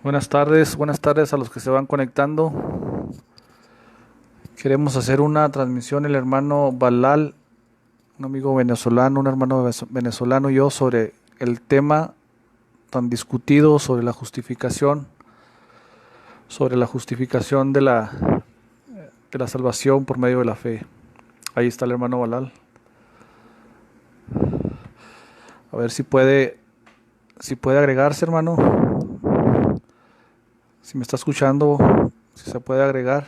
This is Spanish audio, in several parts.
Buenas tardes a los que se van conectando. Queremos hacer una transmisión el hermano Balal, un amigo venezolano, un hermano venezolano y yo sobre el tema tan discutido sobre la justificación de la salvación por medio de la fe. Ahí está el hermano Balal. A ver si puede agregarse, hermano. Si me está escuchando, si se puede agregar.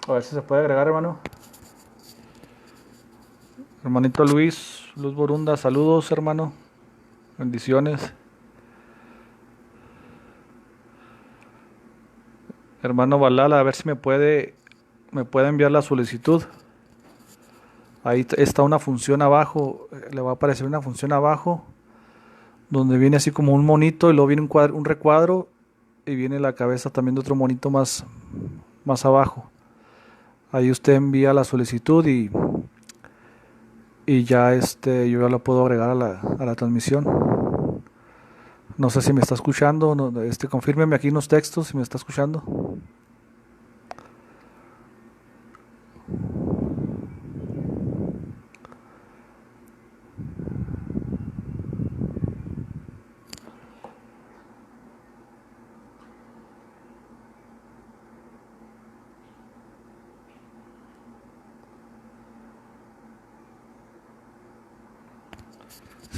A ver si se puede agregar, hermano. Hermanito Luz Borunda, saludos, hermano. Bendiciones. Hermano Balal, a ver si me puede enviar la solicitud. Ahí está una función abajo, le va a aparecer una función abajo, donde viene así como un monito y luego viene un recuadro y viene la cabeza también de otro monito más abajo. Ahí usted envía la solicitud y ya yo ya lo puedo agregar a la transmisión. No sé si me está escuchando, no, confírmeme aquí en los textos si me está escuchando.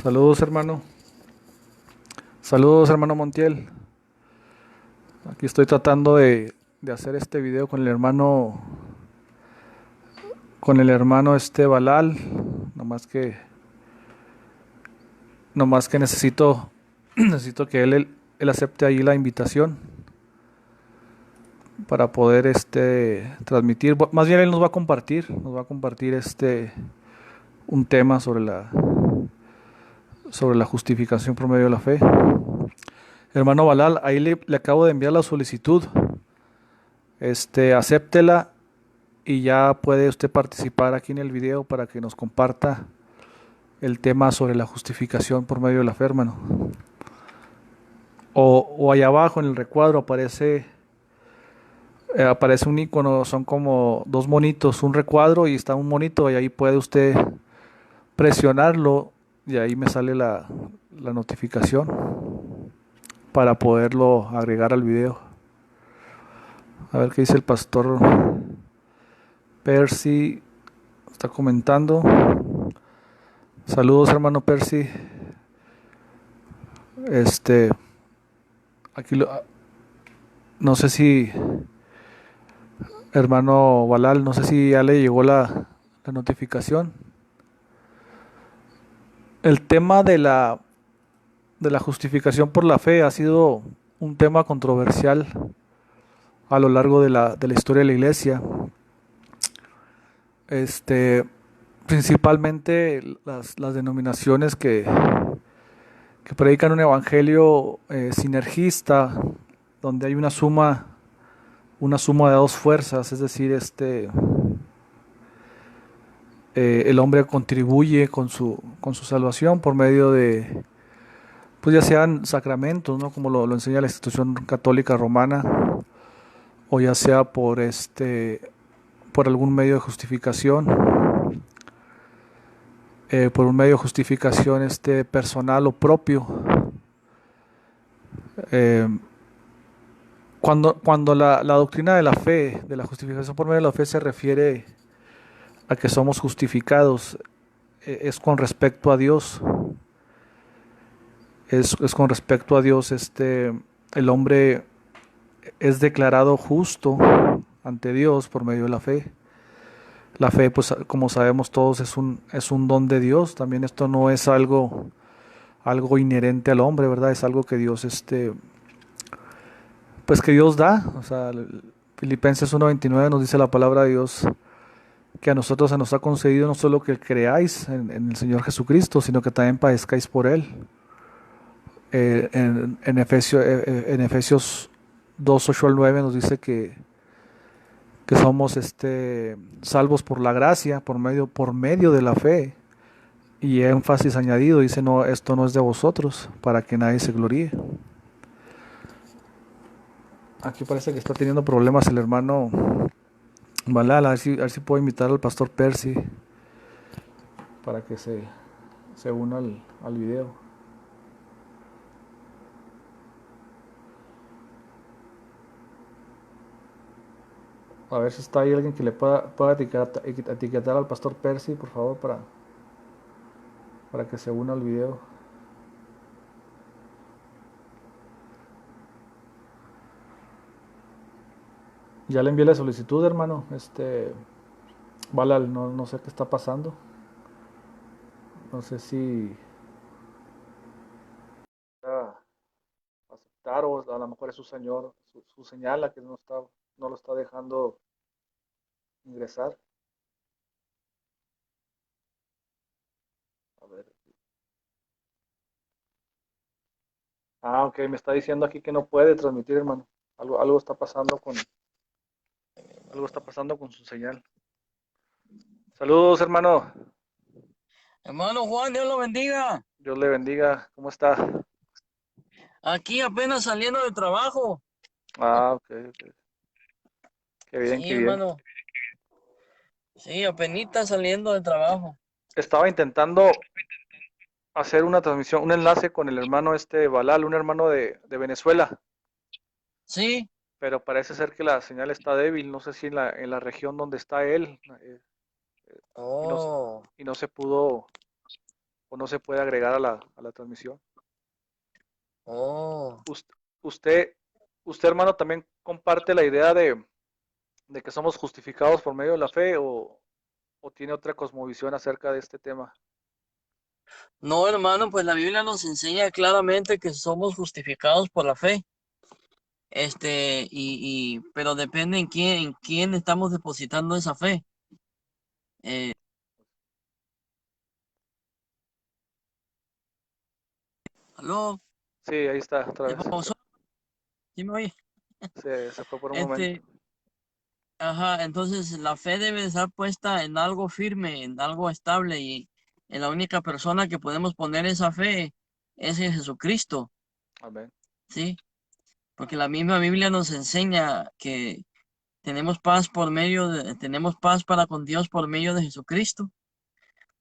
Saludos, hermano. Saludos, hermano Montiel. Aquí estoy tratando de hacer este video con el hermano Balal. Nomás que necesito que él acepte ahí la invitación para poder transmitir. Más bien él nos va a compartir un tema sobre la justificación por medio de la fe. Hermano Balal, ahí le acabo de enviar la solicitud. Acéptela y ya puede usted participar aquí en el video para que nos comparta el tema sobre la justificación por medio de la fe, hermano. O allá abajo en el recuadro aparece un icono, son como dos monitos, un recuadro y está un monito y ahí puede usted presionarlo y ahí me sale la notificación para poderlo agregar al video. A ver qué dice el pastor Percy. Está comentando. Saludos, hermano Percy. No sé si hermano Balal, no sé si ya le llegó la notificación. El tema de la justificación por la fe ha sido un tema controversial a lo largo de la historia de la iglesia. Principalmente las denominaciones que predican un evangelio sinergista, donde hay una suma de dos fuerzas, es decir, el hombre contribuye con su salvación por medio de, pues ya sean sacramentos, ¿no? Como lo enseña la institución católica romana, o ya sea por algún medio de justificación, por un medio de justificación personal o propio. Cuando la doctrina de la fe, de la justificación por medio de la fe, se refiere a que somos justificados, es con respecto a Dios. Es con respecto a Dios, el hombre es declarado justo ante Dios por medio de la fe. La fe, pues como sabemos todos, es un don de Dios. También esto no es algo inherente al hombre, ¿verdad? Es algo que Dios, pues que Dios da. O sea, Filipenses 1:29 nos dice la palabra de Dios que a nosotros se nos ha concedido no solo que creáis en el Señor Jesucristo, sino que también padezcáis por Él. En Efesios 2:8 al 9 nos dice que que somos salvos por la gracia, por medio de la fe. Y énfasis añadido, dice, no, esto no es de vosotros, para que nadie se gloríe. Aquí parece que está teniendo problemas el hermano Balal, a ver si puedo invitar al pastor Percy para que se una al video. A ver si está ahí alguien que le pueda etiquetar al pastor Percy, por favor, para que se una al video. Ya le envié la solicitud, hermano. Balal, no sé qué está pasando. No sé si va a aceptar o a lo mejor es su señor, su señal la que no lo está dejando ingresar. A ver. Ah, ok, me está diciendo aquí que no puede transmitir, hermano. Algo está pasando con su señal. Saludos, hermano. Hermano Juan, Dios lo bendiga. Dios le bendiga. ¿Cómo está? Aquí apenas saliendo de trabajo. Ah, ok, ok. Qué bien, Sí, qué bien. hermano. Sí, apenas saliendo de trabajo. Estaba intentando hacer una transmisión, un enlace con el hermano Balal, un hermano de Venezuela, Sí. pero parece ser que la señal está débil. No sé si en la región donde está él y no, Oh, y no se pudo o no se puede agregar a la transmisión. oh. Us- Usted, usted, hermano, también comparte la idea de que somos justificados por medio de la fe o tiene otra cosmovisión acerca de este tema. No, hermano, pues la Biblia nos enseña claramente que somos justificados por la fe. Pero depende en quién estamos depositando esa fe. Eh, ¿Aló? Sí, ahí está, otra ¿Se vez. pausó? ¿Sí me oye? Se fue por un momento. Este, Ajá, entonces la fe debe estar puesta en algo firme, en algo estable y en la única persona que podemos poner esa fe es en Jesucristo, Amén. ¿sí? Porque la misma Biblia nos enseña que tenemos paz para con Dios por medio de Jesucristo.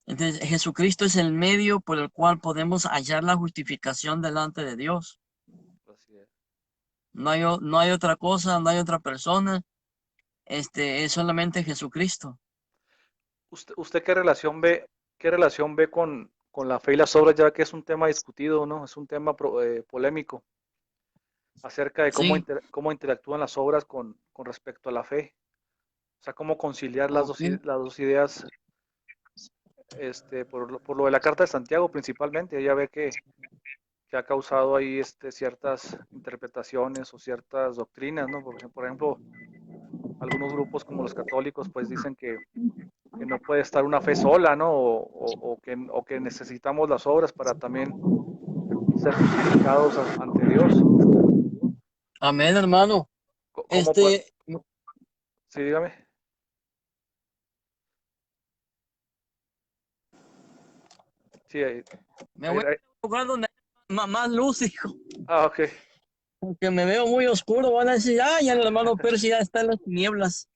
Entonces, Jesucristo es el medio por el cual podemos hallar la justificación delante de Dios. Así es. No hay otra cosa, no hay otra persona, es solamente Jesucristo. ¿Usted qué relación ve con la fe y las obras, ya que es un tema discutido, ¿no? Es un tema polémico acerca de Sí, cómo interactúan las obras con respecto a la fe. O sea, cómo conciliar ok. las dos ideas, por lo de la Carta de Santiago principalmente. Ya ve que ha causado ahí ciertas interpretaciones o ciertas doctrinas, ¿no? Por ejemplo, algunos grupos como los católicos pues dicen que no puede estar una fe sola, ¿no? O que necesitamos las obras para también ser justificados ante Dios. Amén, hermano. ¿Cómo puede? Este, Sí, dígame. Sí, Me voy a ahí. un lugar donde hay más luz, hijo, Ah, ok, porque me veo muy oscuro. Van a decir, ah, ya el hermano Percy ya está en las tinieblas.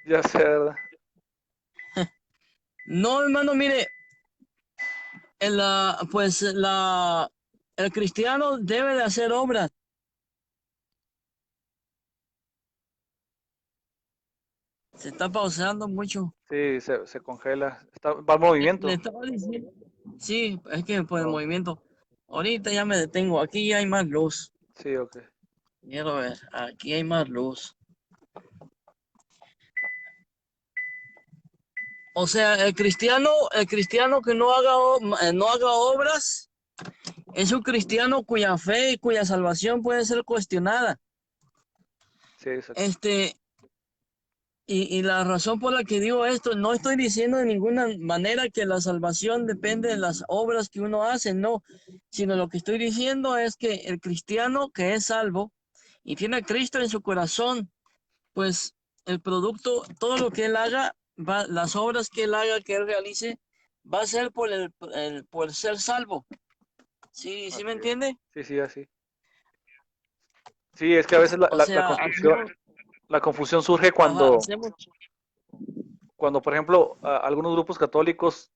ya sé, ¿verdad? No, hermano, mire, el cristiano debe de hacer obras. Se está pausando mucho. Sí, se congela. Va en movimiento. Le estaba diciendo, sí, es que por el Oh, movimiento. Ahorita ya me detengo. Aquí ya hay más luz. sí, ok. Quiero ver, aquí hay más luz. O sea, el cristiano que no haga obras es un cristiano cuya fe y cuya salvación puede ser cuestionada. Sí, exacto. Este, y la razón por la que digo esto, no estoy diciendo de ninguna manera que la salvación depende de las obras que uno hace, no, sino lo que estoy diciendo es que el cristiano que es salvo y tiene a Cristo en su corazón, pues el producto, todo lo que él haga, las obras que él haga, que él realice, va a ser por ser salvo. ¿Sí, sí me Así es. entiende? Sí, sí, así. Sí, es que a veces O sea, hacemos, la confusión surge ajá, hacemos, cuando, por ejemplo, algunos grupos católicos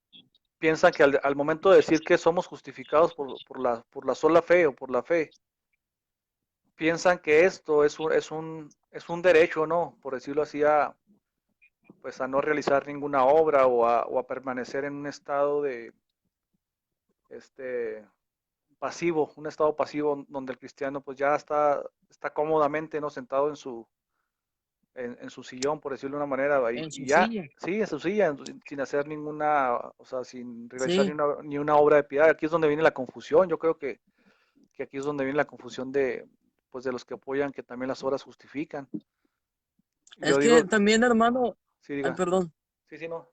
piensan que al momento de decir que somos justificados por la sola fe o por la fe, piensan que esto es un derecho, ¿no? Por decirlo así, pues a no realizar ninguna obra o a permanecer en un estado de este pasivo, un estado pasivo donde el cristiano pues ya está cómodamente, ¿no? Sentado en su sillón, por decirlo de una manera, en y su ya, silla. sí, en su silla, sin hacer ninguna, o sea, sin realizar Sí, ni una obra de piedad. Aquí es donde viene la confusión. Yo creo que aquí es donde viene la confusión pues de los que apoyan que también las obras justifican. es Yo que digo, también, hermano, sí, ay, diga, perdón, sí, sí, no,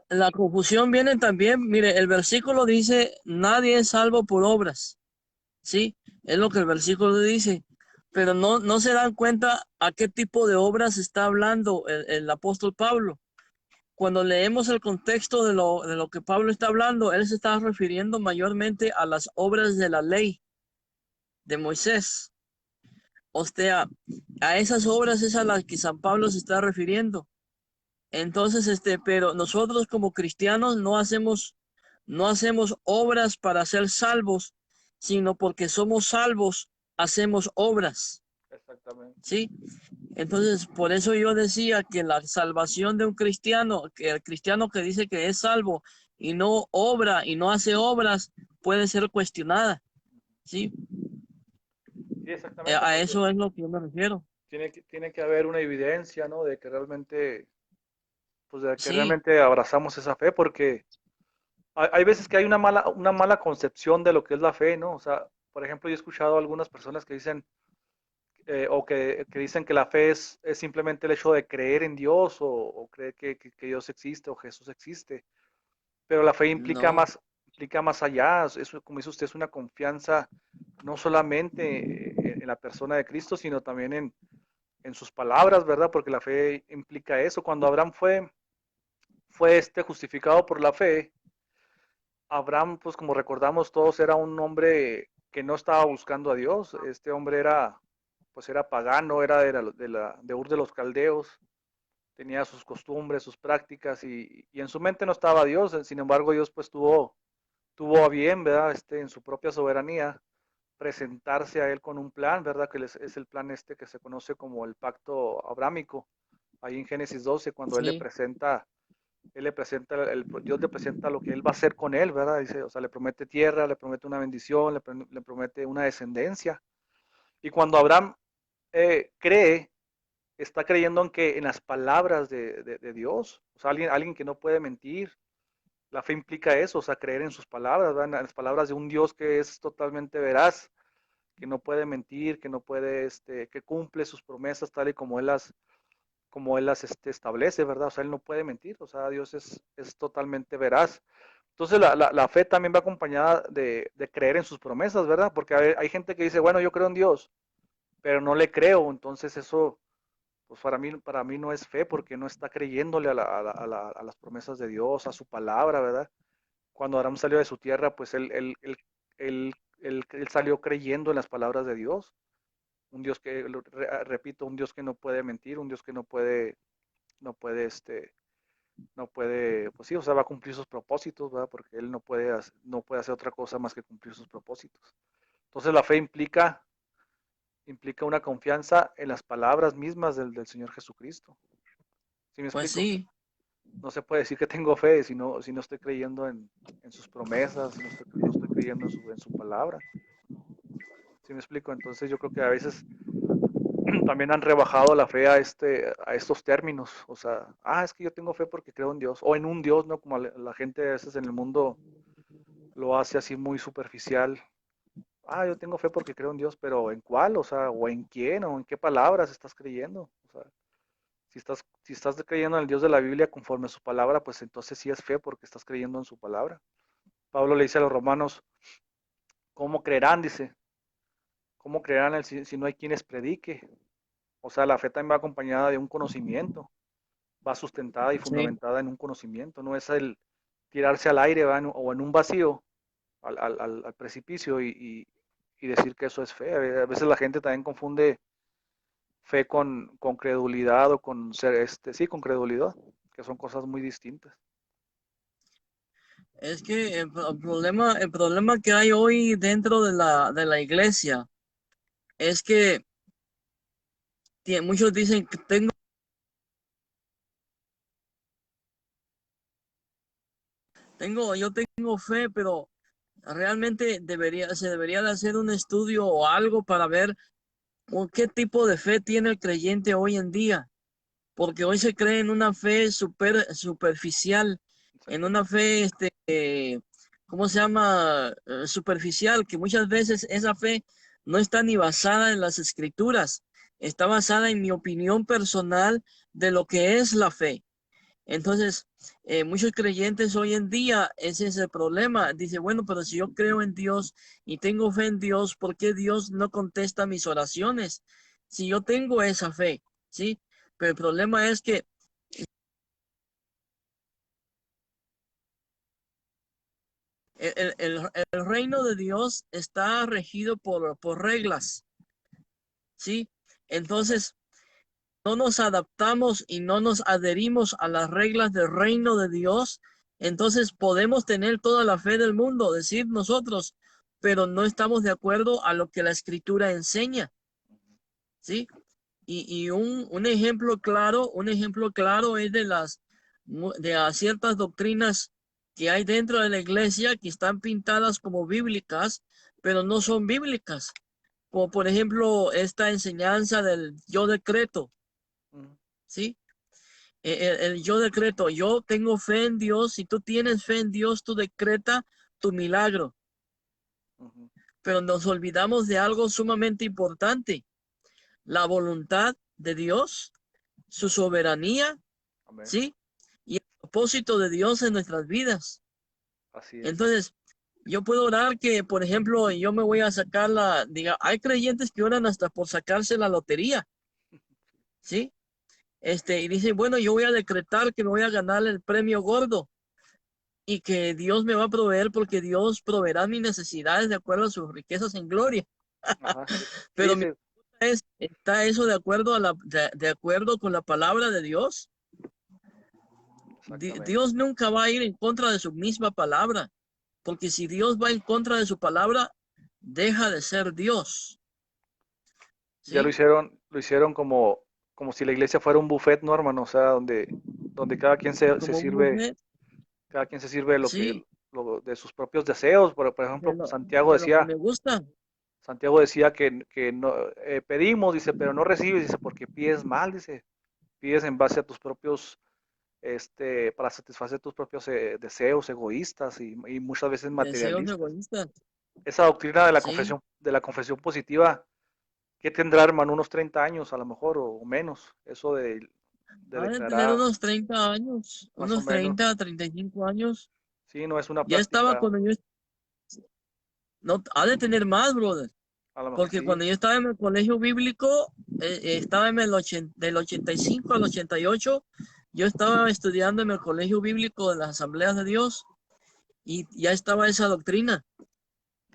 la confusión viene también, mire, el versículo dice, nadie es salvo por obras, ¿sí? Es lo que el versículo dice, pero no se dan cuenta a qué tipo de obras está hablando el apóstol Pablo. Cuando leemos el contexto de lo que Pablo está hablando, él se está refiriendo mayormente a las obras de la ley de Moisés. O sea, a esas obras es a las que San Pablo se está refiriendo. Entonces, pero nosotros como cristianos no hacemos obras para ser salvos, sino porque somos salvos, hacemos obras, exactamente. ¿sí? Entonces, por eso yo decía que la salvación de un cristiano, que el cristiano que dice que es salvo y no obra y no hace obras, puede ser cuestionada, ¿sí? Sí, exactamente, A porque eso es lo que yo me refiero. tiene que haber una evidencia, ¿no? De que realmente, pues de que Sí, realmente abrazamos esa fe, porque hay veces que hay una mala concepción de lo que es la fe, ¿no? O sea, por ejemplo, yo he escuchado a algunas personas que dicen, que dicen que la fe es simplemente el hecho de creer en Dios o creer que Dios existe o Jesús existe, pero la fe no, implica más allá, eso, como dice usted, es una confianza no solamente en la persona de Cristo, sino también en sus palabras, ¿verdad? Porque la fe implica eso. Cuando Abraham fue justificado por la fe, Abraham, pues como recordamos todos, era un hombre que no estaba buscando a Dios. Este hombre pues era pagano, era de Ur de los Caldeos, tenía sus costumbres, sus prácticas y en su mente no estaba Dios. Sin embargo, Dios pues tuvo a bien, ¿verdad? En su propia soberanía, presentarse a él con un plan, ¿verdad? Que es el plan que se conoce como el pacto abrámico. Ahí en Génesis 12, cuando sí, Dios le presenta lo que él va a hacer con él, ¿verdad? Dice, o sea, le promete tierra, le promete una bendición, le promete una descendencia. Y cuando Abraham cree, está creyendo en las palabras de Dios, o sea, alguien que no puede mentir. La fe implica eso, o sea, creer en sus palabras, ¿verdad? En las palabras de un Dios que es totalmente veraz, que no puede mentir, que no puede, que cumple sus promesas tal y como él las establece, ¿verdad? O sea, él no puede mentir, o sea, Dios es totalmente veraz. Entonces la fe también va acompañada de creer en sus promesas, ¿verdad? Porque hay gente que dice, bueno, yo creo en Dios, pero no le creo, entonces eso, pues para mí no es fe porque no está creyéndole a las promesas de Dios, a su palabra, ¿verdad? Cuando Abraham salió de su tierra, pues él salió creyendo en las palabras de Dios. Un Dios que, repito, un Dios que no puede mentir, un Dios que no puede, no puede, pues sí, o sea, va a cumplir sus propósitos, ¿verdad? Porque él no puede hacer otra cosa más que cumplir sus propósitos. Entonces la fe implica una confianza en las palabras mismas del Señor Jesucristo. ¿Sí me pues explico? sí, No se puede decir que tengo fe si no estoy creyendo en sus promesas, si no estoy creyendo en su palabra. ¿Sí me explico? Entonces yo creo que a veces también han rebajado la fe a estos términos. O sea, es que yo tengo fe porque creo en Dios, o en un Dios, ¿no? Como la gente a veces en el mundo lo hace así muy superficial. Yo tengo fe porque creo en Dios, pero ¿en cuál? O sea, o en quién, o en qué palabras estás creyendo. O sea, si estás creyendo en el Dios de la Biblia conforme a su palabra, pues entonces sí es fe porque estás creyendo en su palabra. Pablo le dice a los romanos, ¿cómo creerán? Dice, ¿cómo creerán si no hay quienes predique? O sea, la fe también va acompañada de un conocimiento, va sustentada y Sí, fundamentada en un conocimiento, no es el tirarse al aire, ¿va? O en un vacío, al precipicio y decir que eso es fe. A veces la gente también confunde fe con credulidad o con ser, sí, con credulidad, que son cosas muy distintas. es que el problema que hay hoy dentro de la iglesia es que muchos dicen que yo tengo fe, pero realmente se debería de hacer un estudio o algo para ver qué tipo de fe tiene el creyente hoy en día, porque hoy se cree en una fe superficial, en una Exactamente. fe, ¿cómo se llama? Superficial, que muchas veces esa fe no está ni basada en las escrituras, está basada en mi opinión personal de lo que es la fe. Entonces, muchos creyentes hoy en día, ese es el problema. Dice, bueno, pero si yo creo en Dios y tengo fe en Dios, ¿por qué Dios no contesta mis oraciones? Si yo tengo esa fe, ¿sí? Pero el problema es que el reino de Dios está regido por reglas, ¿sí? Amén. Entonces, no nos adaptamos y no nos adherimos a las reglas del reino de Dios, entonces podemos tener toda la fe del mundo, decir nosotros, pero no estamos de acuerdo a lo que la escritura enseña, ¿sí? Y un ejemplo claro es de las ciertas doctrinas que hay dentro de la iglesia que están pintadas como bíblicas, pero no son bíblicas. Como por ejemplo esta enseñanza del yo decreto, Ujú, ¿sí? Yo decreto, yo tengo fe en Dios, si tú tienes fe en Dios, tú decreta tu milagro, ujú. pero nos olvidamos de algo sumamente importante, la voluntad de Dios, su soberanía, Amén. ¿sí? Y el propósito de Dios en nuestras vidas. Así es. Entonces, yo puedo orar que, por ejemplo, yo me voy a sacar hay creyentes que oran hasta por sacarse la lotería, ¿sí? Y dicen, bueno, yo voy a decretar que me voy a ganar el premio gordo y que Dios me va a proveer porque Dios proveerá mis necesidades de acuerdo a sus riquezas en gloria. Ajá. Sí, Pero mi sí, pregunta es, ¿está eso de acuerdo de acuerdo con la palabra de Dios? exactamente. Dios nunca va a ir en contra de su misma palabra, porque si Dios va en contra de su palabra, deja de ser Dios, Ya ¿sí? lo hicieron como si la iglesia fuera un buffet, ¿no, hermano? O sea, donde cada quien se Como un sirve, buffet, cada quien se sirve sí, de sus propios deseos. Por de ejemplo, lo, de lo que me gusta. Santiago decía que no, pedimos, dice, pero no recibes, dice, porque pides mal, dice, pides en base a tus propios, para satisfacer tus propios deseos egoístas y muchas veces Deseos materialistas. egoístas, Esa doctrina sí. de la confesión positiva, ¿qué tendrá, hermano? Unos 30 años a lo mejor o menos, eso de Ha de tener declarar unos 30 años, más o unos menos. 30 a 35 años. Sí, no es una Ya estaba práctica, cuando no, ha de tener más, brother. a lo mejor Porque sí. cuando yo estaba en el colegio bíblico, estaba del 85 al 88, yo estaba estudiando en el colegio bíblico de las Asambleas de Dios y ya estaba esa doctrina.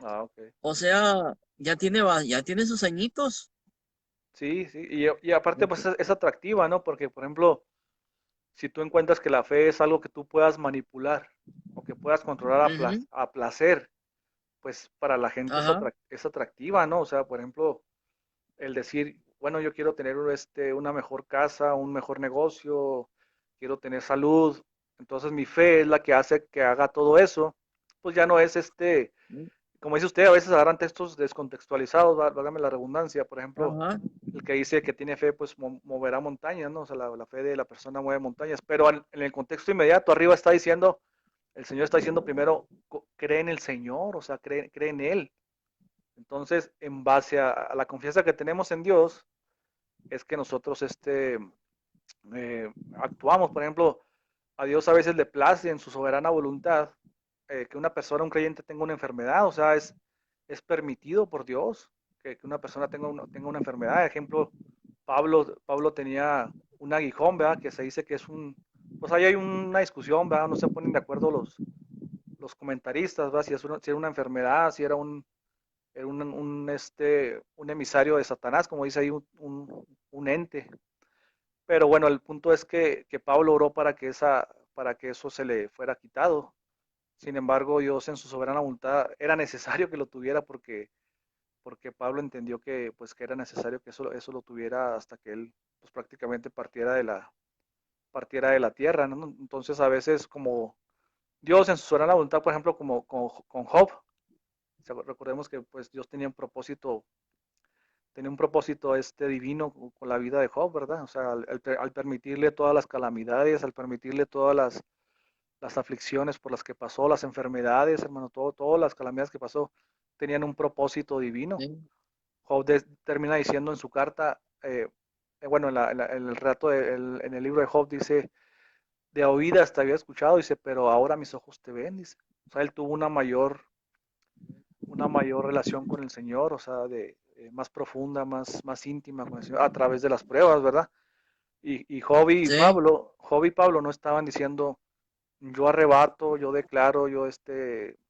Ah, ok. O sea, ya tiene sus añitos. Sí, sí, y aparte pues es atractiva, ¿no? Porque, por ejemplo, si tú encuentras que la fe es algo que tú puedas manipular o que puedas controlar Ujú, a placer, pues para la gente ajá, es atractiva, ¿no? O sea, por ejemplo, el decir, bueno, yo quiero tener una mejor casa, un mejor negocio, quiero tener salud, entonces mi fe es la que hace que haga todo eso, pues ya no es como dice usted, a veces agarran textos descontextualizados, válgame la redundancia, por ejemplo, ajá. el que dice que tiene fe, pues moverá montañas, ¿no? O sea, la fe de la persona mueve montañas, pero en el contexto inmediato, arriba está diciendo, el Señor está diciendo primero, cree en el Señor, o sea, cree en Él. Entonces, en base a la confianza que tenemos en Dios, es que nosotros actuamos. Por ejemplo, a Dios a veces le place en su soberana voluntad que una persona, un creyente, tenga una enfermedad, o sea, es permitido por Dios que una persona tenga una enfermedad. Ejemplo, Pablo tenía un aguijón, ¿verdad? Que se dice que es pues ahí hay una discusión, ¿verdad? No se ponen de acuerdo los comentaristas, ¿verdad? Si era una enfermedad, si era un emisario de Satanás, como dice ahí un ente. Pero bueno, el punto es que Pablo oró para que eso se le fuera quitado. Sin embargo, Dios en su soberana voluntad era necesario que lo tuviera porque Pablo entendió que era necesario que eso lo tuviera hasta que él pues, prácticamente partiera de la tierra, ¿no? Entonces a veces como Dios en su soberana voluntad, por ejemplo, como con Job, recordemos que pues Dios tenía un propósito divino con la vida de Job, ¿verdad? O sea, al permitirle todas las calamidades, al permitirle todas las aflicciones por las que pasó, las enfermedades, hermano, todas las calamidades que pasó, tenían un propósito divino. Sí. Job termina diciendo en su carta, bueno, en el relato, en el libro de Job dice, de oídas te había escuchado, dice, pero ahora mis ojos te ven, dice. O sea, él tuvo una mayor relación con el Señor, o sea, más profunda, más íntima con el Señor, a través de las pruebas, ¿verdad? Y Sí. Job y Pablo no estaban diciendo, yo arrebato, yo declaro, yo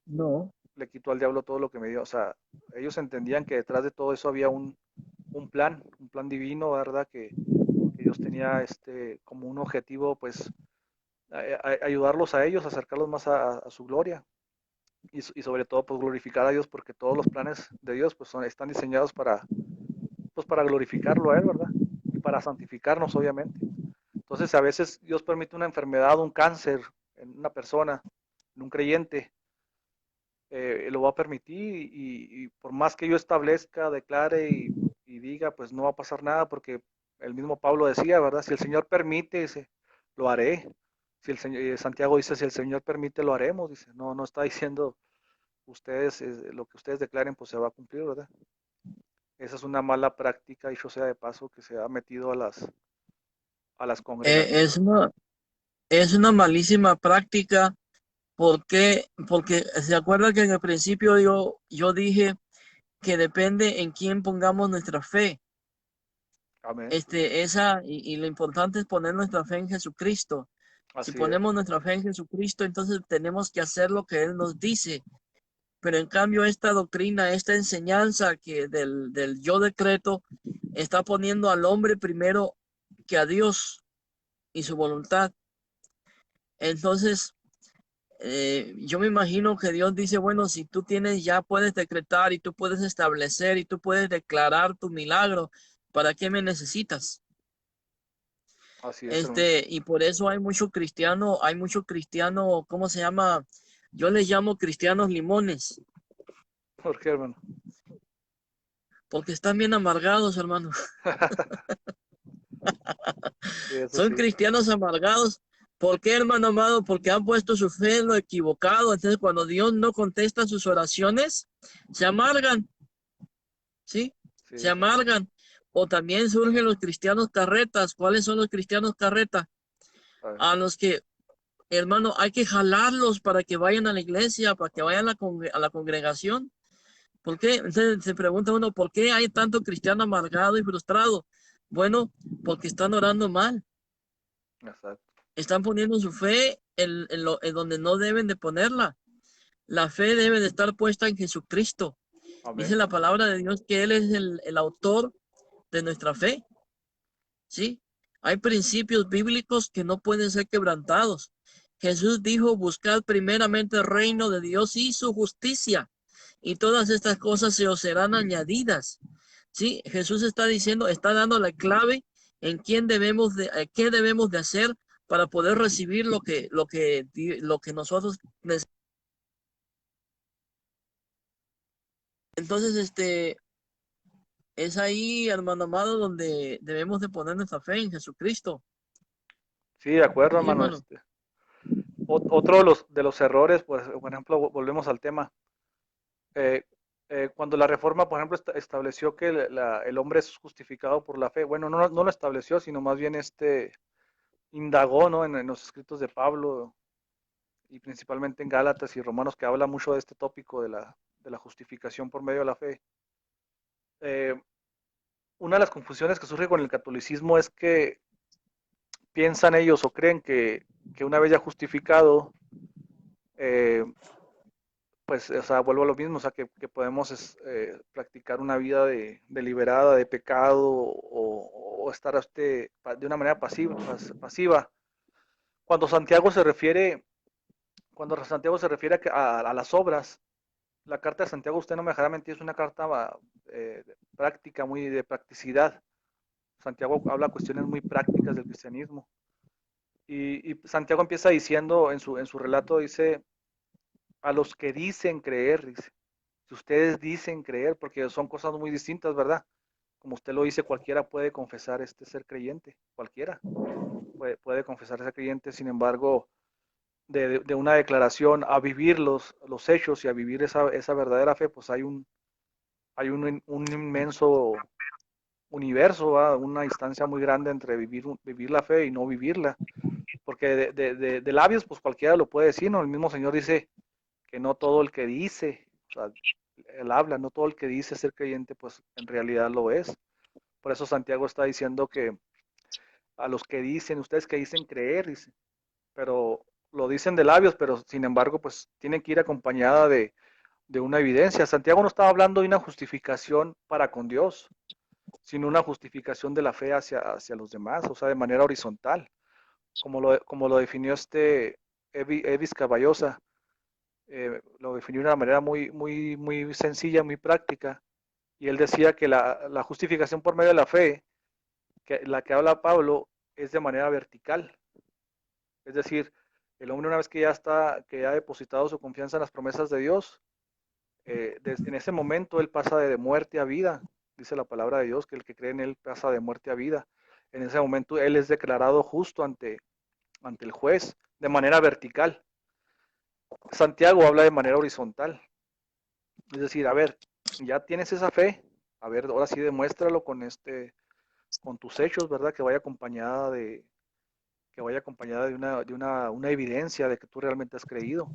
No. le quito al diablo todo lo que me dio. O sea, ellos entendían que detrás de todo eso había un plan divino, ¿verdad? Que Dios tenía como un objetivo, pues, ayudarlos a ellos, acercarlos más a su gloria y sobre todo, pues, glorificar a Dios, porque todos los planes de Dios, pues, están diseñados pues, para glorificarlo a Él, ¿verdad? Y para santificarnos, obviamente. Entonces, a veces Dios permite una enfermedad, un cáncer en una persona, en un creyente, lo va a permitir y por más que yo establezca, declare y diga, pues no va a pasar nada porque el mismo Pablo decía, ¿verdad? Si el Señor permite, dice, lo haré. Si el Señor, Santiago dice, si el Señor permite, lo haremos, dice. No, no está diciendo ustedes, lo que ustedes declaren, pues se va a cumplir, ¿verdad? Esa es una mala práctica, dicho sea de paso, que se ha metido a las Eh, congregaciones. es una, es una malísima práctica. ¿Por qué? Porque se acuerda que en el principio yo dije que depende en quién pongamos nuestra fe. Amén. Y lo importante es poner nuestra fe en Jesucristo. Si Así es. ponemos nuestra fe en Jesucristo, entonces tenemos que hacer lo que Él nos dice. Pero en cambio, esta doctrina, esta enseñanza que del yo decreto, está poniendo al hombre primero que a Dios y su voluntad. Entonces, yo me imagino que Dios dice, bueno, si tú tienes, ya puedes decretar y tú puedes establecer y tú puedes declarar tu milagro, ¿para qué me necesitas? Así es, hermano. Y por eso hay mucho cristiano, ¿cómo se llama? Yo les llamo cristianos limones, ¿Por qué, hermano? porque están bien amargados, hermano. Sí, eso Son sí. cristianos amargados. ¿Por qué, hermano amado? Porque han puesto su fe en lo equivocado. Entonces, cuando Dios no contesta sus oraciones, se amargan, ¿sí? Se Sí, amargan. O también surgen los cristianos carretas. ¿Cuáles son los cristianos carretas? a ver, A los que, hermano, hay que jalarlos para que vayan a la iglesia, para que vayan a a la congregación. ¿Por qué? Entonces se pregunta uno, ¿por qué hay tanto cristiano amargado y frustrado? Bueno, porque están orando mal. exacto. Están poniendo su fe en donde no deben de ponerla. La fe debe de estar puesta en Jesucristo. Dice Amén. la palabra de Dios que Él es el autor de nuestra fe, ¿sí? Hay principios bíblicos que no pueden ser quebrantados. Jesús dijo, buscad primeramente el reino de Dios y su justicia, y todas estas cosas se os serán añadidas. ¿Sí? Jesús está diciendo, está dando la clave en qué debemos de hacer para poder recibir lo que nosotros necesitamos. Entonces, es ahí, hermano amado, donde debemos de poner nuestra fe en Jesucristo. Sí, de acuerdo, Sí, hermano. hermano. Otro de los errores, pues, por ejemplo, volvemos al tema. eh, Cuando la reforma, por ejemplo, estableció que el hombre es justificado por la fe, bueno, no lo estableció, sino más bien indagó, ¿no? En los escritos de Pablo y principalmente en Gálatas y Romanos, que habla mucho de este tópico de la justificación por medio de la fe. Eh, una de las confusiones que surge con el catolicismo es que piensan ellos o creen que una vez ya justificado, eh, pues, o sea, vuelvo a lo mismo, o sea, que podemos practicar una vida deliberada de pecado o estar de una manera pasiva. Cuando Santiago se refiere, cuando Santiago se refiere a las obras, la carta de Santiago, usted no me dejará mentir, es una carta práctica, muy de practicidad. Santiago habla cuestiones muy prácticas del cristianismo. Y Santiago empieza diciendo en su relato, dice, a los que dicen creer, dice, si ustedes dicen creer, porque son cosas muy distintas, ¿verdad? Como usted lo dice, cualquiera puede confesar ser creyente, cualquiera puede confesar ser creyente, sin embargo, de una declaración a vivir los hechos y a vivir esa verdadera fe, pues un inmenso universo, ¿va? Una distancia muy grande entre vivir la fe y no vivirla, porque de labios, pues cualquiera lo puede decir, ¿no? El mismo Señor dice que no todo el que dice, o sea, él habla, no todo el que dice ser creyente, pues en realidad lo es. Por eso Santiago está diciendo que a los que dicen, ustedes que dicen creer, dice, pero lo dicen de labios, pero sin embargo, pues tienen que ir acompañada de una evidencia. Santiago no estaba hablando de una justificación para con Dios, sino una justificación de la fe hacia los demás, o sea, de manera horizontal, como lo definió Evis Caballosa, lo definió de una manera muy sencilla, muy práctica, y él decía que la justificación por medio de la fe, que la que habla Pablo, es de manera vertical, es decir, el hombre una vez que ya ha depositado su confianza en las promesas de Dios, en ese momento él pasa de muerte a vida, dice la palabra de Dios, que el que cree en él pasa de muerte a vida. En ese momento él es declarado justo ante el juez de manera vertical. Santiago habla de manera horizontal, es decir, a ver, ya tienes esa fe, a ver, ahora sí demuéstralo con tus hechos, ¿verdad? Que vaya acompañada una evidencia de que tú realmente has creído.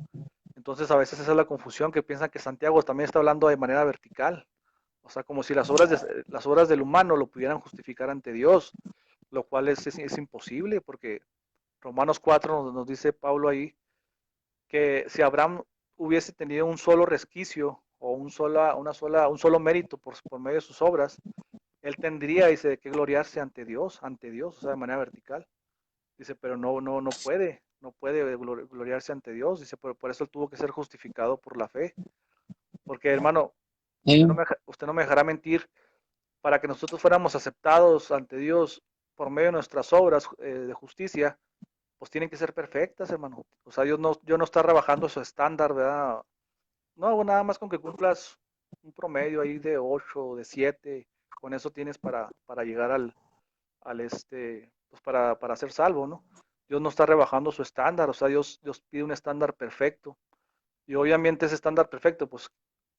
Entonces a veces esa es la confusión, que piensan que Santiago también está hablando de manera vertical, o sea, como si las obras del humano lo pudieran justificar ante Dios, lo cual es imposible, porque Romanos 4 nos dice Pablo ahí que si Abraham hubiese tenido un solo resquicio o un solo mérito por medio de sus obras, él tendría, dice, de qué gloriarse ante Dios, o sea, de manera vertical. Dice, pero no puede gloriarse ante Dios, dice, por eso él tuvo que ser justificado por la fe. Porque, hermano, Sí. usted no me dejará mentir, para que nosotros fuéramos aceptados ante Dios por medio de nuestras obras de justicia, pues tienen que ser perfectas, hermano. O sea, Dios no está rebajando su estándar, ¿verdad? No, nada más con que cumplas un promedio ahí de 8, de 7, con eso tienes para llegar pues para ser salvo, ¿no? Dios no está rebajando su estándar, o sea, Dios pide un estándar perfecto. Y obviamente ese estándar perfecto, pues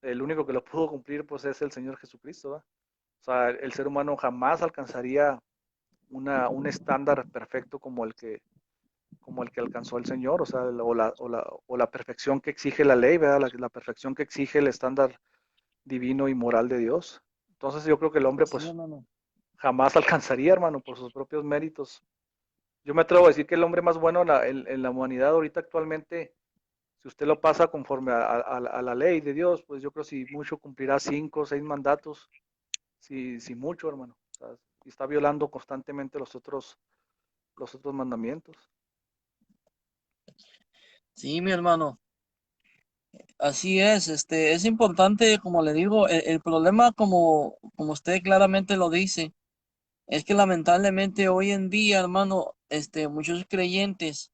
el único que lo pudo cumplir, pues es el Señor Jesucristo, ¿verdad? O sea, el ser humano jamás alcanzaría un estándar perfecto como el que alcanzó el Señor, o sea, o la perfección que exige la ley, ¿verdad? La perfección que exige el estándar divino y moral de Dios. Entonces yo creo que el hombre, Sí, pues, hermano. jamás alcanzaría, hermano, por sus propios méritos. Yo me atrevo a decir que el hombre más bueno en la humanidad ahorita actualmente, si usted lo pasa conforme a la ley de Dios, pues yo creo que si mucho cumplirá 5 o 6 mandatos, si mucho, hermano. O sea, y está violando constantemente los otros mandamientos. Sí, mi hermano. Así es, es importante, como le digo, el problema, como usted claramente lo dice, es que lamentablemente hoy en día, hermano, muchos creyentes,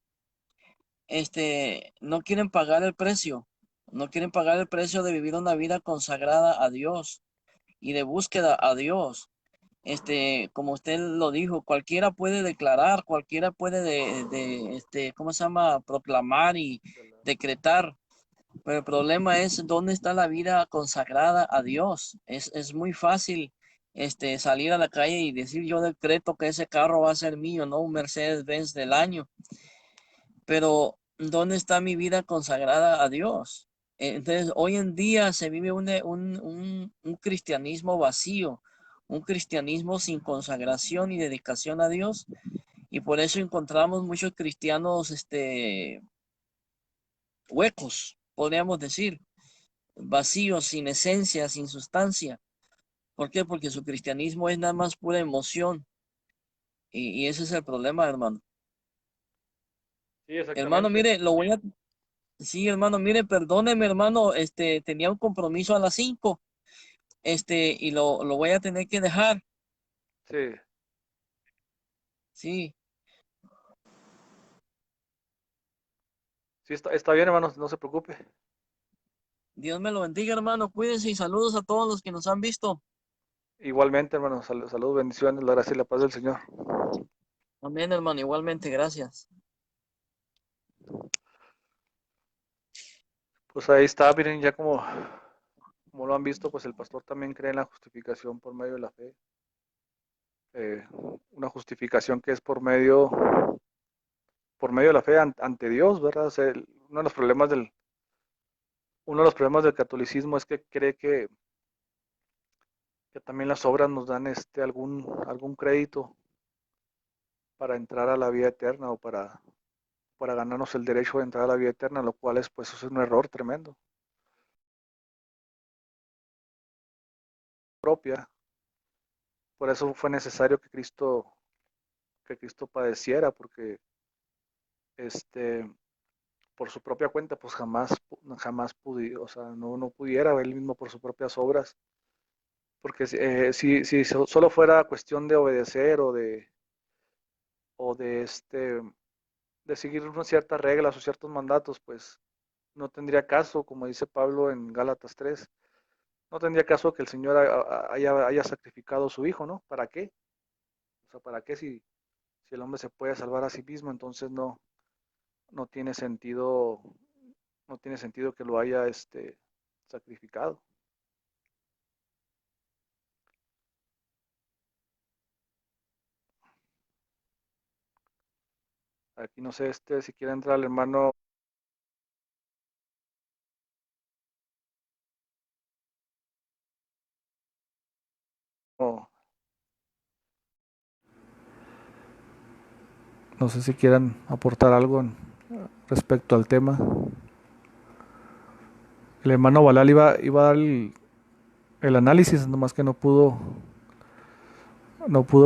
no quieren pagar el precio, no quieren pagar el precio de vivir una vida consagrada a Dios y de búsqueda a Dios. Como usted lo dijo, cualquiera puede declarar, cualquiera puede ¿cómo se llama? Proclamar y decretar. Pero el problema es dónde está la vida consagrada a Dios. Es muy fácil salir a la calle y decir yo decreto que ese carro va a ser mío, no un Mercedes-Benz del año. Pero ¿dónde está mi vida consagrada a Dios? Entonces, hoy en día se vive un cristianismo vacío, un cristianismo sin consagración y dedicación a Dios, y por eso encontramos muchos cristianos huecos, podríamos decir, vacíos, sin esencia, sin sustancia. ¿Por qué? Porque su cristianismo es nada más pura emoción, y ese es el problema, hermano. Sí, Hermano, exactamente. mire, sí, hermano, mire, perdóneme, hermano, tenía un compromiso a las 5, y lo voy a tener que dejar, Sí, sí. sí, está bien, hermanos, no se preocupe. Dios me lo bendiga, hermano, cuídense y saludos a todos los que nos han visto. Igualmente, hermanos, salud, bendiciones, la gracia y la paz del Señor. Amén, hermano, igualmente, gracias. Pues ahí está, miren, ya como lo han visto, pues el pastor también cree en la justificación por medio de la fe. Eh, una justificación que es por medio de la fe ante Dios, ¿verdad? O sea, uno de los problemas del catolicismo es que cree que también las obras nos dan algún crédito para entrar a la vida eterna o para ganarnos el derecho de entrar a la vida eterna, lo cual pues, es un error tremendo. Propia. Por eso fue necesario que Cristo padeciera, porque este, por su propia cuenta, pues jamás pudo, o sea, no pudiera él mismo por sus propias obras, porque si solo fuera cuestión de obedecer o de seguir unas ciertas reglas o ciertos mandatos, pues no tendría caso, como dice Pablo en Gálatas 3, no tendría caso que el Señor haya sacrificado a su Hijo, ¿no? ¿Para qué? O sea, ¿para qué si el hombre se puede salvar a sí mismo? Entonces no tiene sentido, no tiene sentido que lo haya sacrificado. Aquí no sé si quiere entrar el hermano. No sé si quieran aportar algo respecto al tema. El hermano Balal iba a dar el análisis, nomás que no pudo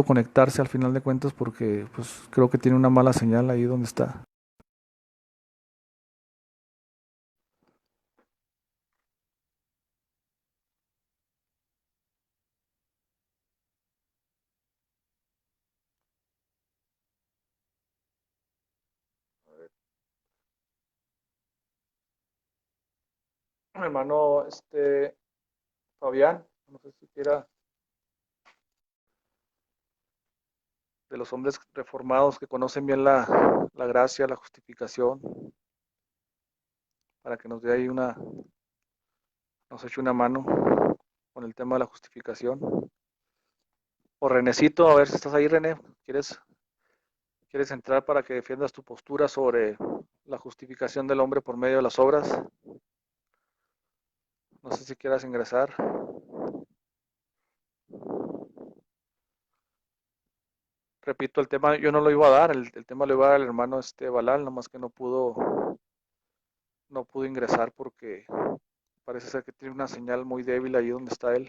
conectarse al final de cuentas porque pues creo que tiene una mala señal ahí donde está. Hermano Fabián, no sé si quiera, de los hombres reformados que conocen bien la gracia, la justificación, para que nos dé ahí nos eche una mano con el tema de la justificación. O Renecito, a ver si estás ahí, René, ¿quieres entrar para que defiendas tu postura sobre la justificación del hombre por medio de las obras? No sé si quieras ingresar. Repito, el tema yo no lo iba a dar, el tema lo iba a dar el hermano Balal, nomás que no pudo ingresar porque parece ser que tiene una señal muy débil ahí donde está él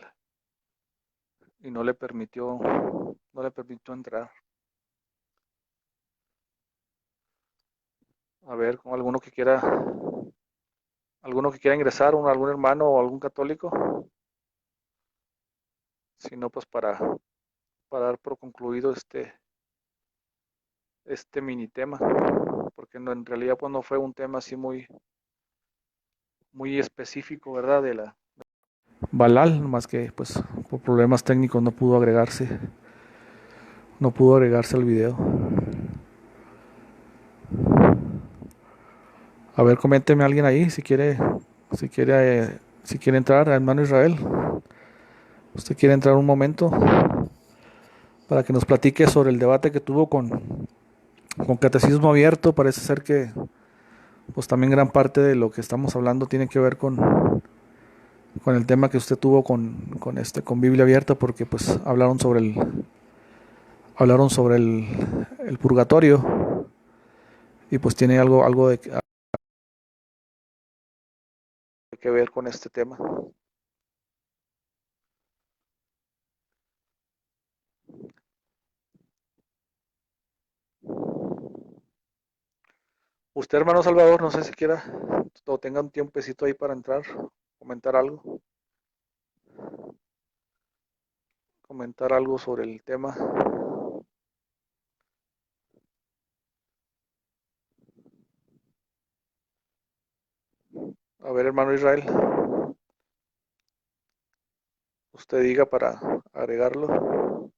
y no le permitió entrar. A ver, alguno que quiera ingresar, algún hermano o algún católico. Si no, pues para dar por concluido este mini tema, porque no, en realidad pues no fue un tema así muy, muy específico, ¿verdad? De la Balal, más que pues por problemas técnicos no pudo agregarse al video. A ver, coménteme alguien ahí si quiere entrar, hermano Israel. ¿Usted quiere entrar un momento para que nos platique sobre el debate que tuvo con Catecismo Abierto? Parece ser que pues también gran parte de lo que estamos hablando tiene que ver con el tema que usted tuvo con Biblia abierta, porque pues hablaron sobre el purgatorio y pues tiene algo de que ver con este tema. Usted, hermano Salvador, no sé si quiera o tenga un tiempecito ahí para entrar, comentar algo, comentar algo sobre el tema. A ver, hermano Israel, usted diga para agregarlo.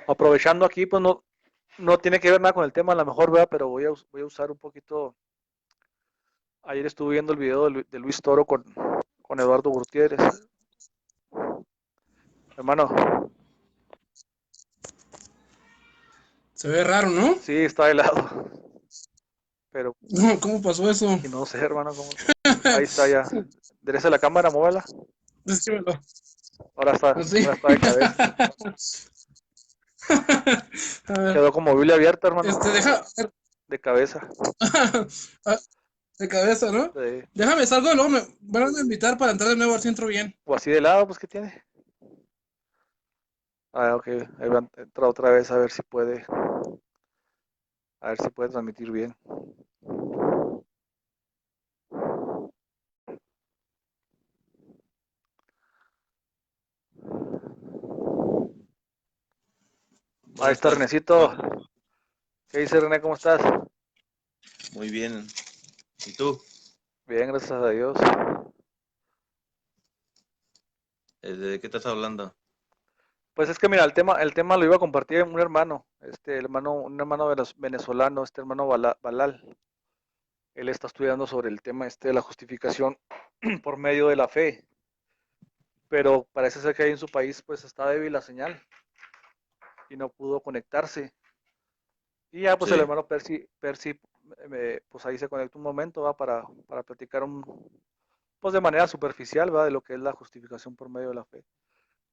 Aprovechando aquí, pues no tiene que ver nada con el tema, a lo mejor, ¿verdad? Pero voy a usar un poquito. Ayer estuve viendo el video de Luis Toro con Eduardo Gutiérrez. Hermano, Se ve raro, ¿no? sí, está helado, pero, ¿Cómo pasó eso? y no sé, hermano, ahí está ya. Enderece la cámara, muévela. Descríbelo. Así. Ahora está de cabeza. A ver, Quedó como Biblia abierta, hermano, deja. de cabeza. Ah, de cabeza, ¿no? De- Déjame salgo y luego me van a invitar para entrar de nuevo a ver si entro bien. o así de lado, pues, ¿qué tiene? Ah, ok, ahí va a entrar otra vez a ver si puede transmitir bien. Ahí Buenas está tardes. Renecito. ¿Qué dice René? ¿Cómo estás? Muy bien. ¿Y tú? Bien, gracias a Dios. ¿De qué estás hablando? Pues es que mira, el tema lo iba a compartir un hermano, un hermano venezolano, este hermano Balal. Él está estudiando sobre el tema de la justificación por medio de la fe, pero parece ser que ahí en su país pues está débil la señal y no pudo conectarse. Y ya pues el Sí, hermano Percy pues ahí se conectó un momento, ¿va? Para platicar pues de manera superficial, ¿va? De lo que es la justificación por medio de la fe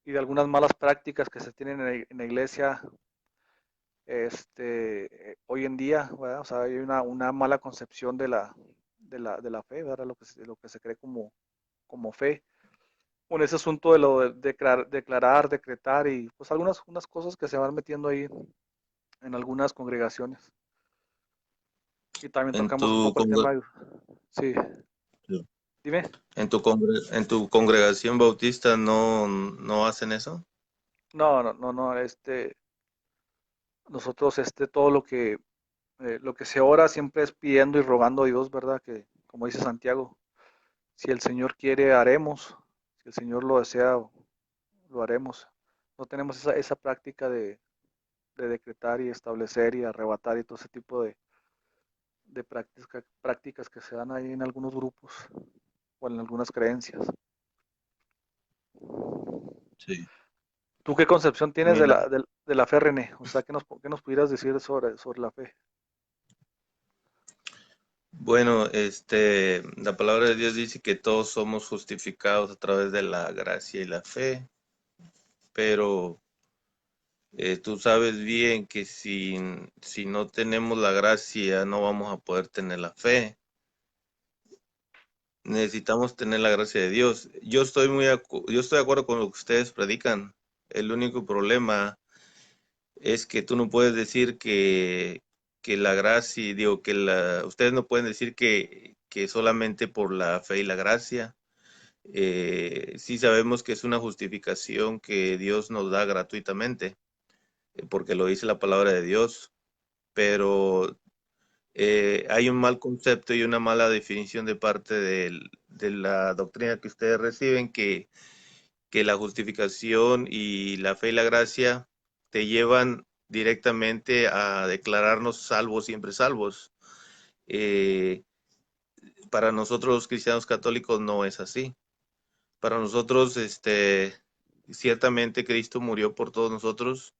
y de algunas malas prácticas que se tienen en la iglesia hoy en día, ¿verdad? O sea, hay una mala concepción de la fe, ¿verdad? Lo que se cree como fe. Con ese asunto de lo de declarar, decretar y pues unas cosas que se van metiendo ahí en algunas congregaciones. Y también en tocamos un tu poco el congre- tema. Sí, dime. en tu congregación bautista no hacen eso. No, no, no, no, nosotros, todo lo que se ora siempre es pidiendo y rogando a Dios, ¿verdad? Que, como dice Santiago, si el Señor quiere, haremos. Si el Señor lo desea, lo haremos. No tenemos esa práctica de decretar y establecer y arrebatar y todo ese tipo de prácticas que se dan ahí en algunos grupos o en algunas creencias. Sí. ¿Tú qué concepción tienes de Mira, la fe, René? O sea, ¿qué nos pudieras decir sobre la fe? bueno, la palabra de Dios dice que todos somos justificados a través de la gracia y la fe, pero tú sabes bien que si no tenemos la gracia no vamos a poder tener la fe. Necesitamos tener la gracia de Dios. Yo estoy de acuerdo con lo que ustedes predican. El único problema es que tú no puedes decir que la gracia, digo, ustedes no pueden decir que solamente por la fe y la gracia. Sí sabemos que es una justificación que Dios nos da gratuitamente, porque lo dice la palabra de Dios, pero hay un mal concepto y una mala definición de parte de la doctrina que ustedes reciben, que la justificación y la fe y la gracia te llevan directamente a declararnos salvos, siempre salvos. Eh, para nosotros los cristianos católicos no es así. Para nosotros, ciertamente Cristo murió por todos nosotros,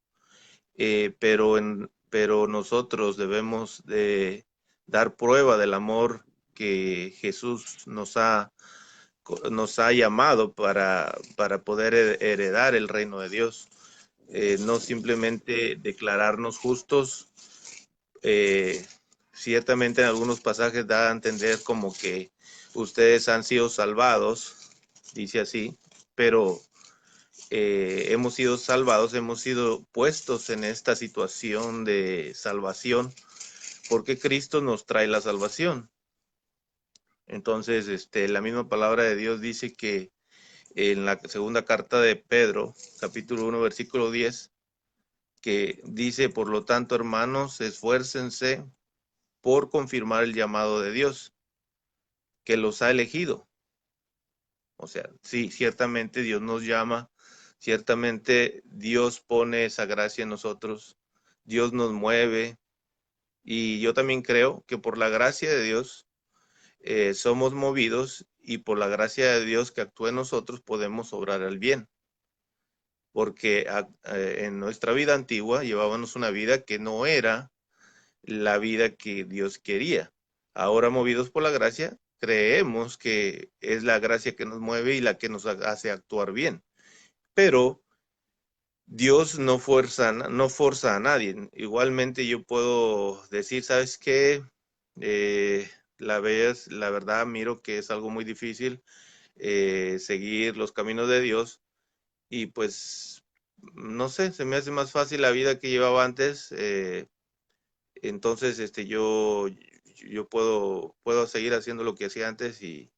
pero nosotros debemos de dar prueba del amor que Jesús nos ha llamado para poder heredar el reino de Dios. No simplemente declararnos justos. Ciertamente en algunos pasajes da a entender como que ustedes han sido salvados, dice así, pero hemos sido salvados, hemos sido puestos en esta situación de salvación porque Cristo nos trae la salvación. Entonces, la misma palabra de Dios dice que en la segunda carta de Pedro, capítulo 1, versículo 10, que dice, por lo tanto, hermanos, esfuércense por confirmar el llamado de Dios, que los ha elegido. O sea, sí, ciertamente Dios nos llama, ciertamente Dios pone esa gracia en nosotros, Dios nos mueve, y yo también creo que por la gracia de Dios somos movidos, y por la gracia de Dios que actúa en nosotros podemos obrar el bien. Porque en nuestra vida antigua llevábamos una vida que no era la vida que Dios quería. Ahora, movidos por la gracia, creemos que es la gracia que nos mueve y la que nos hace actuar bien. Pero Dios no forza a nadie. Igualmente yo puedo decir, ¿sabes qué? La verdad miro que es algo muy difícil seguir los caminos de Dios, y pues no sé, se me hace más fácil la vida que llevaba antes. Entonces yo puedo seguir haciendo lo que hacía antes, y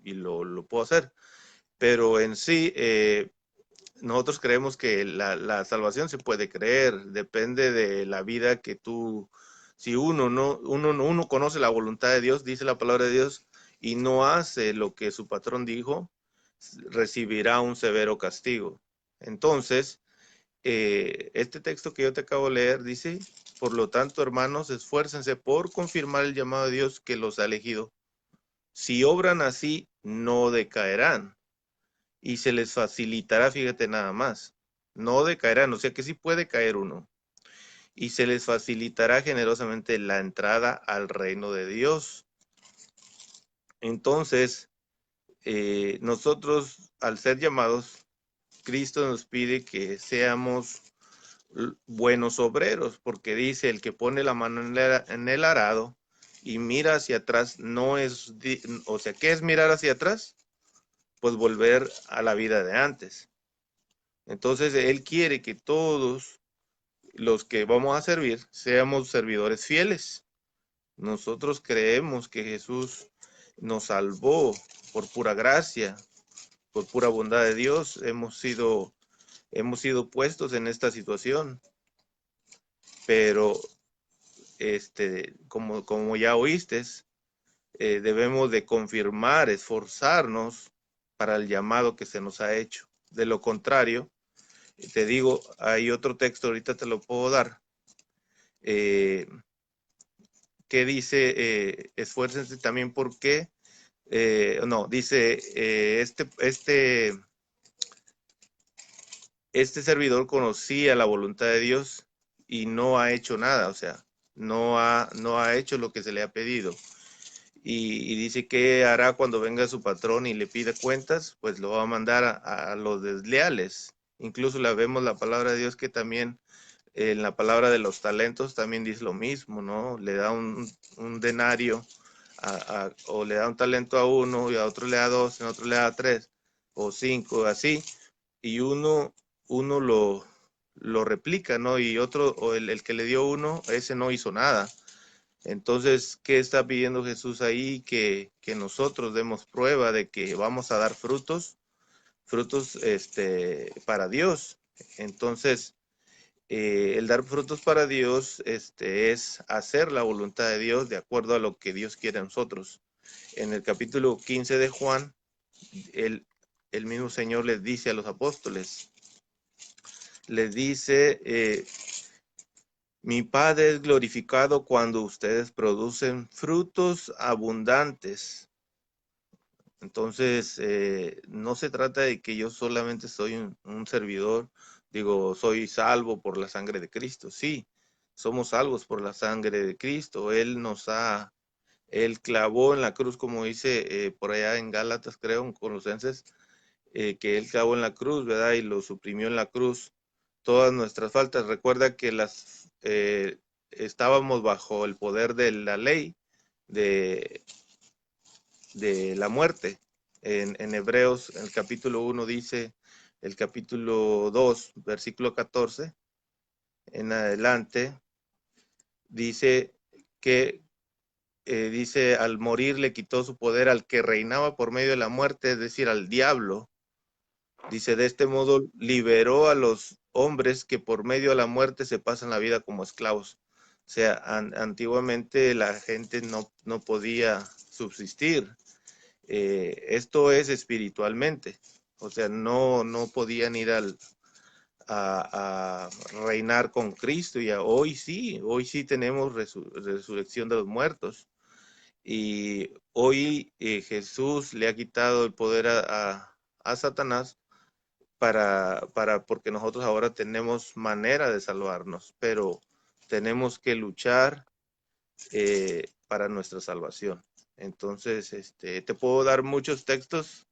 lo puedo hacer. Pero en sí, nosotros creemos que la salvación se puede creer, depende de la vida que tú, si uno conoce la voluntad de Dios, dice la palabra de Dios, y no hace lo que su patrón dijo, recibirá un severo castigo. Entonces, este texto que yo te acabo de leer dice, por lo tanto, hermanos, esfuércense por confirmar el llamado de Dios que los ha elegido. Si obran así, no decaerán, y se les facilitará, fíjate nada más, no decaerán, o sea que sí puede caer uno, y se les facilitará generosamente la entrada al reino de Dios. Entonces, nosotros, al ser llamados, Cristo nos pide que seamos buenos obreros, porque dice, el que pone la mano en el arado y mira hacia atrás, no es, o sea, ¿qué es mirar hacia atrás? Pues volver a la vida de antes. Entonces, Él quiere que todos los que vamos a servir seamos servidores fieles. Nosotros creemos que Jesús nos salvó por pura gracia, por pura bondad de Dios. Hemos sido puestos en esta situación, pero como ya oíste, debemos de confirmar, esforzarnos para el llamado que se nos ha hecho. De lo contrario, te digo, hay otro texto, ahorita te lo puedo dar, que dice, esfuércense también porque, no, dice, este servidor conocía la voluntad de Dios y no ha hecho nada, o sea, no ha hecho lo que se le ha pedido. Y dice que hará cuando venga su patrón y le pida cuentas, pues lo va a mandar a los desleales. Incluso vemos la palabra de Dios que también en la palabra de los talentos también dice lo mismo, ¿no? Le da un denario o le da un talento a uno, y a otro le da 2, a otro le da 3 o 5, así, y uno lo replica, ¿no? Y otro, o el que le dio uno, ese no hizo nada. Entonces, ¿qué está pidiendo Jesús ahí? Que nosotros demos prueba de que vamos a dar frutos para Dios. Entonces, el dar frutos para Dios es hacer la voluntad de Dios de acuerdo a lo que Dios quiere a nosotros. En el capítulo 15 de Juan, el mismo Señor les dice a los apóstoles, les dice, mi Padre es glorificado cuando ustedes producen frutos abundantes. Entonces, no se trata de que yo solamente soy un servidor, digo, soy salvo por la sangre de Cristo. Sí, somos salvos por la sangre de Cristo. Él nos ha Él clavó en la cruz, como dice por allá en Gálatas, creo, en Colosenses, que Él clavó en la cruz, ¿verdad? Y lo suprimió en la cruz todas nuestras faltas. Recuerda que estábamos bajo el poder de la ley de, de la muerte. En Hebreos, en el capítulo 1 dice, el capítulo 2, versículo 14, en adelante, dice que dice, al morir le quitó su poder al que reinaba por medio de la muerte, es decir, al diablo. Dice, de este modo liberó a los hombres que por medio de la muerte se pasan la vida como esclavos. O sea, antiguamente la gente no podía subsistir. Esto es espiritualmente. O sea, no podían ir a reinar con Cristo. Y hoy sí tenemos resurrección de los muertos. Y hoy Jesús le ha quitado el poder a Satanás porque nosotros ahora tenemos manera de salvarnos, pero tenemos que luchar para nuestra salvación. Entonces, te puedo dar muchos textos,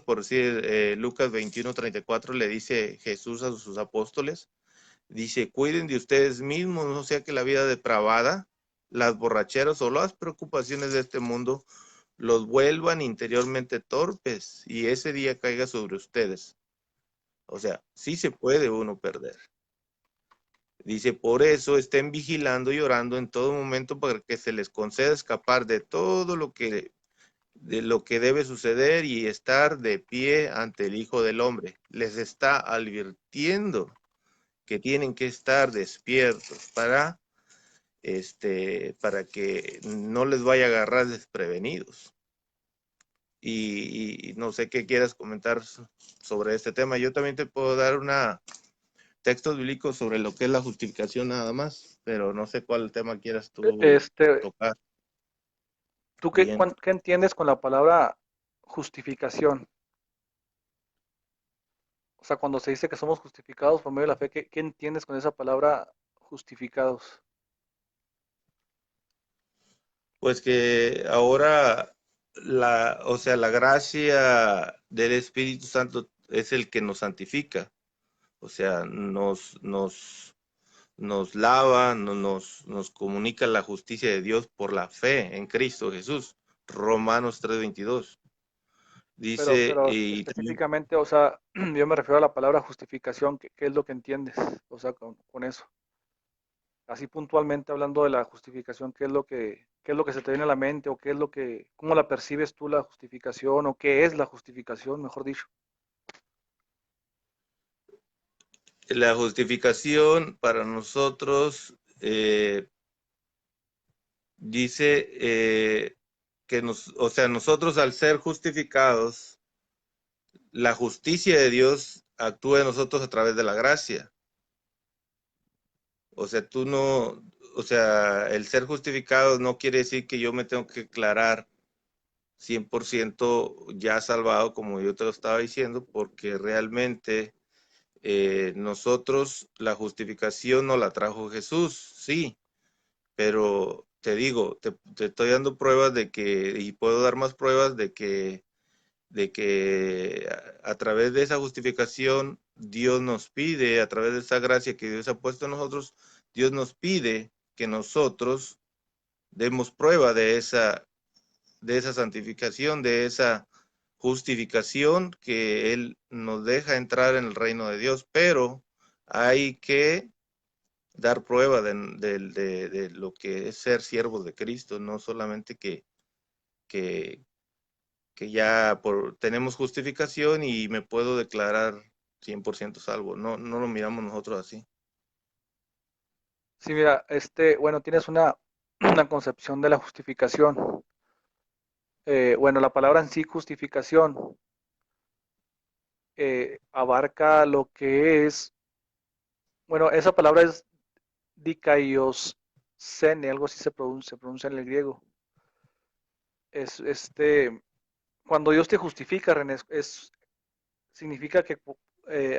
por decir, Lucas 21:34 le dice Jesús a sus apóstoles, dice, cuiden de ustedes mismos, no sea que la vida depravada, las borracheras o las preocupaciones de este mundo los vuelvan interiormente torpes y ese día caiga sobre ustedes. O sea, sí se puede uno perder. Dice, por eso estén vigilando y orando en todo momento para que se les conceda escapar de todo de lo que debe suceder y estar de pie ante el Hijo del Hombre. Les está advirtiendo que tienen que estar despiertos para que no les vaya a agarrar desprevenidos. Y no sé qué quieras comentar sobre este tema. Yo también te puedo dar textos bíblicos sobre lo que es la justificación nada más, pero no sé cuál tema quieras tú Este, tocar. ¿Tú Bien. qué entiendes con la palabra justificación? O sea, cuando se dice que somos justificados por medio de la fe, ¿qué entiendes con esa palabra justificados? Pues que ahora o sea, la gracia del Espíritu Santo es el que nos santifica. O sea, nos lava, nos comunica la justicia de Dios por la fe en Cristo Jesús. Romanos 3:22. Dice, Pero y también específicamente, o sea, yo me refiero a la palabra justificación, ¿qué es lo que entiendes? O sea, con eso. Así puntualmente hablando de la justificación, qué es lo que se te viene a la mente o cómo la percibes tú la justificación o qué es la justificación, mejor dicho? la justificación para nosotros dice o sea, nosotros al ser justificados, la justicia de Dios actúa en nosotros a través de la gracia. O sea, o sea, el ser justificado no quiere decir que yo me tengo que declarar 100% ya salvado, como yo te lo estaba diciendo, porque realmente nosotros la justificación no la trajo Jesús, sí, pero te digo, te estoy dando pruebas y puedo dar más pruebas de que a través de esa justificación Dios nos pide, a través de esa gracia que Dios ha puesto en nosotros, Dios nos pide que nosotros demos prueba de esa santificación, de esa justificación que Él nos deja entrar en el reino de Dios, pero hay que dar prueba de lo que es ser siervos de Cristo, no solamente que, que ya tenemos justificación y me puedo declarar 100% salvo. No lo miramos nosotros así. Sí, mira, bueno, tienes una concepción de la justificación. Bueno, la palabra en sí, justificación, abarca lo que es, bueno, esa palabra es dikaiosene, algo así se pronuncia en el griego. Es cuando Dios te justifica, René, significa que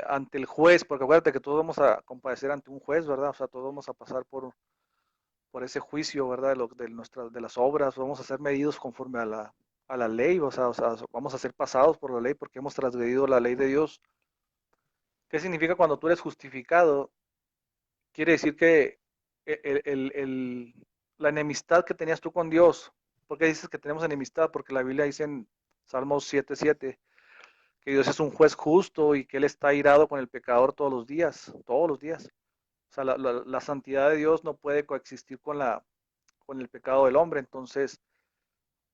ante el juez, porque acuérdate que todos vamos a comparecer ante un juez, ¿verdad? O sea, todos vamos a pasar por ese juicio, ¿verdad? De las obras, vamos a ser medidos conforme a la ley, o sea, vamos a ser pasados por la ley porque hemos transgredido la ley de Dios. ¿Qué significa cuando tú eres justificado? Quiere decir que el- el- el- la enemistad que tenías tú con Dios, ¿por qué dices que tenemos enemistad? Porque la Biblia dice en Salmos 7:7 que Dios es un juez justo y que Él está irado con el pecador todos los días, todos los días. O sea, la santidad de Dios no puede coexistir con el pecado del hombre. Entonces,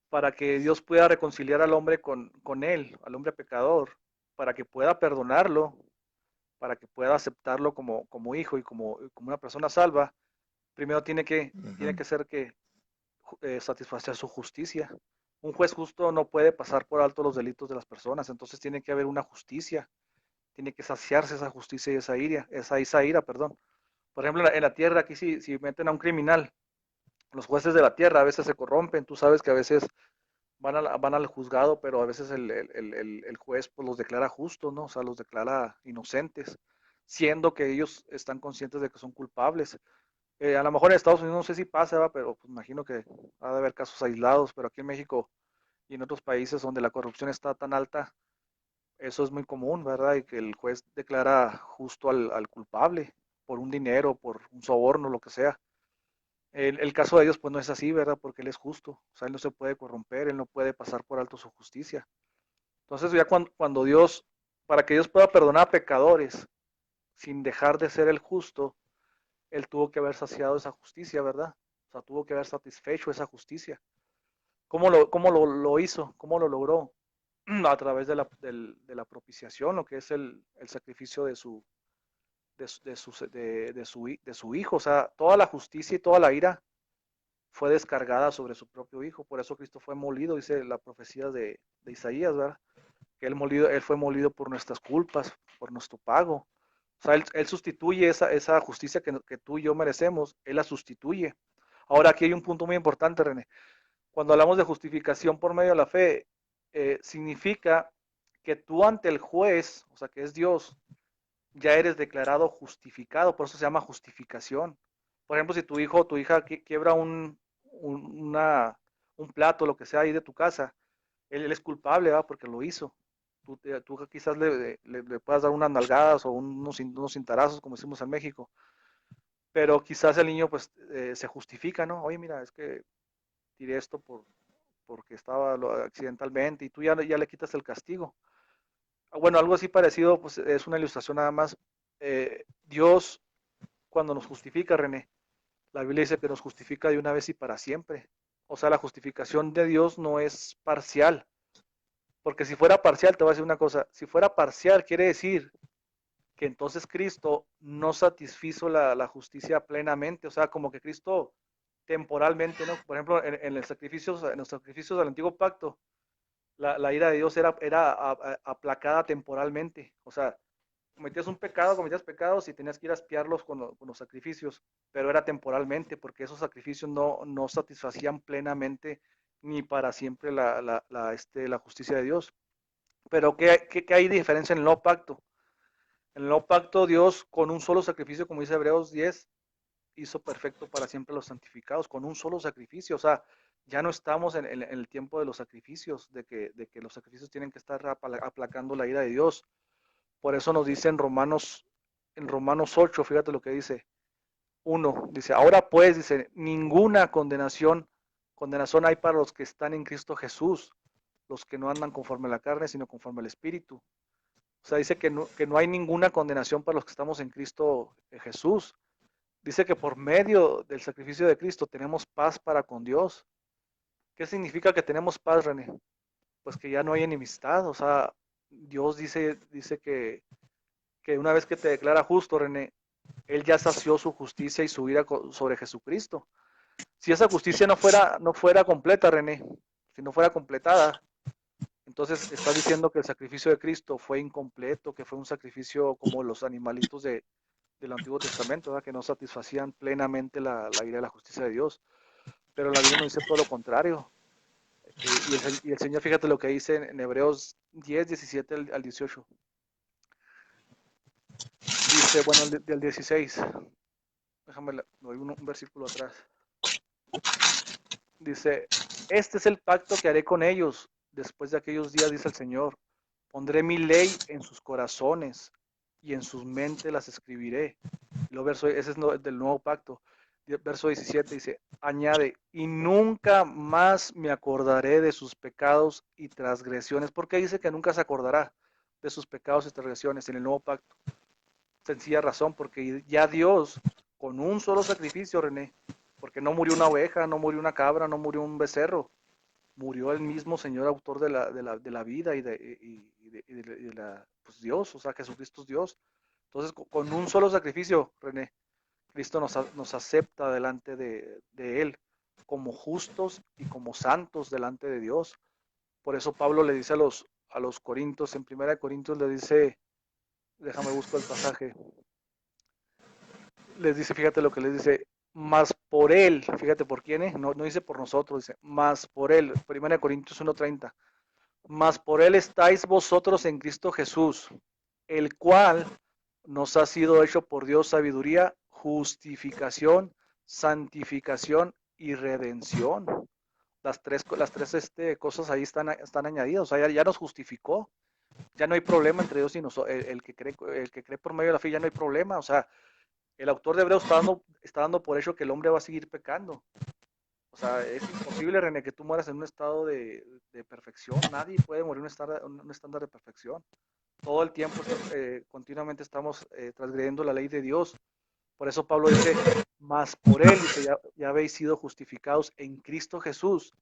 para que Dios pueda reconciliar al hombre con Él, al hombre pecador, para que pueda perdonarlo, para que pueda aceptarlo como hijo y como una persona salva, primero tiene que ser que satisfacer su justicia. Un juez justo no puede pasar por alto los delitos de las personas, entonces tiene que haber una justicia, tiene que saciarse esa justicia y esa ira, perdón. Por ejemplo, en la tierra, aquí si meten a un criminal, los jueces de la tierra a veces se corrompen, tú sabes que a veces van al juzgado, pero a veces el juez pues, los declara justos, ¿no? O sea, los declara inocentes, siendo que ellos están conscientes de que son culpables. A lo mejor en Estados Unidos no sé si pasa, ¿va? Pero pues, imagino que ha de haber casos aislados, pero aquí en México y en otros países donde la corrupción está tan alta, eso es muy común, ¿verdad? Y que el juez declara justo al culpable por un dinero, por un soborno, lo que sea. El caso de Dios pues no es así, ¿verdad? Porque Él es justo, o sea, Él no se puede corromper, Él no puede pasar por alto su justicia. Entonces ya cuando Dios, para que Dios pueda perdonar a pecadores sin dejar de ser el justo, Él tuvo que haber saciado esa justicia, ¿verdad? O sea, tuvo que haber satisfecho esa justicia. ¿Cómo lo hizo? ¿Cómo lo logró? A través de la propiciación, lo que es el sacrificio de su hijo. O sea, toda la justicia y toda la ira fue descargada sobre su propio hijo. Por eso Cristo fue molido, dice la profecía de Isaías, ¿verdad? Que él fue molido por nuestras culpas, por nuestro pago. O sea, él sustituye esa justicia que tú y yo merecemos, Él la sustituye. Ahora, aquí hay un punto muy importante, René. Cuando hablamos de justificación por medio de la fe, significa que tú ante el juez, o sea, que es Dios, ya eres declarado justificado, por eso se llama justificación. Por ejemplo, si tu hijo o tu hija quiebra un plato, lo que sea ahí de tu casa, él es culpable, ¿verdad? Porque lo hizo. Tú quizás le puedas dar unas nalgadas o unos cintarazos, como decimos en México, pero quizás el niño pues se justifica, ¿no? Oye, mira, es que tiré esto porque estaba accidentalmente y tú ya le quitas el castigo. Bueno, algo así parecido, pues es una ilustración nada más. Dios, cuando nos justifica, René, la Biblia dice que nos justifica de una vez y para siempre. O sea, la justificación de Dios no es parcial. Porque si fuera parcial, te voy a decir una cosa, si fuera parcial quiere decir que entonces Cristo no satisfizo la justicia plenamente, o sea, como que Cristo temporalmente, ¿no? Por ejemplo, en los sacrificios del antiguo pacto, la ira de Dios era aplacada temporalmente, o sea, cometías pecados y tenías que ir a expiarlos con los sacrificios, pero era temporalmente, porque esos sacrificios no satisfacían plenamente ni para siempre la justicia de Dios. Pero ¿qué hay de diferencia en el nuevo pacto? En el nuevo pacto Dios con un solo sacrificio, como dice Hebreos 10, hizo perfecto para siempre los santificados, con un solo sacrificio. O sea, ya no estamos en el tiempo de los sacrificios, de que los sacrificios tienen que estar aplacando la ira de Dios. Por eso nos dice en Romanos 8, fíjate lo que dice, 1, dice, ahora pues, dice, ninguna condenación hay para los que están en Cristo Jesús, los que no andan conforme a la carne, sino conforme al Espíritu. O sea, dice que no hay ninguna condenación para los que estamos en Cristo Jesús. Dice que por medio del sacrificio de Cristo tenemos paz para con Dios. ¿Qué significa que tenemos paz, René? Pues que ya no hay enemistad. O sea, Dios dice que una vez que te declara justo, René, Él ya sació su justicia y su ira sobre Jesucristo. Si esa justicia no fuera completa, René, si no fuera completada, entonces está diciendo que el sacrificio de Cristo fue incompleto, que fue un sacrificio como los animalitos del Antiguo Testamento, ¿verdad? Que no satisfacían plenamente la ira de la justicia de Dios. Pero la Biblia nos dice todo lo contrario. Y el Señor, fíjate lo que dice en Hebreos 10, 17 al 18. Dice, bueno, del 16. Déjame, doy un versículo atrás. Dice, este es el pacto que haré con ellos después de aquellos días, dice el Señor. Pondré mi ley en sus corazones y en sus mentes las escribiré. Ese es del nuevo pacto. Verso 17 dice, añade, y nunca más me acordaré de sus pecados y transgresiones. ¿Por qué dice que nunca se acordará de sus pecados y transgresiones en el nuevo pacto? Sencilla razón, porque ya Dios, con un solo sacrificio, René, porque no murió una oveja, no murió una cabra, no murió un becerro, murió el mismo Señor autor de la vida y de pues Dios, o sea, Jesucristo es Dios. Entonces, con un solo sacrificio, René, Cristo nos acepta delante de Él como justos y como santos delante de Dios. Por eso Pablo le dice a los Corintios, en 1 Corintios le dice, déjame buscar el pasaje, les dice, fíjate lo que les dice, más por Él, fíjate por quién, no dice por nosotros, dice, más por Él, 1 Corintios 1:30, mas por Él estáis vosotros en Cristo Jesús, el cual nos ha sido hecho por Dios sabiduría, justificación, santificación y redención. Las tres cosas ahí están añadidas, o sea, ya nos justificó, ya no hay problema entre Dios y nosotros, el que cree por medio de la fe, ya no hay problema, o sea, el autor de Hebreos está dando por hecho que el hombre va a seguir pecando. O sea, es imposible, René, que tú mueras en un estado de perfección. Nadie puede morir en un estándar de perfección. Todo el tiempo, continuamente estamos transgrediendo la ley de Dios. Por eso Pablo dice, más por Él, dice, ya habéis sido justificados en Cristo Jesús.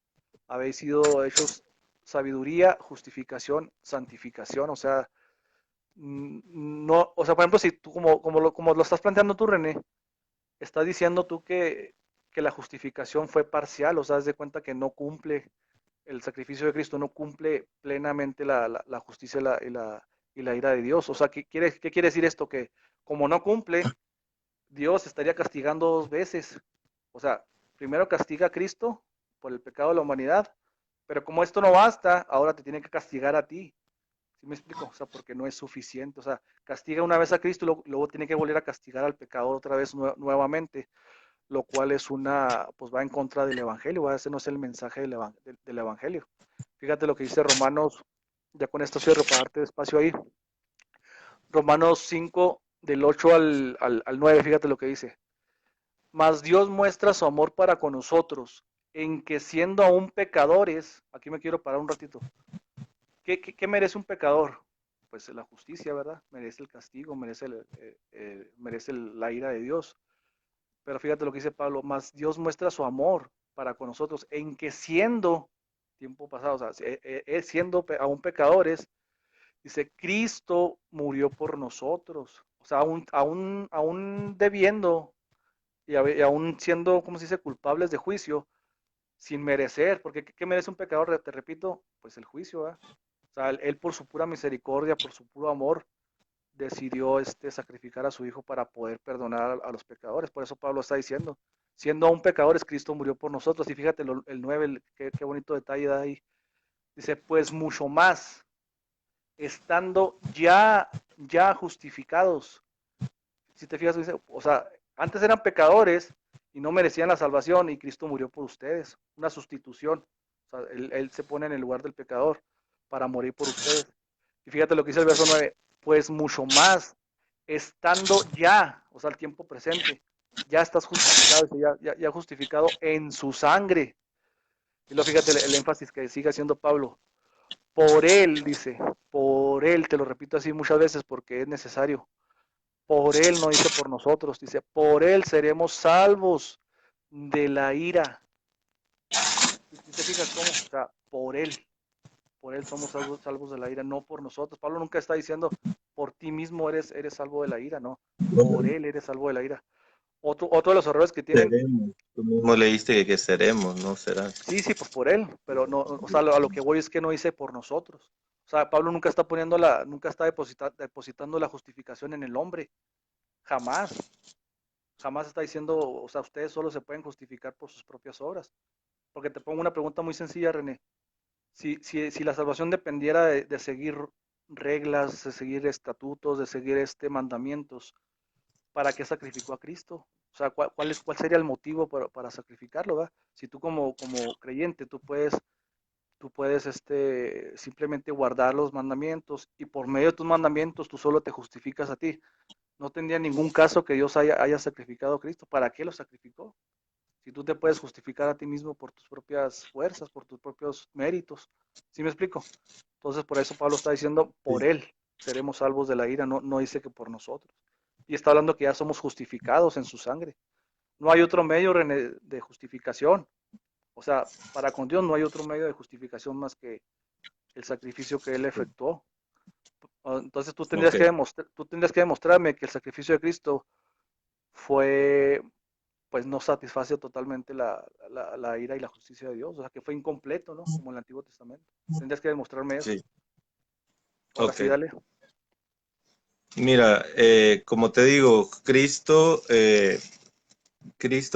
Habéis sido hechos sabiduría, justificación, santificación. O sea, no, o sea, por ejemplo, si tú, como lo estás planteando tú, René, estás diciendo tú que la justificación fue parcial, o sea, haz de cuenta que no cumple el sacrificio de Cristo, no cumple plenamente la justicia y la ira de Dios. O sea, ¿qué quiere decir esto? Que como no cumple, Dios estaría castigando dos veces. O sea, primero castiga a Cristo por el pecado de la humanidad, pero como esto no basta, ahora te tiene que castigar a ti. ¿Sí me explico? O sea, porque no es suficiente. O sea, castiga una vez a Cristo y luego tiene que volver a castigar al pecador otra vez nuevamente, lo cual pues va en contra del Evangelio, ese no es el mensaje del Evangelio. Fíjate lo que dice Romanos, ya con esto cierro para darte espacio ahí. Romanos 5, del 8 al 9, fíjate lo que dice. Mas Dios muestra su amor para con nosotros, en que siendo aún pecadores, aquí me quiero parar un ratito, ¿qué merece un pecador? Pues la justicia, ¿verdad? Merece el castigo, merece la ira de Dios. Pero fíjate lo que dice Pablo, más Dios muestra su amor para con nosotros, en que siendo, tiempo pasado, o sea, siendo aún pecadores, dice, Cristo murió por nosotros. O sea, aún debiendo y aún siendo, ¿cómo se dice?, culpables de juicio, sin merecer, porque ¿qué merece un pecador? Te repito, pues el juicio, ¿verdad? O sea, él por su pura misericordia, por su puro amor, decidió sacrificar a su hijo para poder perdonar a los pecadores. Por eso Pablo está diciendo, siendo aún pecadores, Cristo murió por nosotros. Y fíjate el 9, qué bonito detalle da ahí. Dice, pues mucho más, estando ya justificados. Si te fijas, dice, o sea, antes eran pecadores y no merecían la salvación y Cristo murió por ustedes. Una sustitución. O sea, él se pone en el lugar del pecador para morir por ustedes. Y fíjate lo que dice el verso 9, pues mucho más, estando ya, o sea, el tiempo presente, ya estás justificado, ya justificado en su sangre. Y luego fíjate el énfasis que sigue haciendo Pablo. Por él, dice, por él, te lo repito así muchas veces porque es necesario. Por él, no dice por nosotros, dice, por él seremos salvos de la ira. ¿Y te fijas cómo? O sea, por él somos salvos de la ira, no por nosotros. Pablo nunca está diciendo, por ti mismo eres salvo de la ira, no, por él eres salvo de la ira. Otro de los errores que tienen, Seremos. Tú mismo leíste que seremos, no serás. sí, pues por él, pero no, o sea, a lo que voy es que no dice por nosotros. O sea, Pablo nunca está nunca está depositando la justificación en el hombre, jamás, jamás está diciendo, o sea, ustedes solo se pueden justificar por sus propias obras. Porque te pongo una pregunta muy sencilla, René. Si la salvación dependiera de seguir reglas, de seguir estatutos, de seguir mandamientos, ¿para qué sacrificó a Cristo? O sea, ¿cuál sería el motivo para sacrificarlo, ¿verdad? Si tú como creyente, tú puedes simplemente guardar los mandamientos y por medio de tus mandamientos tú solo te justificas a ti. No tendría ningún caso que Dios haya sacrificado a Cristo. ¿Para qué lo sacrificó? Si tú te puedes justificar a ti mismo por tus propias fuerzas, por tus propios méritos. ¿Sí me explico? Entonces, por eso Pablo está diciendo, por Sí. Él seremos salvos de la ira, no dice que por nosotros. Y está hablando que ya somos justificados en su sangre. No hay otro medio, René, de justificación. O sea, para con Dios no hay otro medio de justificación más que el sacrificio que Él efectuó. Entonces Ok. tú tendrías que demostrarme que el sacrificio de Cristo fue, pues no satisface totalmente la ira y la justicia de Dios. O sea, que fue incompleto, ¿no? Como en el Antiguo Testamento. Tendrías que demostrarme eso. Sí. Ahora Ok. sí, dale. Mira, como te digo, Cristo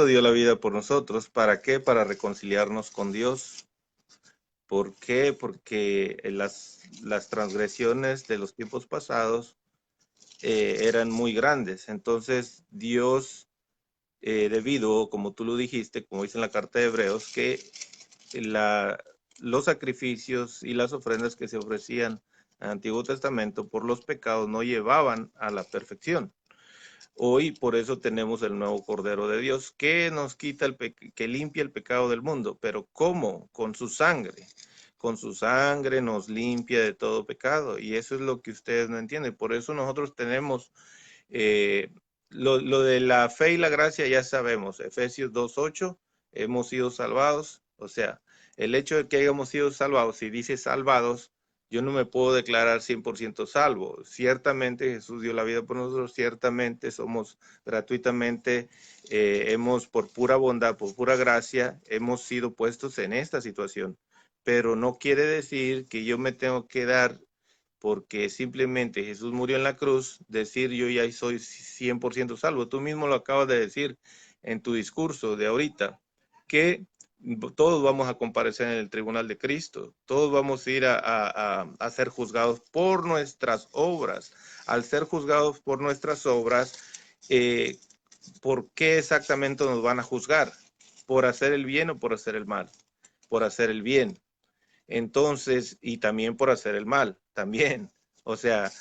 dio la vida por nosotros. ¿Para qué? Para reconciliarnos con Dios. ¿Por qué? Porque las transgresiones de los tiempos pasados eran muy grandes. Entonces Dios, debido, como tú lo dijiste, como dice en la carta de Hebreos, que la, los sacrificios y las ofrendas que se ofrecían en el Antiguo Testamento por los pecados no llevaban a la perfección. Hoy por eso tenemos el nuevo Cordero de Dios que nos quita que limpia el pecado del mundo. Pero ¿cómo? Con su sangre. Con su sangre nos limpia de todo pecado. Y eso es lo que ustedes no entienden. Por eso nosotros tenemos eh, lo de la fe y la gracia ya sabemos. Efesios 2:8, hemos sido salvados. O sea, el hecho de que hayamos sido salvados, si dice salvados, yo no me puedo declarar 100% salvo. Ciertamente Jesús dio la vida por nosotros, ciertamente somos gratuitamente, hemos por pura bondad, por pura gracia, hemos sido puestos en esta situación. Pero no quiere decir que yo me tengo que dar, porque simplemente Jesús murió en la cruz, decir yo ya soy 100% salvo. Tú mismo lo acabas de decir en tu discurso de ahorita, que todos vamos a comparecer en el tribunal de Cristo, todos vamos a ir a ser juzgados por nuestras obras. Al ser juzgados por nuestras obras, ¿por qué exactamente nos van a juzgar? ¿Por hacer el bien o por hacer el mal? Por hacer el bien. Entonces, y también por hacer el mal, también. O sea,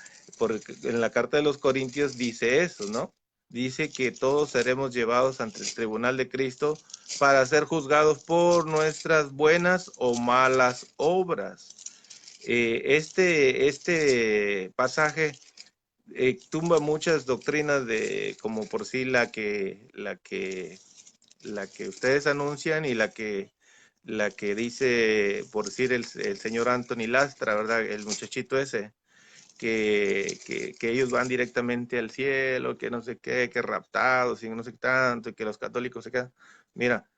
en la carta de los Corintios dice eso, ¿no? Dice que todos seremos llevados ante el tribunal de Cristo para ser juzgados por nuestras buenas o malas obras. Este pasaje tumba muchas doctrinas de, como por sí la que ustedes anuncian y la que dice, por decir, el señor Anthony Lastra, ¿verdad? El muchachito ese, que ellos van directamente al cielo, que no sé qué, que raptados y no sé qué tanto, que los católicos se quedan. Mira,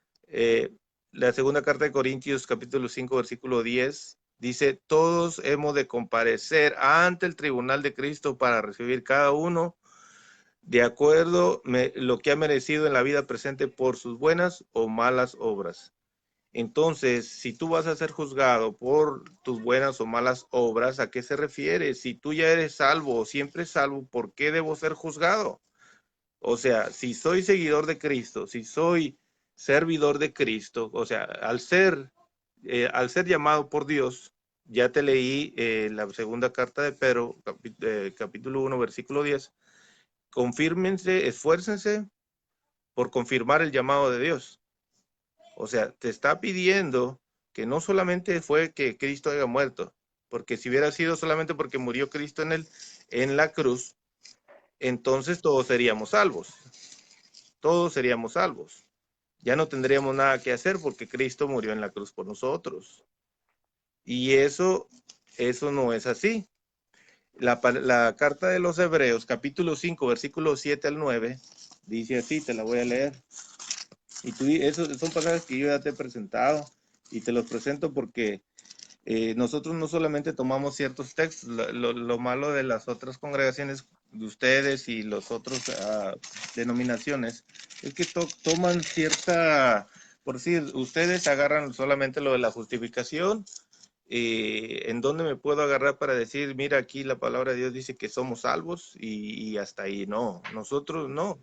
la segunda carta de Corintios, capítulo 5, versículo 10, dice, todos hemos de comparecer ante el tribunal de Cristo para recibir cada uno de acuerdo lo que ha merecido en la vida presente por sus buenas o malas obras. Entonces, si tú vas a ser juzgado por tus buenas o malas obras, ¿a qué se refiere? Si tú ya eres salvo o siempre salvo, ¿por qué debo ser juzgado? O sea, si soy seguidor de Cristo, si soy servidor de Cristo, o sea, al ser llamado por Dios, ya te leí la segunda carta de Pedro, capítulo 1, versículo 10, confírmense, esfuércense por confirmar el llamado de Dios. O sea, te está pidiendo que no solamente fue que Cristo haya muerto, porque si hubiera sido solamente porque murió Cristo en la cruz, entonces todos seríamos salvos. Todos seríamos salvos. Ya no tendríamos nada que hacer porque Cristo murió en la cruz por nosotros. Y eso no es así. La carta de los Hebreos, capítulo 5, versículos 7 al 9, dice así, te la voy a leer. Y esos son pasajes que yo ya te he presentado y te los presento porque nosotros no solamente tomamos ciertos textos, lo malo de las otras congregaciones de ustedes y los otros denominaciones es que toman cierta, por decir, ustedes agarran solamente lo de la justificación. ¿En dónde me puedo agarrar para decir, mira, aquí la palabra de Dios dice que somos salvos y hasta ahí? No, nosotros no.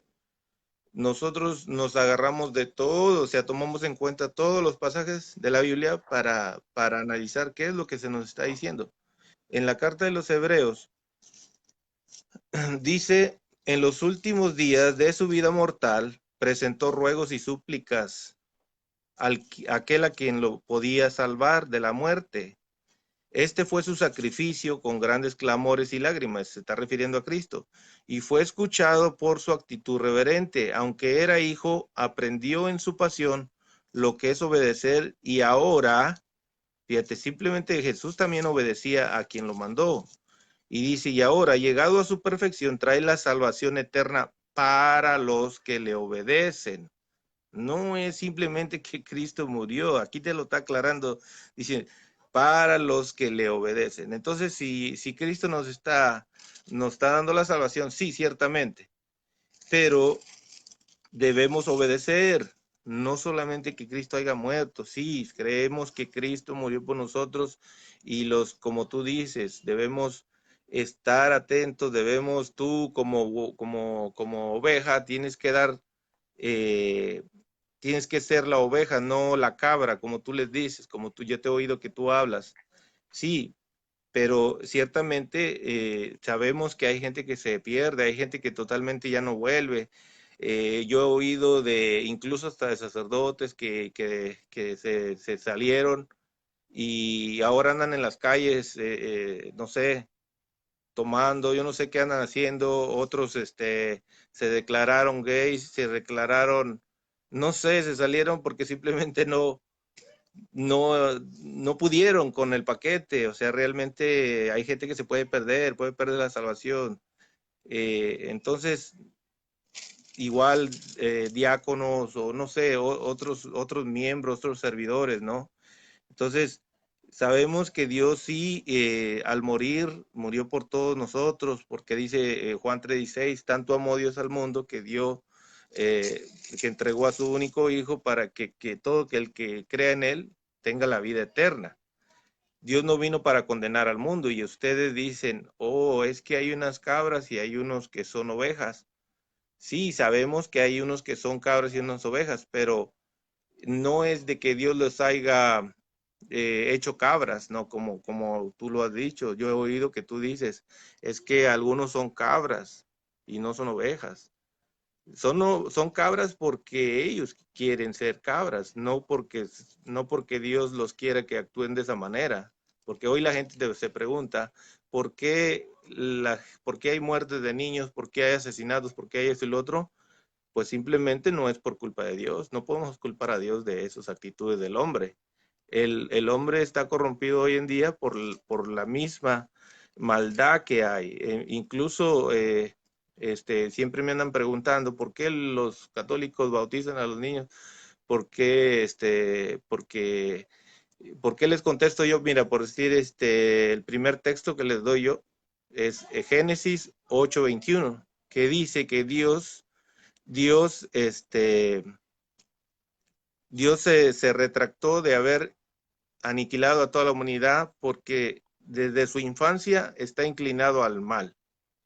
nosotros nos agarramos de todo, o sea, tomamos en cuenta todos los pasajes de la Biblia para analizar qué es lo que se nos está diciendo. En la carta de los Hebreos dice, en los últimos días de su vida mortal, presentó ruegos y súplicas aquel a quien lo podía salvar de la muerte. Este fue su sacrificio con grandes clamores y lágrimas, se está refiriendo a Cristo, y fue escuchado por su actitud reverente. Aunque era hijo, aprendió en su pasión lo que es obedecer, y ahora, fíjate, simplemente Jesús también obedecía a quien lo mandó. Y dice, y ahora, llegado a su perfección, trae la salvación eterna para los que le obedecen. No es simplemente que Cristo murió, aquí te lo está aclarando, dice, para los que le obedecen. Entonces, si Cristo nos está dando la salvación, sí, ciertamente, pero debemos obedecer, no solamente que Cristo haya muerto, sí, creemos que Cristo murió por nosotros y como tú dices, debemos estar atentos, debemos tú como oveja, tienes que dar... tienes que ser la oveja, no la cabra, como tú les dices, yo te he oído que tú hablas. Sí, pero ciertamente sabemos que hay gente que se pierde, hay gente que totalmente ya no vuelve. Yo he oído incluso hasta de sacerdotes que se salieron y ahora andan en las calles, no sé, tomando, yo no sé qué andan haciendo, otros se declararon gays, se declararon, no sé, se salieron porque simplemente no pudieron con el paquete. O sea, realmente hay gente que se puede perder la salvación. Entonces, igual diáconos o no sé, otros miembros, otros servidores, ¿no? Entonces, sabemos que Dios sí, al morir, murió por todos nosotros, porque dice Juan 3:16, tanto amó Dios al mundo que dio, que entregó a su único hijo para que todo el que crea en él tenga la vida eterna. Dios no vino para condenar al mundo, y ustedes dicen, oh, es que hay unas cabras y hay unos que son ovejas. Sí, sabemos que hay unos que son cabras y unas ovejas, pero no es de que Dios los haya hecho cabras, ¿no? Como tú lo has dicho. Yo he oído que tú dices, es que algunos son cabras y no son ovejas. Son cabras porque ellos quieren ser cabras, no porque Dios los quiera que actúen de esa manera. Porque hoy la gente se pregunta, ¿por qué hay muertes de niños? ¿Por qué hay asesinatos? ¿Por qué hay esto y lo otro? Pues simplemente no es por culpa de Dios. No podemos culpar a Dios de esas actitudes del hombre. El hombre está corrompido hoy en día por la misma maldad que hay. Incluso siempre me andan preguntando por qué los católicos bautizan a los niños, por qué, ¿por qué les contesto yo? Mira, por decir, el primer texto que les doy yo es Génesis 8:21, que dice que Dios se retractó de haber aniquilado a toda la humanidad porque desde su infancia está inclinado al mal,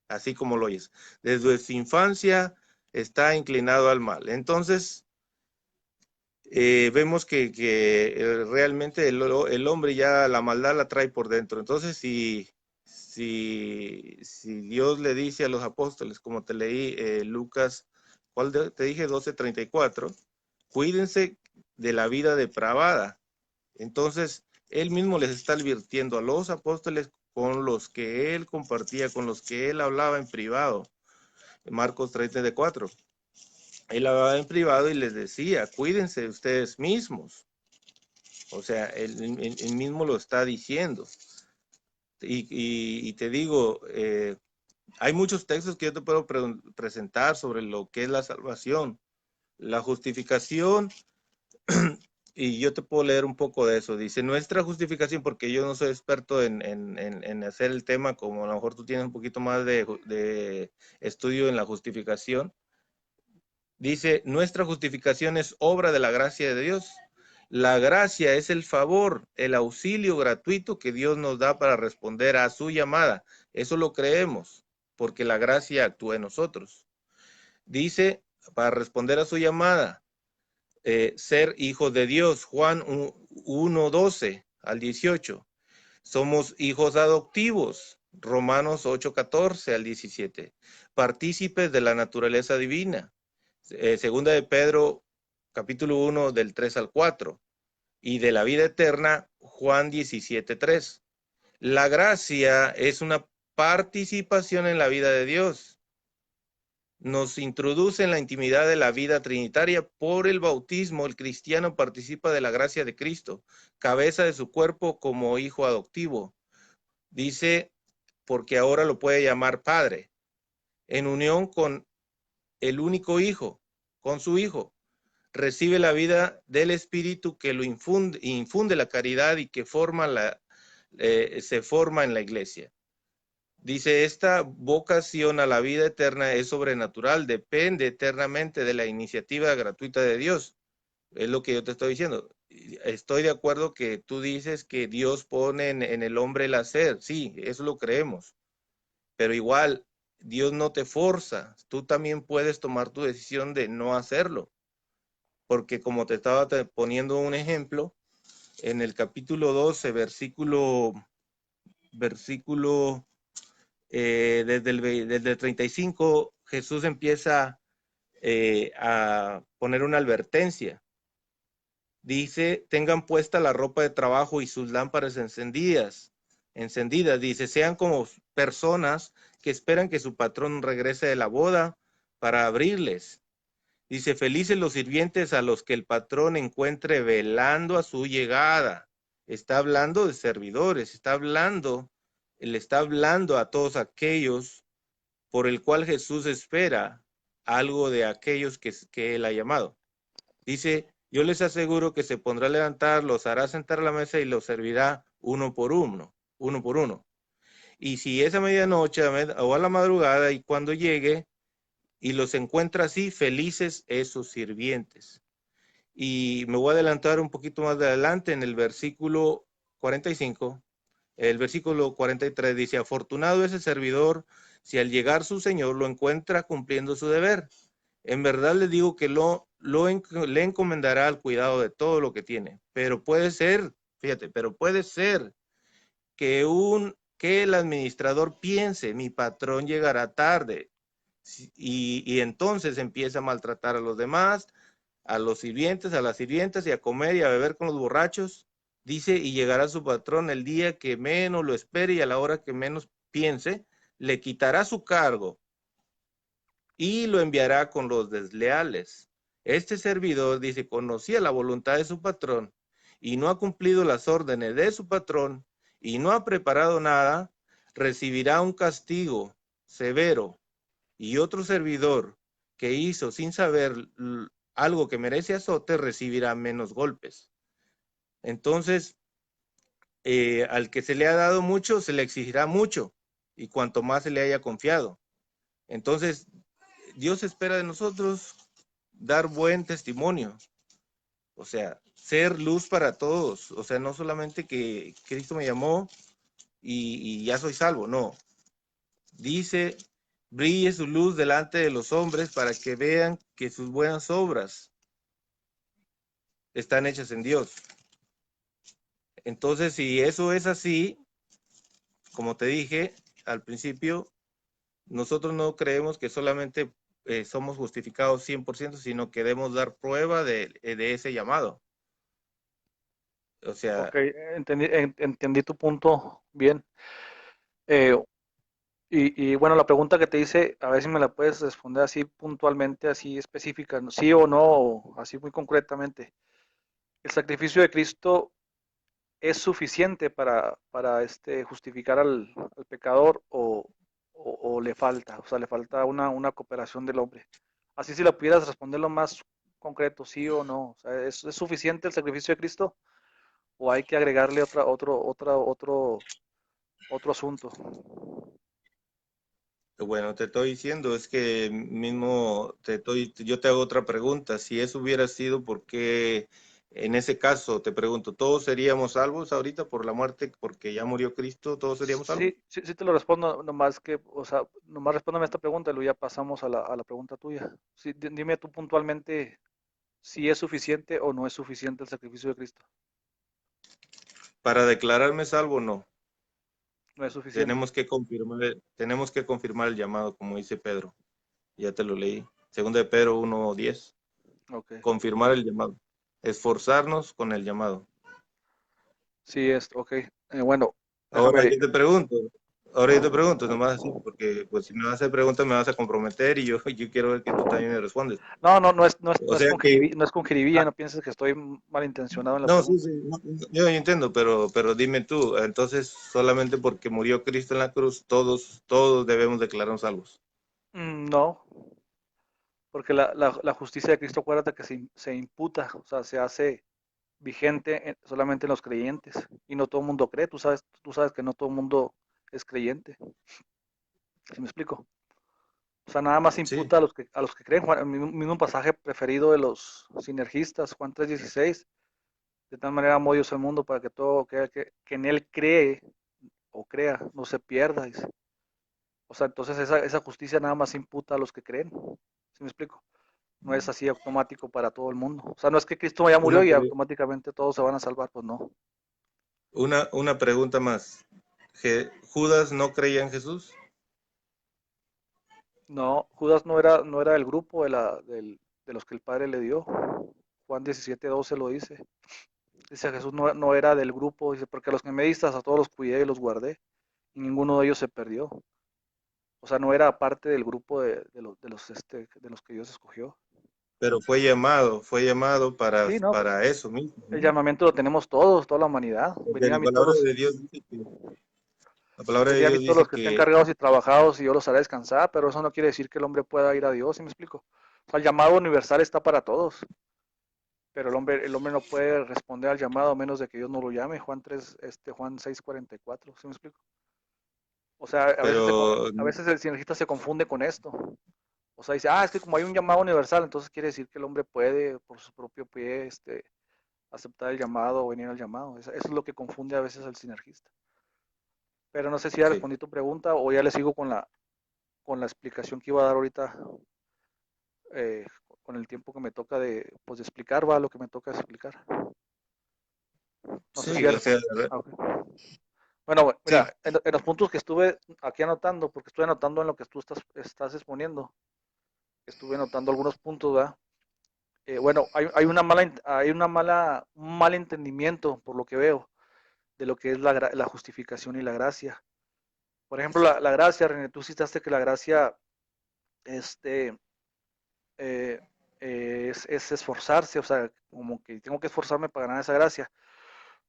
así como lo oyes. Desde su infancia está inclinado al mal. Entonces, vemos que realmente el hombre ya la maldad la trae por dentro. Entonces, si Dios le dice a los apóstoles, como te leí, Lucas, ¿cuál te dije? 12:34, cuídense de la vida depravada. Entonces, él mismo les está advirtiendo a los apóstoles con los que él compartía, con los que él hablaba en privado. Marcos 3:34. Él hablaba en privado y les decía, cuídense de ustedes mismos. O sea, él mismo lo está diciendo. Y te digo, hay muchos textos que yo te puedo presentar sobre lo que es la salvación. La justificación, y yo te puedo leer un poco de eso. Dice, nuestra justificación, porque yo no soy experto en hacer el tema, como a lo mejor tú tienes un poquito más de estudio en la justificación. Dice, nuestra justificación es obra de la gracia de Dios. La gracia es el favor, el auxilio gratuito que Dios nos da para responder a su llamada. Eso lo creemos, porque la gracia actúa en nosotros. Dice, para responder a su llamada, ser hijos de Dios. Juan 1:12 al 18. Somos hijos adoptivos. Romanos 8:14 al 17. Partícipes de la naturaleza divina. Segunda de Pedro, capítulo 1, del 3 al 4. Y de la vida eterna, Juan 17:3. La gracia es una participación en la vida de Dios. Nos introduce en la intimidad de la vida trinitaria. Por el bautismo, el cristiano participa de la gracia de Cristo, cabeza de su cuerpo como hijo adoptivo. Dice, porque ahora lo puede llamar Padre, en unión con el único Hijo, con su Hijo. Recibe la vida del Espíritu que lo infunde la caridad y que se forma en la iglesia. Dice, esta vocación a la vida eterna es sobrenatural, depende eternamente de la iniciativa gratuita de Dios. Es lo que yo te estoy diciendo. Estoy de acuerdo que tú dices que Dios pone en el hombre el hacer. Sí, eso lo creemos. Pero igual, Dios no te forza. Tú también puedes tomar tu decisión de no hacerlo. Porque como te estaba poniendo un ejemplo, en el capítulo 12, versículo desde el 35, Jesús empieza a poner una advertencia. Dice, tengan puesta la ropa de trabajo y sus lámparas encendidas. Dice, sean como personas que esperan que su patrón regrese de la boda para abrirles. Dice, felices los sirvientes a los que el patrón encuentre velando a su llegada. Está hablando de servidores, le está hablando a todos aquellos por el cual Jesús espera algo de aquellos que él ha llamado. Dice, yo les aseguro que se pondrá a levantar, los hará sentar a la mesa y los servirá uno por uno. Y si es a medianoche o a la madrugada y cuando llegue y los encuentra así, felices esos sirvientes. Y me voy a adelantar un poquito más de adelante en el versículo 45. El versículo 43 dice, afortunado ese servidor si al llegar su señor lo encuentra cumpliendo su deber. En verdad le digo que le encomendará al cuidado de todo lo que tiene. Pero puede ser, fíjate, que el administrador piense, mi patrón llegará tarde. Y entonces empieza a maltratar a los demás, a los sirvientes, a las sirvientas, y a comer y a beber con los borrachos. Dice, y llegará su patrón el día que menos lo espere y a la hora que menos piense, le quitará su cargo y lo enviará con los desleales. Este servidor, dice, conocía la voluntad de su patrón y no ha cumplido las órdenes de su patrón y no ha preparado nada, recibirá un castigo severo. Y otro servidor que hizo sin saber algo que merece azote, recibirá menos golpes. Entonces, al que se le ha dado mucho, se le exigirá mucho, y cuanto más se le haya confiado. Entonces, Dios espera de nosotros dar buen testimonio, o sea, ser luz para todos, o sea, no solamente que Cristo me llamó y ya soy salvo, no. Dice, brille su luz delante de los hombres para que vean que sus buenas obras están hechas en Dios. Entonces, si eso es así, como te dije al principio, nosotros no creemos que solamente somos justificados 100%, sino que debemos dar prueba de ese llamado. O sea, Ok, entendí tu punto bien. Eh, y bueno, la pregunta que te hice, a ver si me la puedes responder así puntualmente, así específica, ¿no? Sí o no, o así muy concretamente. ¿El sacrificio de Cristo es suficiente para justificar al pecador o le falta? O sea, le falta una cooperación del hombre. Así si la pudieras responder lo más concreto, sí o no. O sea, ¿es suficiente el sacrificio de Cristo o hay que agregarle otro asunto? bueno, te estoy diciendo, es que mismo yo te hago otra pregunta. Si eso hubiera sido, ¿por qué En ese caso, te pregunto, ¿todos seríamos salvos ahorita por la muerte, porque ya murió Cristo? ¿Todos seríamos salvos? Sí, sí, sí te lo respondo, nomás que, o sea, nomás respóndeme esta pregunta y luego ya pasamos a la pregunta tuya. Sí, dime tú puntualmente si es suficiente o no es suficiente el sacrificio de Cristo. Para declararme salvo, no. No es suficiente. Tenemos que confirmar el llamado, como dice Pedro. Ya te lo leí. Segunda de Pedro 1:10. Ok. Confirmar el llamado. Esforzarnos con el llamado. Sí, ok. Bueno, Ahora déjame. yo te pregunto, nomás así, porque pues si me vas a hacer preguntas me vas a comprometer y yo quiero ver que tú también me respondes. No, no, no es, no es, no O es sea con que, no es con jiribilla, no pienses que estoy malintencionado en las no, sí, preguntas. sí, yo entiendo, pero dime tú, entonces solamente porque murió Cristo en la cruz, todos debemos declararnos salvos. No, porque la justicia de Cristo, acuérdate que se imputa, o sea, se hace vigente solamente en los creyentes y no todo el mundo cree, tú sabes que no todo el mundo es creyente, ¿sí me explico? O sea, nada más Sí, imputa a los que creen. Juan, el mismo pasaje preferido de los sinergistas, Juan 3:16, de tal manera amó Dios al mundo para que todo que en él cree o crea no se pierda, dice. O sea, entonces esa justicia nada más imputa a los que creen, ¿sí me explico? No es así automático para todo el mundo. O sea, no es que Cristo ya murió una, y pre- automáticamente todos se van a salvar, pues no. una pregunta más. ¿Judas no creía en Jesús? No, Judas no era del grupo de los que el Padre le dio. Juan 17:12 lo dice. Dice Jesús no era del grupo, dice, porque a los que me distas a todos los cuidé y los guardé, y ninguno de ellos se perdió. O sea, no era parte del grupo de los que Dios escogió. Pero fue llamado Sí, no, para eso mismo, el ¿no? llamamiento lo tenemos todos, toda la humanidad. Porque la palabra de Dios dice que, la palabra de Venid a mí Dios todos dice los que estén que, cargados y trabajados y yo los haré descansar, pero eso no quiere decir que el hombre pueda ir a Dios, ¿sí me explico? O sea, el llamado universal está para todos, pero el hombre no puede responder al llamado a menos de que Dios no lo llame. Juan 6:44, ¿sí me explico? O sea, pero, a veces el sinergista se confunde con esto. O sea, dice, es que como hay un llamado universal, entonces quiere decir que el hombre puede por su propio pie aceptar el llamado o venir al llamado. Eso es lo que confunde a veces al sinergista. Pero no sé si ya sí, respondí tu pregunta o ya le sigo con la explicación que iba a dar ahorita, eh, con el tiempo que me toca pues, de explicar, va lo que me toca explicar. No sé si sí, ya o sea, respondí. Ok. Bueno, sí, mira, en los puntos que estuve aquí anotando, porque estoy anotando en lo que tú estás exponiendo, estuve anotando algunos puntos, ¿verdad? Bueno, un mal entendimiento, por lo que veo, de lo que es la justificación y la gracia. Por ejemplo, la gracia, René, tú citaste que la gracia este, eh, es esforzarse, o sea, como que tengo que esforzarme para ganar esa gracia.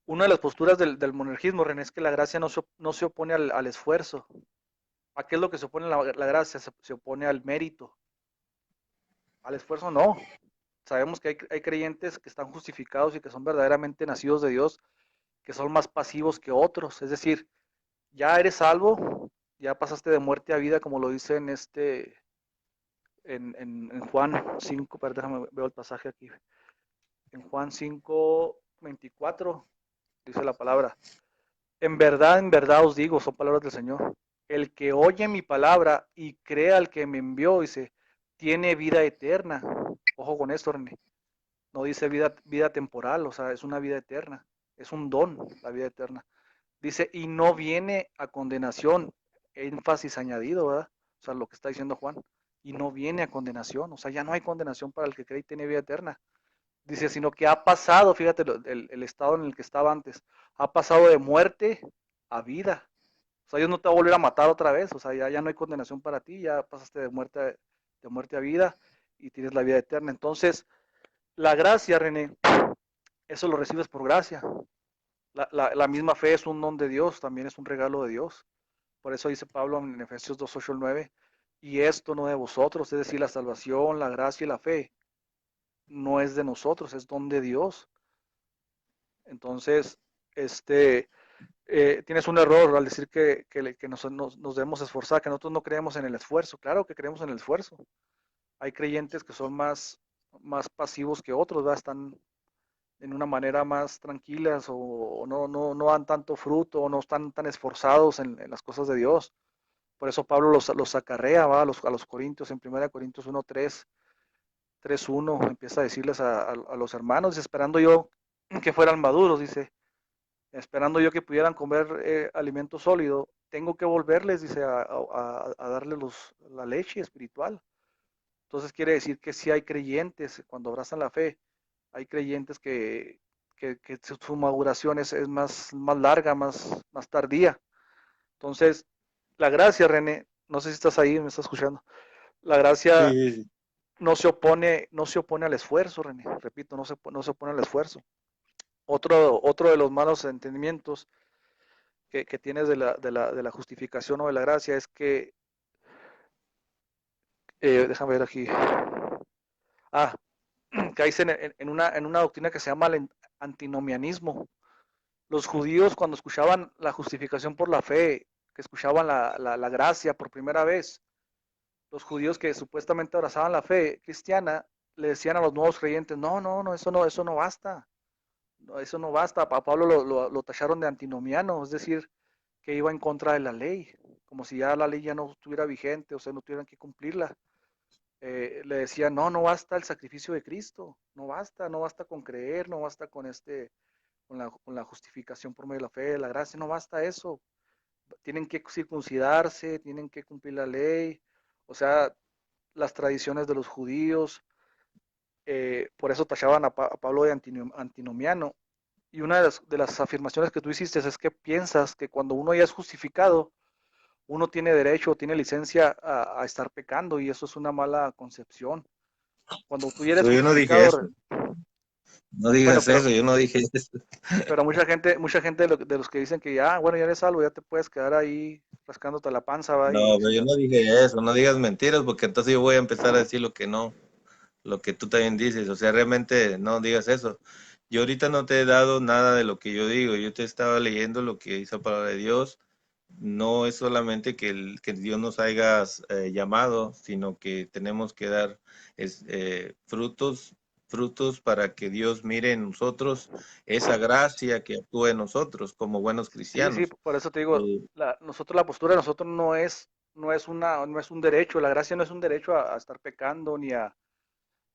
Una de las posturas del monergismo, René, es que la gracia no se opone al esfuerzo. ¿A qué es lo que se opone la gracia? Se opone al mérito. Al esfuerzo no. Sabemos que hay creyentes que están justificados y que son verdaderamente nacidos de Dios, que son más pasivos que otros. Es decir, ya eres salvo, ya pasaste de muerte a vida, como lo dice en Juan 5, déjame veo el pasaje aquí. En Juan 5:24 dice la palabra. En verdad os digo, son palabras del Señor. El que oye mi palabra y crea al que me envió, dice, tiene vida eterna. Ojo con esto, René. No dice vida temporal, o sea, es una vida eterna. Es un don, la vida eterna. Dice, y no viene a condenación, énfasis añadido, ¿verdad? O sea, lo que está diciendo Juan, y no viene a condenación, o sea, ya no hay condenación para el que cree y tiene vida eterna. Dice, sino que ha pasado, fíjate el estado en el que estaba antes, ha pasado de muerte a vida. O sea, Dios no te va a volver a matar otra vez, o sea, ya no hay condenación para ti, ya pasaste de muerte a vida y tienes la vida eterna. Entonces, la gracia, René, eso lo recibes por gracia. La misma fe es un don de Dios, también es un regalo de Dios. Por eso dice Pablo en Efesios 2:8-9, y esto no de vosotros, es decir, la salvación, la gracia y la fe, no es de nosotros, es don de Dios. Entonces, tienes un error al decir que nos debemos esforzar, que nosotros no creemos en el esfuerzo. Claro que creemos en el esfuerzo. Hay creyentes que son más pasivos que otros, ¿verdad? en una manera más tranquilas o no dan tanto fruto o no están tan esforzados en las cosas de Dios. Por eso Pablo los acarrea, ¿va? A los Corintios, en 1 Corintios 1:3, 3:1, empieza a decirles a los hermanos, esperando yo que fueran maduros, dice, esperando yo que pudieran comer alimento sólido, tengo que volverles, dice, a darles la leche espiritual. Entonces quiere decir que sí hay creyentes, cuando abrazan la fe, hay creyentes que su maduración es más larga, más tardía. Entonces, la gracia, René, no sé si estás ahí, me estás escuchando, la gracia Sí, sí, sí. no se opone al esfuerzo, René, repito, no se opone al esfuerzo. Otro de los malos entendimientos que tienes de la justificación o de la gracia es que, déjame ver aquí, ah, caíste en una doctrina que se llama el antinomianismo. Los judíos cuando escuchaban la justificación por la fe, que escuchaban la gracia por primera vez, los judíos que supuestamente abrazaban la fe cristiana, le decían a los nuevos creyentes, no, eso no basta, no, eso no basta. A Pablo lo tacharon de antinomiano, es decir, que iba en contra de la ley, como si ya la ley ya no estuviera vigente, o sea, no tuvieran que cumplirla. Le decían, no basta el sacrificio de Cristo, no basta con creer, no basta con la justificación por medio de la fe, la gracia, no basta eso. Tienen que circuncidarse, tienen que cumplir la ley, o sea, las tradiciones de los judíos. Por eso tachaban a Pablo de antinomiano. Y una de las afirmaciones que tú hiciste es que piensas que cuando uno ya es justificado, uno tiene derecho, tiene licencia a estar pecando, y eso es una mala concepción. Cuando tú ya eres Pero yo no dije eso. justificado, No bueno, digas pero, eso, yo no dije eso. pero mucha gente de los que dicen que ya, bueno, ya eres salvo, ya te puedes quedar ahí rascándote la panza, va, No, y pero sin. yo no dije eso, no digas mentiras, porque entonces yo voy a empezar a decir lo que no, lo que tú también dices. O sea, realmente no digas eso. Yo ahorita no te he dado nada de lo que yo digo, yo te estaba leyendo lo que dice la palabra de Dios. No es solamente que Dios nos haya llamado, sino que tenemos que dar frutos para que Dios mire en nosotros esa gracia que actúa en nosotros como buenos Sí, cristianos. por eso te digo, Eh, nosotros la postura de nosotros no es un derecho, la gracia no es un derecho a estar pecando ni a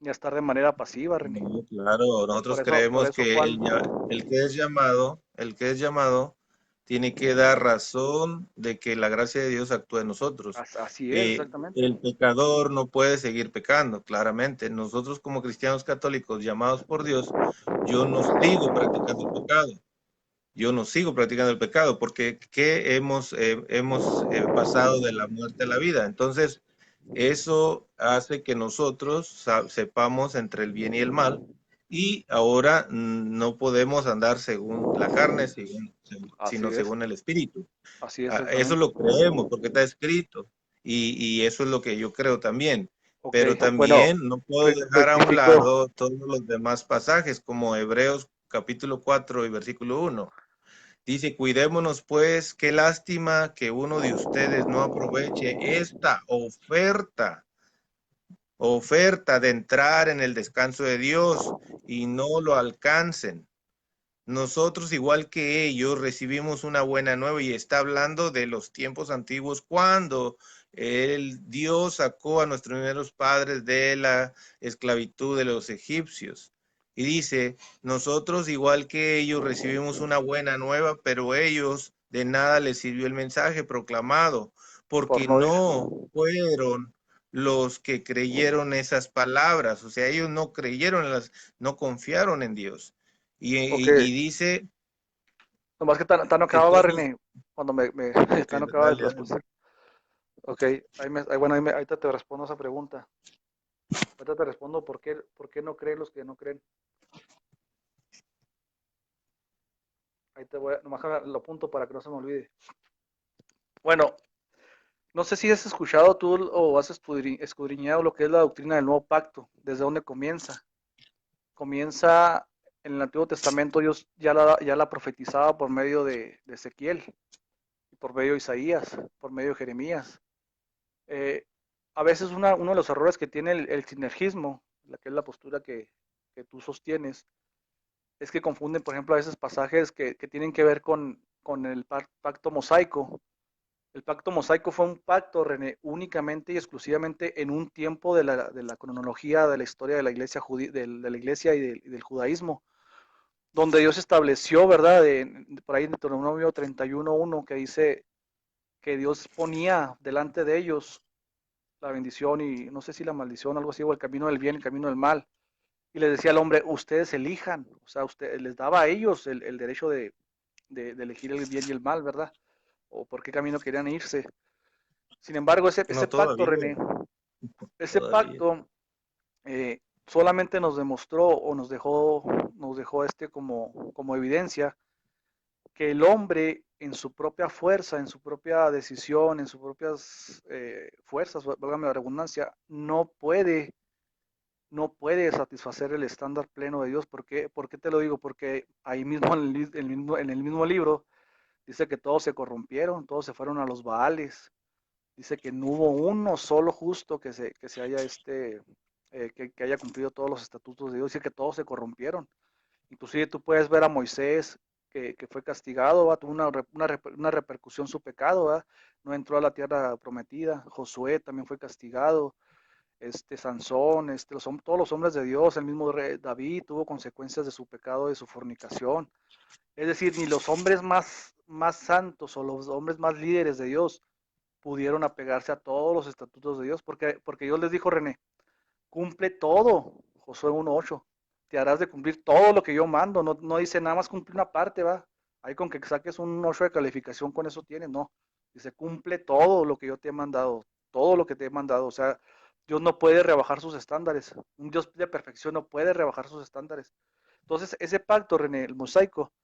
estar de manera pasiva, René. no, claro, Por nosotros eso, por creemos eso que Juan, el que es llamado, tiene que dar razón de que la gracia de Dios actúa en nosotros. así es, exactamente. El pecador no puede seguir pecando, claramente. Nosotros como cristianos católicos llamados por Dios, yo no sigo practicando el pecado. Yo no sigo practicando el pecado porque ¿qué hemos pasado de la muerte a la vida? Entonces, eso hace que nosotros sepamos entre el bien y el mal, y ahora no podemos andar según la carne, Así sino es, según el espíritu. así es Eso exactamente. lo creemos porque está escrito, y eso es lo que yo creo también. Ok, Pero bueno, también no puedo dejar a un rectifico. lado todos los demás pasajes, como Hebreos capítulo 4 y versículo 1. Dice, cuidémonos pues, qué lástima que uno de ustedes no aproveche esta oferta de entrar en el descanso de Dios y no lo alcancen. Nosotros, igual que ellos, recibimos una buena nueva, y está hablando de los tiempos antiguos cuando el Dios sacó a nuestros primeros padres de la esclavitud de los egipcios. Y dice, nosotros, igual que ellos, recibimos una buena nueva, pero ellos de nada les sirvió el mensaje proclamado, Por porque no ir. no fueron los que creyeron esas palabras. O sea, ellos no creyeron, no confiaron en Dios. Ok, Y dice, nomás que Tano acababa, entonces, René, cuando ok, Tano acaba de dale, dale. responder. Ok, bueno, ahorita te respondo esa pregunta. Ahorita te respondo por qué no creen los que no creen. Ahí te voy, nomás lo apunto para que no se me olvide. Bueno, no sé si has escuchado tú o has escudriñado lo que es la doctrina del nuevo pacto, desde dónde comienza. Comienza en el Antiguo Testamento, Dios ya la profetizaba por medio de Ezequiel, por medio de Isaías, por medio de Jeremías. Eh, a veces uno de los errores que tiene el sinergismo, la que es la postura que tú sostienes, es que confunden, por ejemplo, a veces pasajes que tienen que ver con el pacto mosaico. El pacto mosaico fue un pacto, René, únicamente y exclusivamente en un tiempo de la cronología de la historia de la iglesia, de la iglesia y del judaísmo, donde Dios estableció, ¿verdad? Por ahí en Deuteronomio 31:1, que dice que Dios ponía delante de ellos la bendición y no sé si la maldición, algo así, o el camino del bien, el camino del mal. Y les decía al hombre, ustedes elijan, o sea, usted les daba a ellos el derecho de elegir el bien y el mal, ¿verdad? O por qué camino querían irse. Sin embargo, ese No, pacto, todavía, René, ese todavía. pacto solamente nos demostró o nos dejó como evidencia que el hombre en su propia fuerza, en su propia decisión, en sus propias fuerzas, válgame la redundancia, no puede satisfacer el estándar pleno de Dios. ¿Por qué te lo digo? Porque ahí mismo en el mismo libro dice que todos se corrompieron, todos se fueron a los Baales. Dice que no hubo uno solo justo que se haya que haya cumplido todos los estatutos de Dios. Dice que todos se corrompieron. Inclusive tú puedes ver a Moisés que fue castigado, ¿va? Tuvo una repercusión su pecado, ¿va? No entró a la tierra prometida. Josué también fue castigado. Sansón, todos los hombres de Dios, el mismo rey David tuvo consecuencias de su pecado, de su fornicación. Es decir, ni los hombres más santos o los hombres más líderes de Dios pudieron apegarse a todos los estatutos de Dios, porque Dios les dijo, René, cumple todo, Josué 1:8, te harás de cumplir todo lo que yo mando, no dice nada más cumplir una parte, va, ahí con que saques un 8 de calificación con eso tienes, no, dice cumple todo lo que yo te he mandado, todo lo que te he mandado, o sea, Dios no puede rebajar sus estándares, un Dios de perfección no puede rebajar sus estándares. Entonces, ese pacto, René, el mosaico,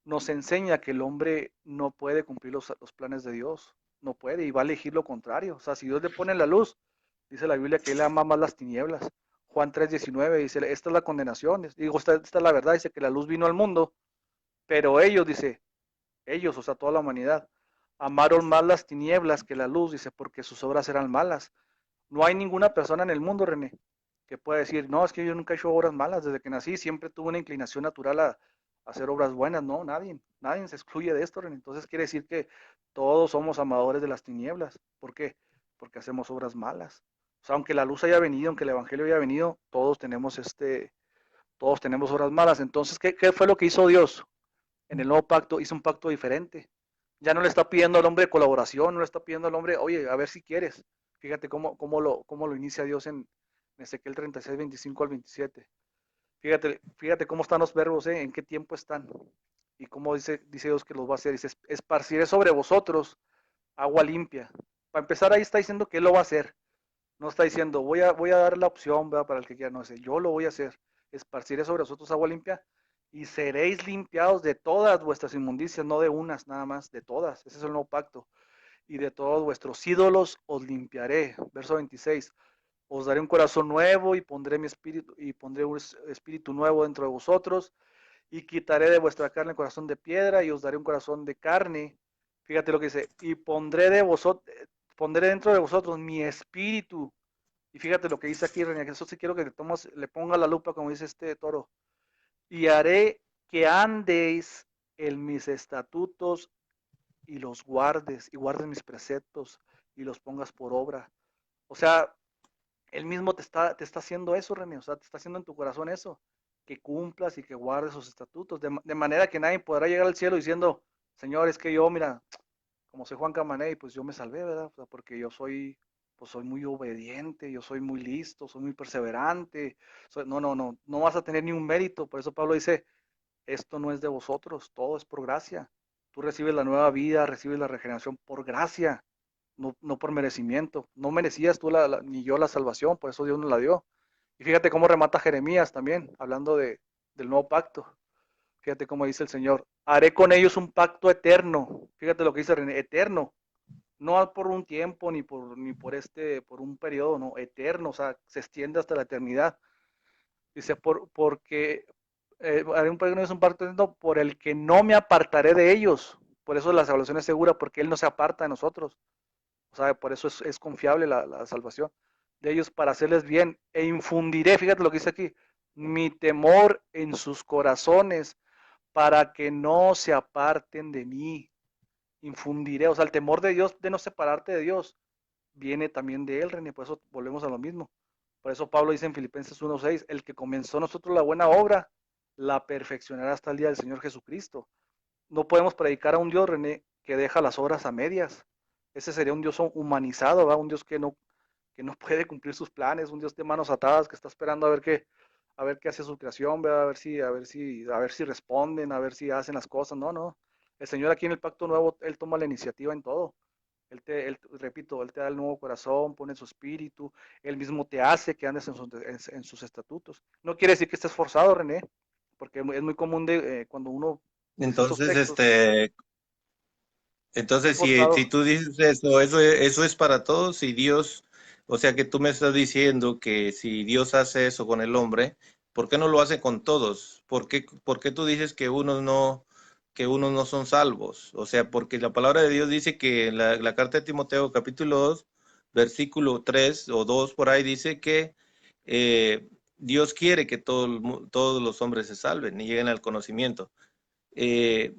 nos enseña que el hombre no puede cumplir los planes de Dios, no puede, y va a elegir lo contrario. O sea, si Dios le pone la luz, dice la Biblia que él ama más las tinieblas. Juan 3:19 dice, esta es la condenación, digo, esta es la verdad, dice que la luz vino al mundo, pero ellos, dice, ellos, o sea, toda la humanidad, amaron más las tinieblas que la luz, dice, porque sus obras eran malas. No hay ninguna persona en el mundo, René, que pueda decir, no, es que yo nunca he hecho obras malas, desde que nací siempre tuve una inclinación natural a hacer obras buenas. No, nadie se excluye de esto, René. Entonces quiere decir que todos somos amadores de las tinieblas. ¿Por qué? Porque hacemos obras malas. O sea, aunque la luz haya venido, aunque el evangelio haya venido, todos tenemos obras malas. Entonces, ¿qué fue lo que hizo Dios? En el nuevo pacto hizo un pacto diferente. Ya no le está pidiendo al hombre colaboración, no le está pidiendo al hombre, oye, a ver si quieres. Fíjate cómo lo inicia Dios en Ezequiel 36, 25 al 27. Fíjate cómo están los verbos, en qué tiempo están. Y cómo dice Dios que los va a hacer. Dice, esparciré sobre vosotros agua limpia. Para empezar, ahí está diciendo que Él lo va a hacer. No está diciendo, voy a dar la opción, ¿verdad? Para el que quiera. No, dice, yo lo voy a hacer. Esparciré sobre vosotros agua limpia y seréis limpiados de todas vuestras inmundicias, no de unas nada más, de todas. Ese es el nuevo pacto. Y de todos vuestros ídolos os limpiaré. Verso 26. Os daré un corazón nuevo y pondré mi espíritu y pondré un espíritu nuevo dentro de vosotros y quitaré de vuestra carne el corazón de piedra y os daré un corazón de carne. Fíjate lo que dice, y pondré dentro de vosotros mi espíritu. Y fíjate lo que dice aquí, René, que eso sí quiero que le ponga la lupa, como dice este Toro. Y haré que andéis en mis estatutos y los guardes, y guardes mis preceptos y los pongas por obra. O sea, él mismo te está haciendo eso, René, o sea, te está haciendo en tu corazón eso, que cumplas y que guardes sus estatutos, de manera que nadie podrá llegar al cielo diciendo, Señor, es que yo, mira, como soy Juan Camaney, pues yo me salvé, ¿verdad? O sea, porque pues soy muy obediente, yo soy muy listo, soy muy perseverante. No vas a tener ni un mérito. Por eso Pablo dice, esto no es de vosotros, todo es por gracia. Tú recibes la nueva vida, recibes la regeneración por gracia, no por merecimiento. No merecías tú ni yo la salvación, por eso Dios nos la dio. Y fíjate cómo remata Jeremías también, hablando del nuevo pacto. Fíjate cómo dice el Señor, haré con ellos un pacto eterno. Fíjate lo que dice René, eterno. No por un tiempo, por un periodo, no, eterno, o sea, se extiende hasta la eternidad. Dice, porque haré un pacto eterno por el que no me apartaré de ellos. Por eso la salvación es segura, porque Él no se aparta de nosotros. O sea, por eso es confiable la salvación de ellos para hacerles bien. E infundiré, fíjate lo que dice aquí, mi temor en sus corazones para que no se aparten de mí. Infundiré, o sea, el temor de Dios, de no separarte de Dios, viene también de él, René, por eso volvemos a lo mismo. Por eso Pablo dice en Filipenses 1:6, el que comenzó nosotros la buena obra, la perfeccionará hasta el día del Señor Jesucristo. No podemos predicar a un Dios, René, que deja las obras a medias. Ese sería un Dios humanizado, ¿verdad? Un Dios que no puede cumplir sus planes, un Dios de manos atadas que está esperando a ver qué hace su creación, ¿verdad? A ver si responden, a ver si hacen las cosas. No, no. El Señor aquí en el Pacto Nuevo, Él toma la iniciativa en todo. Repito, Él te da el nuevo corazón, pone su espíritu, Él mismo te hace que andes en sus estatutos. No quiere decir que estés forzado, René, porque es muy común cuando uno dice estos Entonces, textos, estás entonces si forzado. tú dices eso es para todos, si Dios, o sea que tú me estás diciendo que si Dios hace eso con el hombre, ¿por qué no lo hace con todos? Por qué tú dices que unos no son salvos? O sea, porque la palabra de Dios dice que en la carta de Timoteo, capítulo 2 versículo 3 o 2 por ahí dice que Dios quiere que todos los hombres se salven y lleguen al conocimiento. eh,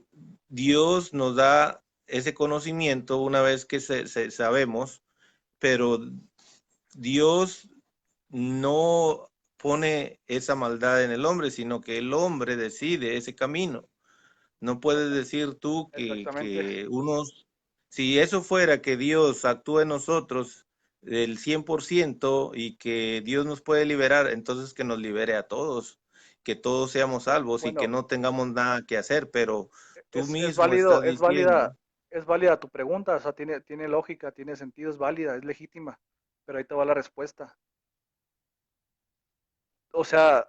Dios nos da ese conocimiento una vez que sabemos, pero Dios no pone esa maldad en el hombre, sino que el hombre decide ese camino. No puedes decir tú Exactamente. que unos, si eso fuera que Dios actúe en nosotros del 100% y que Dios nos puede liberar, entonces que nos libere a todos, que todos seamos salvos y que Bueno, no tengamos nada que hacer, pero tú es mismo válido, estás diciendo, es válida tu pregunta, o sea, tiene lógica, tiene sentido, es válida, es legítima, pero ahí te va la respuesta. O sea,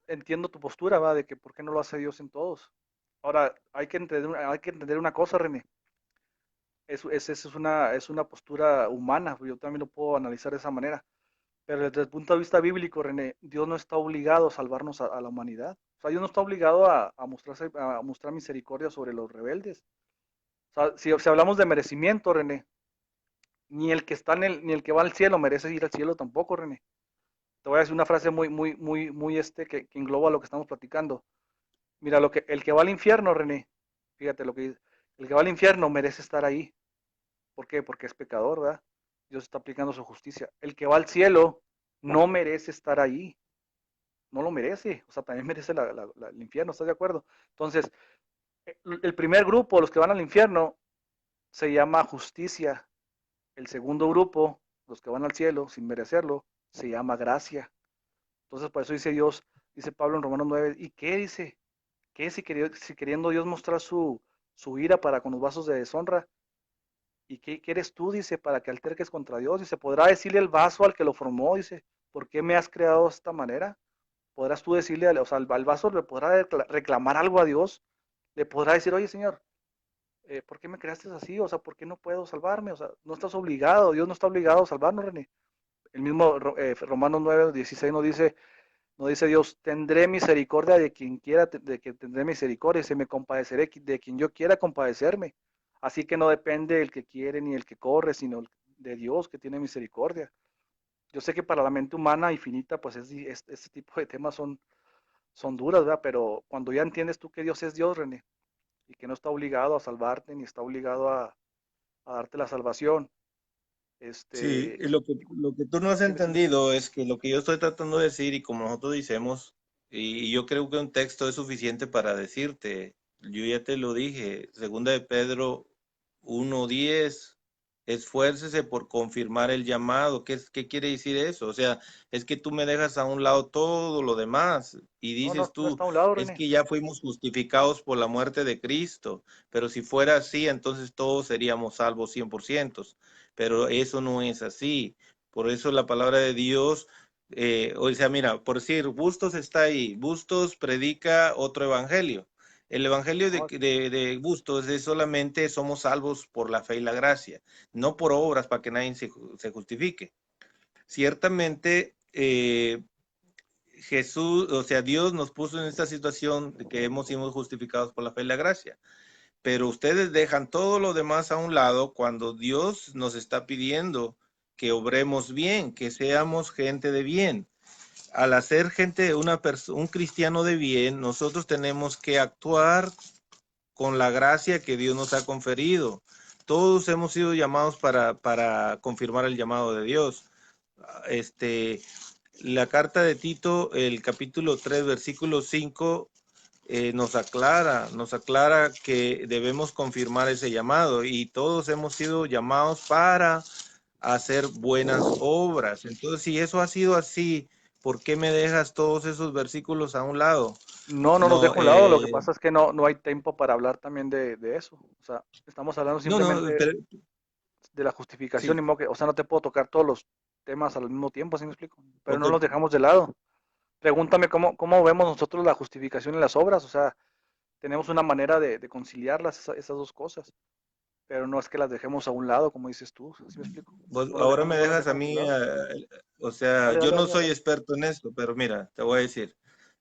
entiendo tu postura, va, de que por qué no lo hace Dios en todos. Ahora, hay que entender una cosa, René. Es una postura humana, yo también lo puedo analizar de esa manera. Pero desde el punto de vista bíblico, René, Dios no está obligado a salvarnos a la humanidad. O sea, Dios no está obligado a mostrar misericordia sobre los rebeldes. O sea, si hablamos de merecimiento, René, ni el que va al cielo merece ir al cielo tampoco, René. Te voy a decir una frase muy que engloba lo que estamos platicando. Mira, el que va al infierno, René, fíjate lo que dice, el que va al infierno merece estar ahí. ¿Por qué? Porque es pecador, ¿verdad? Dios está aplicando su justicia. El que va al cielo no merece estar ahí, no lo merece, o sea, también merece el infierno, ¿estás de acuerdo? Entonces, el primer grupo, los que van al infierno, se llama justicia. El segundo grupo, los que van al cielo sin merecerlo, se llama gracia. Entonces, por eso dice Dios, dice Pablo en Romanos 9, ¿y qué dice? ¿Qué si queriendo Dios mostrar su ira para con los vasos de deshonra? ¿Y qué eres tú? Dice, para que alterques contra Dios. Dice, ¿podrá decirle el vaso al que lo formó? Dice, ¿por qué me has creado de esta manera? ¿Podrás tú decirle, o sea, al vaso le podrá reclamar algo a Dios? ¿Le podrá decir, oye, Señor, ¿por qué me creaste así? O sea, ¿por qué no puedo salvarme? O sea, no estás obligado, Dios no está obligado a salvarnos, René. El mismo Romanos 9:16 nos dice Dios, tendré misericordia de quien quiera, de que tendré misericordia, y se me compadeceré de quien yo quiera compadecerme. Así que no depende el que quiere ni el que corre, sino de Dios que tiene misericordia. Yo sé que para la mente humana y finita, pues este tipo de temas son duras, ¿verdad? Pero cuando ya entiendes tú que Dios es Dios, René, y que no está obligado a salvarte, ni está obligado a darte la salvación, sí, este, y lo que tú no has tienes, entendido es que lo que yo estoy tratando de decir y como nosotros decimos, y yo creo que un texto es suficiente para decirte, yo ya te lo dije, segunda de Pedro 1:10, esfuércese por confirmar el llamado. ¿Qué quiere decir eso? O sea, es que tú me dejas a un lado todo lo demás y dices no tú, está a un lado, es René. que ya fuimos justificados por la muerte de Cristo, pero si fuera así, entonces todos seríamos salvos 100%, pero eso no es así. Por eso la palabra de Dios, o sea, mira, por decir, Bustos está ahí, Bustos predica otro evangelio. El evangelio No, de Bustos es solamente somos salvos por la fe y la gracia, no por obras para que nadie se justifique. Ciertamente, Jesús, o sea, Dios nos puso en esta situación de que hemos sido justificados por la fe y la gracia, pero ustedes dejan todo lo demás a un lado cuando Dios nos está pidiendo que obremos bien, que seamos gente de bien. al hacer gente, un cristiano de bien, nosotros tenemos que actuar con la gracia que Dios nos ha conferido. Todos hemos sido llamados para confirmar el llamado de Dios. La carta de Tito, el capítulo 3, versículo 5, nos aclara que debemos confirmar ese llamado, y todos hemos sido llamados para hacer buenas obras. Entonces, si eso ha sido así, ¿por qué me dejas todos esos versículos a un lado? No, no los No, dejo a un lado, lo que pasa es que no hay tiempo para hablar también de eso. O sea, estamos hablando no, simplemente pero, de la justificación, sí, y o sea, no te puedo tocar todos los temas al mismo tiempo, ¿sí me explico? Pero ok. no los dejamos de lado. Pregúntame cómo vemos nosotros la justificación y las obras. O sea, tenemos una manera de conciliarlas, esas dos cosas, pero no es que las dejemos a un lado, como dices tú, ¿sí me explico? Vos No las ahora dejamos, me no las dejas a dejamos de mí, lado. o sea, Dale, yo dale, no dale, soy dale. experto en esto, pero mira, te voy a decir.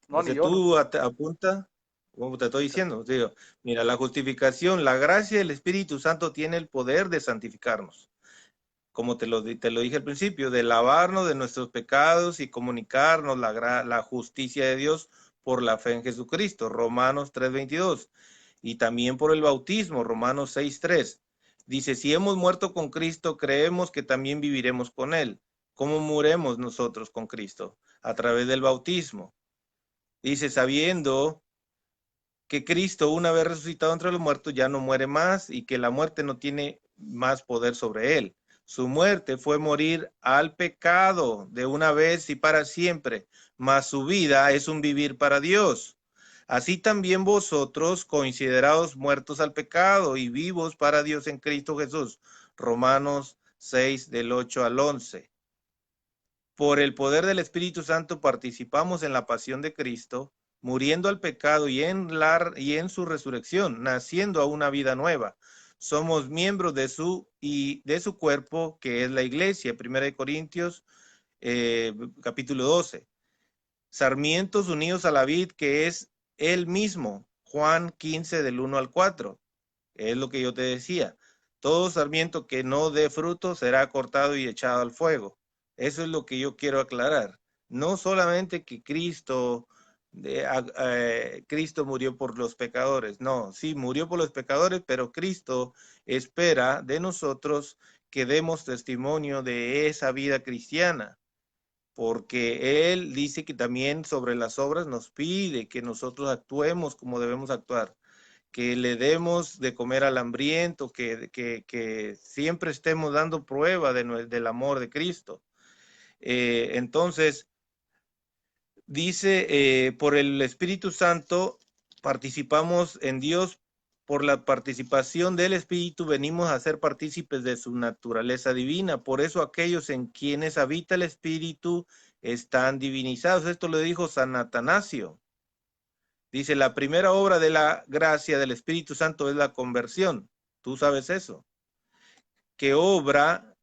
No, O ni sea, yo, no. tú apunta, como te estoy diciendo, digo, mira, la justificación, la gracia del Espíritu Santo tiene el poder de santificarnos, como te lo dije al principio, de lavarnos de nuestros pecados y comunicarnos la justicia de Dios por la fe en Jesucristo, Romanos 3:22, y también por el bautismo, Romanos 6:3. Dice, si hemos muerto con Cristo, creemos que también viviremos con Él. ¿Cómo muremos nosotros con Cristo? A través del bautismo. Dice, sabiendo que Cristo, una vez resucitado entre los muertos, ya no muere más, y que la muerte no tiene más poder sobre él. Su muerte fue morir al pecado de una vez y para siempre, mas su vida es un vivir para Dios. Así también vosotros, considerados muertos al pecado y vivos para Dios en Cristo Jesús. Romanos 6, del 8 al 11. Por el poder del Espíritu Santo participamos en la pasión de Cristo, muriendo al pecado y en su resurrección, naciendo a una vida nueva. Somos miembros de su cuerpo, que es la iglesia, 1 Corintios capítulo 12. Sarmientos unidos a la vid, que es él mismo, Juan 15 del 1 al 4. Es lo que yo te decía. Todo sarmiento que no dé fruto será cortado y echado al fuego. Eso es lo que yo quiero aclarar. No solamente que Cristo murió por los pecadores. No, sí, murió por los pecadores, pero Cristo espera de nosotros que demos testimonio de esa vida cristiana, porque Él dice que también sobre las obras nos pide que nosotros actuemos como debemos actuar, que le demos de comer al hambriento, que siempre estemos dando prueba del amor de Cristo. Entonces, dice, por el Espíritu Santo participamos en Dios, por la participación del Espíritu venimos a ser partícipes de su naturaleza divina. Por eso aquellos en quienes habita el Espíritu están divinizados. Esto lo dijo San Atanasio. Dice, la primera obra de la gracia del Espíritu Santo es la conversión. Tú sabes eso. Que obra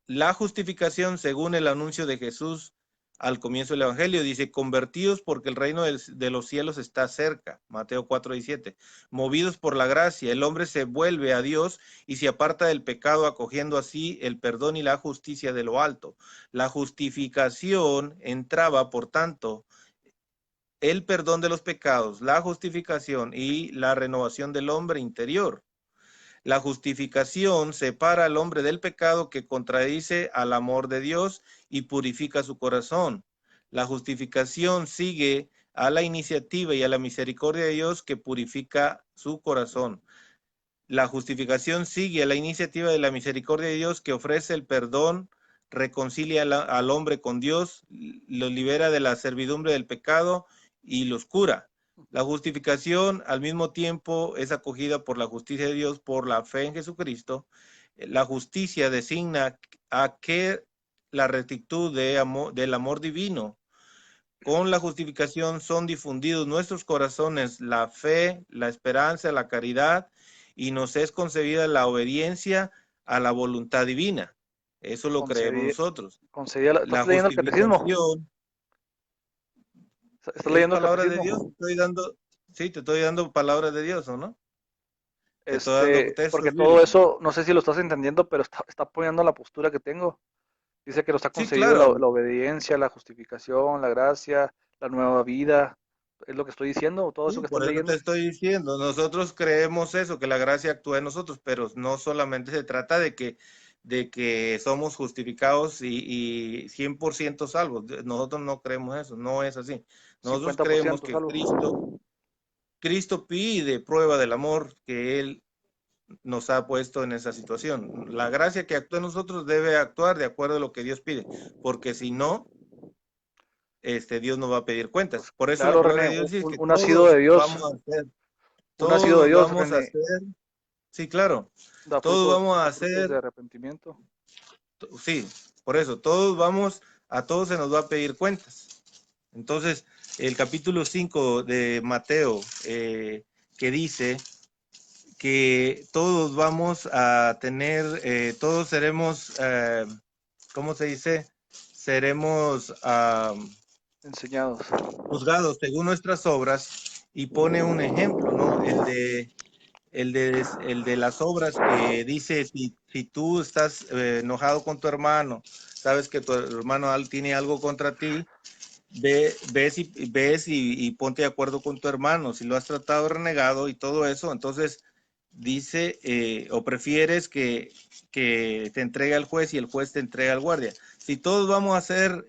la justificación según el anuncio de Jesús al comienzo del Evangelio. Dice, convertidos porque el reino de los cielos está cerca. Mateo 4:17. Movidos por la gracia, el hombre se vuelve a Dios y se aparta del pecado, acogiendo así el perdón y la justicia de lo alto. La justificación entraba, por tanto, el perdón de los pecados, la justificación y la renovación del hombre interior. La justificación separa al hombre del pecado que contradice al amor de Dios y purifica su corazón. La justificación sigue a la iniciativa y a la misericordia de Dios que purifica su corazón. La justificación sigue a la iniciativa de la misericordia de Dios que ofrece el perdón, reconcilia al hombre con Dios, lo libera de la servidumbre del pecado y los cura. La justificación al mismo tiempo es acogida por la justicia de Dios por la fe en Jesucristo. La justicia designa a que la rectitud del amor divino. Con la justificación son difundidos nuestros corazones la fe, la esperanza, la caridad, y nos es concebida la obediencia a la voluntad divina. Eso lo creemos Concedí, nosotros. ¿estás La leyendo el catecismo? justificación ¿Estás es leyendo el palabra de Dios. catecismo? Sí, te estoy dando palabras de Dios, ¿o no? Te estoy dando Porque textos todo bíblicos. eso, no sé si lo estás entendiendo, pero está apoyando la postura que tengo. Dice que nos ha Sí, concedido claro. la obediencia, la justificación, la gracia, la nueva vida. ¿Es lo que estoy diciendo? ¿Todo eso Sí, que estás por eso te leyendo? estoy diciendo, nosotros creemos eso, que la gracia actúa en nosotros, pero no solamente se trata de que somos justificados y 100% salvos. Nosotros no creemos eso, no es así. Nosotros creemos 50% que salvo. Cristo pide prueba del amor que Él nos ha puesto en esa situación. La gracia que actúa en nosotros debe actuar de acuerdo a lo que Dios pide, porque si no, Dios no va a pedir cuentas. Pues Por eso la claro, palabra René, de Dios dice que un nacido de Dios, un nacido de todos Dios, vamos a René, hacer, sí, claro, todos vamos a da frutos de hacer, arrepentimiento. sí, por eso, a todos se nos va a pedir cuentas. Entonces, el capítulo 5 de Mateo, que dice que todos vamos a tener, todos seremos, ¿cómo se dice? Seremos Enseñados. juzgados según nuestras obras y pone un ejemplo, ¿no? El de las obras que dice, si tú estás enojado con tu hermano, sabes que tu hermano tiene algo contra ti, ves y ponte de acuerdo con tu hermano. Si lo has tratado renegado y todo eso, entonces dice, o prefieres que te entregue al juez y el juez te entregue al guardia. Si todos vamos a ser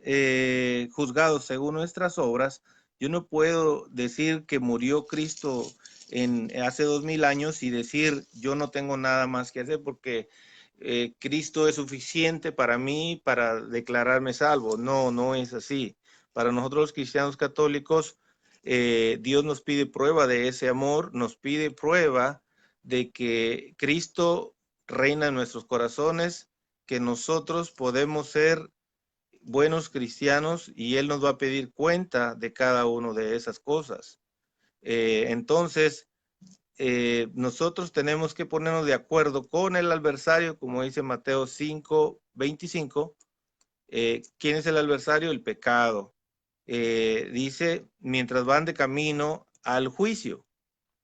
juzgados según nuestras obras, yo no puedo decir que murió Cristo hace 2000 años y decir yo no tengo nada más que hacer porque Cristo es suficiente para mí para declararme salvo. No, no es así. Para nosotros los cristianos católicos, Dios nos pide prueba de ese amor, nos pide prueba de que Cristo reina en nuestros corazones, que nosotros podemos ser buenos cristianos y Él nos va a pedir cuenta de cada una de esas cosas. Entonces, nosotros tenemos que ponernos de acuerdo con el adversario, como dice Mateo 5:25. ¿Quién es el adversario? El pecado. Dice, mientras van de camino al juicio.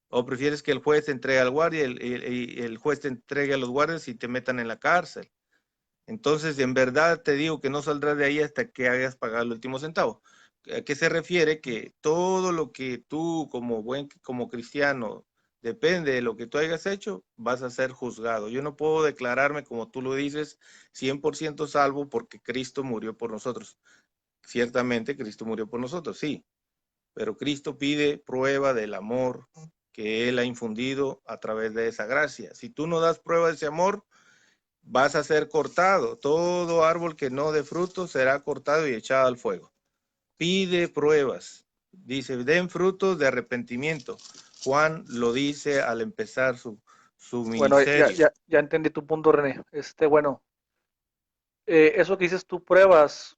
¿O prefieres que el juez te entregue al guardia y el juez te entregue a los guardias y te metan en la cárcel? Entonces, en verdad te digo que no saldrás de ahí hasta que hagas pagar el último centavo. ¿A qué se refiere? Que todo lo que tú como cristiano, depende de lo que tú hayas hecho, vas a ser juzgado. Yo no puedo declararme, como tú lo dices, 100% salvo porque Cristo murió por nosotros. Ciertamente Cristo murió por nosotros, sí, pero Cristo pide prueba del amor que Él ha infundido a través de esa gracia. Si tú no das prueba de ese amor, vas a ser cortado. Todo árbol que no dé fruto será cortado y echado al fuego. Pide pruebas. Dice, den frutos de arrepentimiento. Juan lo dice al empezar su Bueno, ministerio. ya entendí tu punto, René. Bueno, eso que dices tú, pruebas,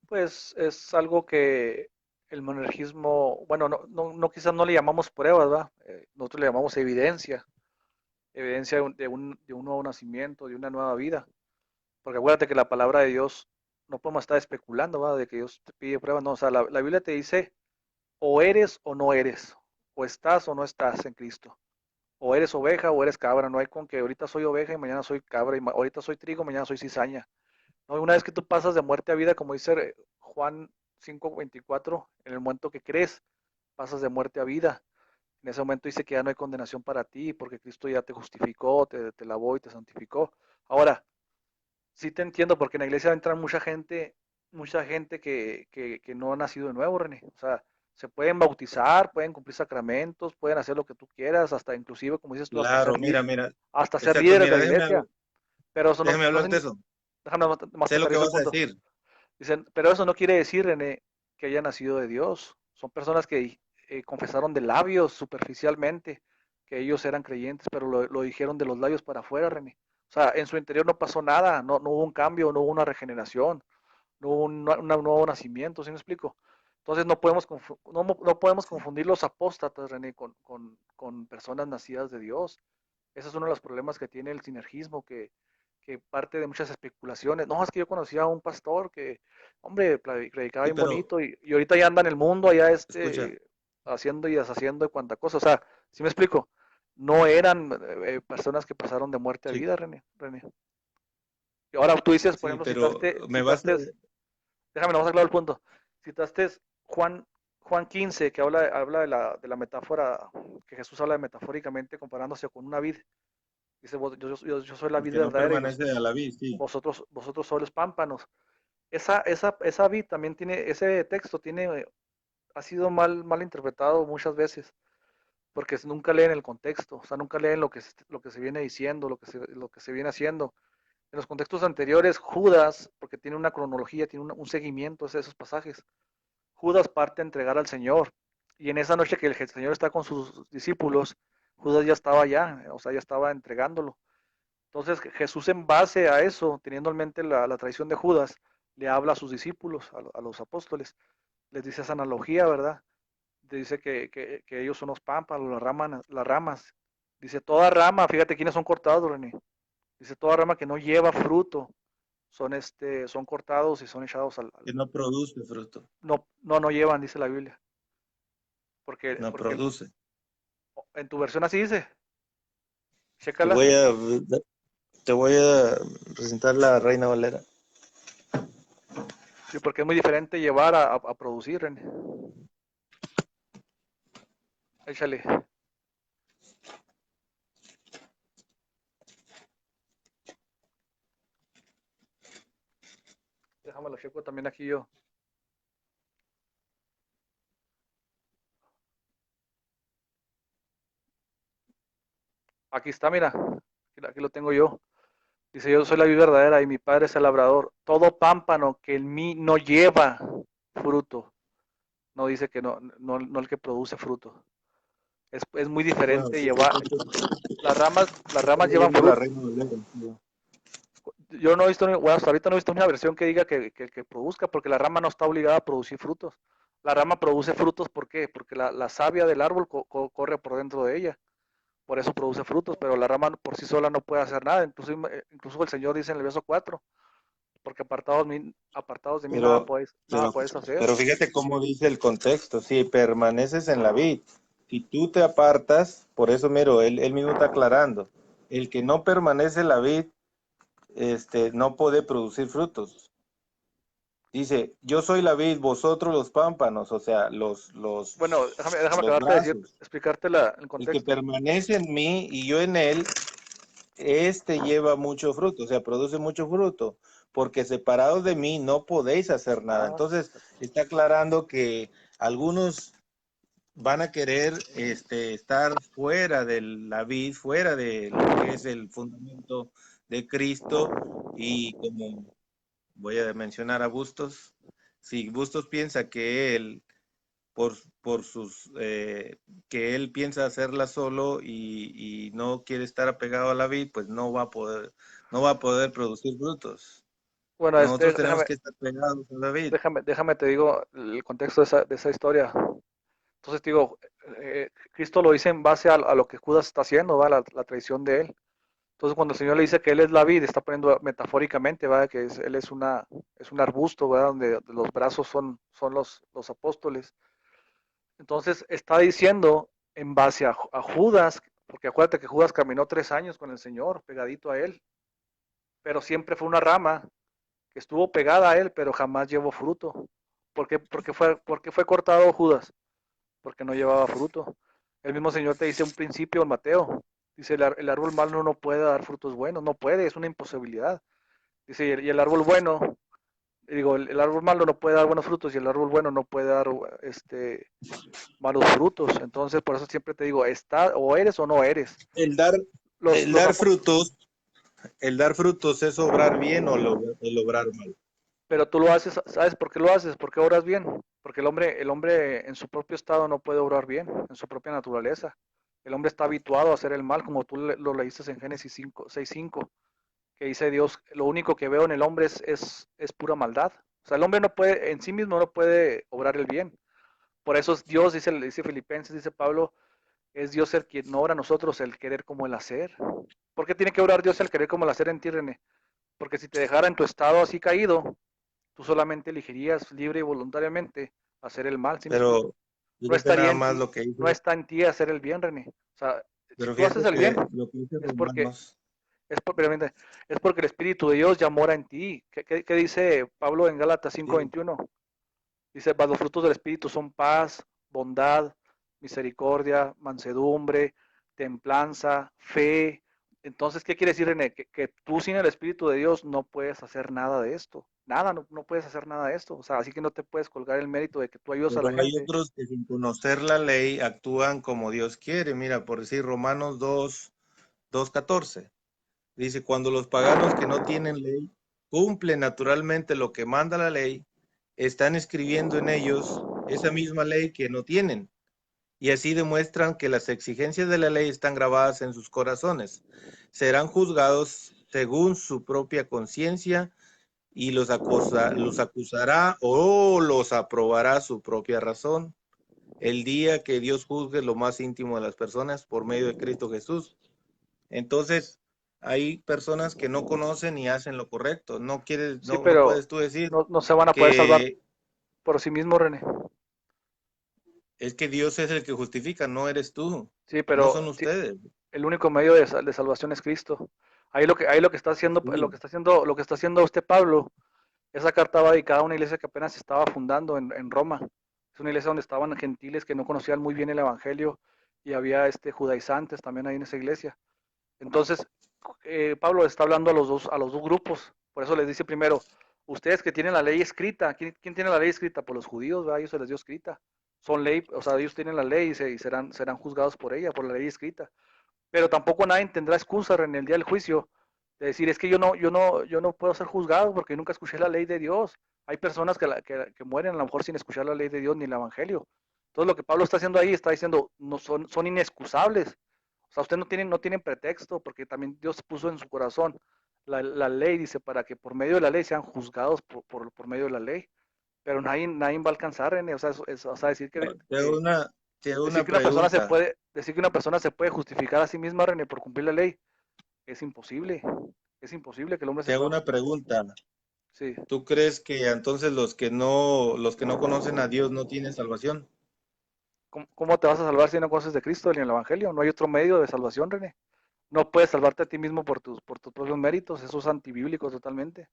pues es algo que el monergismo, bueno, quizás no le llamamos pruebas, ¿va? Nosotros le llamamos evidencia, evidencia de un nuevo nacimiento, de una nueva vida. Porque acuérdate que la palabra de Dios no podemos estar especulando, ¿va? De que Dios te pide pruebas, no, o sea, la Biblia te dice o eres o no eres, o estás o no estás en Cristo, o eres oveja o eres cabra, no hay con que ahorita soy oveja y mañana soy cabra, y ahorita soy trigo, mañana soy cizaña. No, una vez que tú pasas de muerte a vida, como dice Juan 5:24, en el momento que crees, pasas de muerte a vida. En ese momento dice que ya no hay condenación para ti, porque Cristo ya te justificó, te lavó y te santificó. Ahora, sí te entiendo, porque en la iglesia entra mucha gente que no ha nacido de nuevo, René. O sea, se pueden bautizar, pueden cumplir sacramentos, pueden hacer lo que tú quieras, hasta inclusive, como dices tú, Claro, mira, hasta ser exacto, líderes de mira, la iglesia. Pero eso déjame no hablarte de eso. déjame más te Sé lo que aterrizo el vas a punto. decir. Dicen, pero eso no quiere decir, René, que haya nacido de Dios. Son personas que confesaron de labios superficialmente que ellos eran creyentes, pero lo dijeron de los labios para afuera, René. O sea, en su interior no pasó nada, no hubo un cambio, no hubo una regeneración, no hubo un nuevo nacimiento, ¿sí me explico? Entonces no podemos confundir los apóstatas, René, con personas nacidas de Dios. Ese es uno de los problemas que tiene el sinergismo, que parte de muchas especulaciones. No, es que yo conocía a un pastor que, hombre, predicaba Sí, bien pero bonito y ahorita ya anda en el mundo, allá escucha, haciendo y deshaciendo de cuanta cosa. O sea, ¿sí me explico? No eran personas que pasaron de muerte a sí, vida, René. Y ahora tú dices, por Sí, ejemplo, pero me vas a... déjame, vamos a aclarar el punto. Citaste Juan, Juan 15, que habla de la metáfora, que Jesús habla metafóricamente comparándose con una vid. Dice, yo soy la El vid que no verdadera y permanece a la vid, sí. vosotros sois los pámpanos. Esa vid también tiene, ese texto tiene, ha sido mal interpretado muchas veces, porque nunca leen el contexto, o sea, nunca leen lo que se viene diciendo, lo que se viene haciendo. En los contextos anteriores, Judas, porque tiene una cronología, tiene un seguimiento de esos pasajes, Judas parte a entregar al Señor. Y en esa noche que el Señor está con sus discípulos, Judas ya estaba allá, o sea, ya estaba entregándolo. Entonces Jesús en base a eso, teniendo en mente la traición de Judas, le habla a sus discípulos, a los apóstoles, les dice esa analogía, ¿verdad? Dice que ellos son los pámpanos, las ramas. Dice, toda rama, fíjate quiénes son cortados, René. Dice, toda rama que no lleva fruto, son cortados y son echados Que no produce fruto, no llevan, dice la Biblia. Porque, no porque produce. en tu versión así dice, Te chécala. voy a, te voy a presentar la Reina Valera. Sí, porque es muy diferente llevar a producir, René. Échale. Déjame lo checo también aquí yo. Aquí está, mira. Aquí lo tengo yo. Dice, yo soy la vid verdadera y mi padre es el labrador. Todo pámpano que en mí no lleva fruto. No dice que no el que produce fruto. Es muy Bueno, diferente sí, llevar. Las estoy ramas llevan leyendo la fruto. Reina Valera. Sí. Yo no he visto, bueno, hasta ahorita no he visto una versión que diga que produzca, porque la rama no está obligada a producir frutos. La rama produce frutos, ¿por qué? Porque la savia del árbol corre por dentro de ella. Por eso produce frutos, pero la rama por sí sola no puede hacer nada. Incluso el Señor dice en el verso 4, porque apartados de mí Pero, nada pero, podéis hacer. pero fíjate cómo dice el contexto. Si permaneces en la vid, si tú te apartas, por eso, miro, él mismo está aclarando. El que no permanece en la vid, no puede producir frutos. Dice, yo soy la vid, vosotros los pámpanos, o sea, Bueno, déjame los acabarte de decir, brazos. explicarte el El que contexto. permanece en mí y yo en él, lleva mucho fruto, o sea, produce mucho fruto, porque separados de mí no podéis hacer nada. Ah, Entonces, está aclarando que algunos van a querer estar fuera de la vid, fuera de lo que es el fundamento de Cristo, y como voy a mencionar a Bustos, si Bustos piensa que él por sus que él piensa hacerla solo y no quiere estar apegado a la vid, pues no va a poder producir frutos. bueno, Nosotros tenemos que estar pegados a la vid. déjame te digo el contexto de esa historia. Entonces te digo, Cristo lo dice en base a lo que Judas está haciendo, ¿va? La traición de él. Entonces cuando el Señor le dice que Él es la vid, está poniendo metafóricamente, ¿va? Que Él es un arbusto, ¿va? Donde los brazos son los apóstoles. Entonces está diciendo en base a Judas, porque acuérdate que Judas caminó 3 años con el Señor, pegadito a Él, pero siempre fue una rama que estuvo pegada a Él, pero jamás llevó fruto. ¿Por qué fue cortado Judas? Porque no llevaba fruto. El mismo Señor te dice un principio en Mateo. Dice, el árbol malo no puede dar frutos buenos, no puede, es una imposibilidad. Dice, y el árbol bueno, digo, el árbol malo no puede dar buenos frutos y el árbol bueno no puede dar malos frutos. Entonces, por eso siempre te digo, o eres o no eres. El dar, Los, el los, dar frutos, el dar frutos es obrar bien o el obrar mal. pero tú lo haces, ¿sabes por qué lo haces? ¿Por qué obras bien? Porque el hombre en su propio estado no puede obrar bien, en su propia naturaleza. El hombre está habituado a hacer el mal, como tú lo leíste en Génesis 6:5, que dice Dios, lo único que veo en el hombre es pura maldad. O sea, el hombre no puede, en sí mismo no puede obrar el bien. Por eso es Dios, dice Filipenses, dice Pablo, es Dios el quien no obra a nosotros el querer como el hacer. ¿Por qué tiene que obrar Dios el querer como el hacer en ti, René? Porque si te dejara en tu estado así caído, tú solamente elegirías libre y voluntariamente hacer el mal. ¿Sí me explico? Pero No fíjate estaría nada en más ti, lo que no dice, está en ti hacer el bien, René. O sea, si pero tú haces fíjate el bien, que lo que dice es porque Romanos, Primeramente, es porque el Espíritu de Dios ya mora en ti. ¿Qué dice Pablo en Gálatas Sí. 5:21? Dice, "Mas los frutos del Espíritu son paz, bondad, misericordia, mansedumbre, templanza, fe". Entonces, ¿qué quiere decir, René? Que tú sin el Espíritu de Dios no puedes hacer nada de esto. Nada, no puedes hacer nada de esto. O sea, así que no te puedes colgar el mérito de que tú ayudas a la Pero hay gente. otros que sin conocer la ley actúan como Dios quiere. Mira, por decir Romanos 2:14. Dice, cuando los paganos que no tienen ley cumplen naturalmente lo que manda la ley, están escribiendo en ellos esa misma ley que no tienen. Y así demuestran que las exigencias de la ley están grabadas en sus corazones. Serán juzgados según su propia conciencia y los acusará o los aprobará su propia razón. El día que Dios juzgue lo más íntimo de las personas por medio de Cristo Jesús. Entonces, hay personas que no conocen y hacen lo correcto. Sí, No pero puedes tú decir no se van a poder salvar que por sí mismos, René. es que Dios es el que justifica, no eres tú, Sí, no pero son ustedes. el único medio de salvación es Cristo. Ahí lo que está haciendo, Sí. lo que está haciendo usted, Pablo. Esa carta va dedicada a una iglesia que apenas se estaba fundando en Roma. Es una iglesia donde estaban gentiles que no conocían muy bien el evangelio y había judaizantes también ahí en esa iglesia. Entonces, Pablo está hablando a los dos grupos. Por eso les dice primero, ustedes que tienen la ley escrita, ¿quién tiene la ley escrita? Pues los judíos, ¿verdad? Ellos se les dio escrita. Son ley, o sea, ellos tienen la ley y serán juzgados por ella, por la ley escrita. Pero tampoco nadie tendrá excusa en el día del juicio de decir, es que yo no puedo ser juzgado porque nunca escuché la ley de Dios. Hay personas que mueren a lo mejor sin escuchar la ley de Dios ni el evangelio. Entonces lo que Pablo está haciendo ahí, está diciendo, no son inexcusables. O sea, ustedes no tienen pretexto porque también Dios puso en su corazón la ley, dice, para que por medio de la ley sean juzgados por medio de la ley. Pero nadie va a alcanzar, René. O sea, o sea Te hago una, te hago decir una que una persona pregunta, decir que una persona se puede justificar a sí misma, René, por cumplir la ley, es imposible. Es imposible que el hombre te se hago pueda una justificar. pregunta. Sí. ¿Tú crees que entonces los que no conocen a Dios no tienen salvación? ¿Cómo te vas a salvar si no conoces de Cristo ni el Evangelio? No hay otro medio de salvación, René. No puedes salvarte a ti mismo por tus propios méritos. Eso es antibíblico totalmente.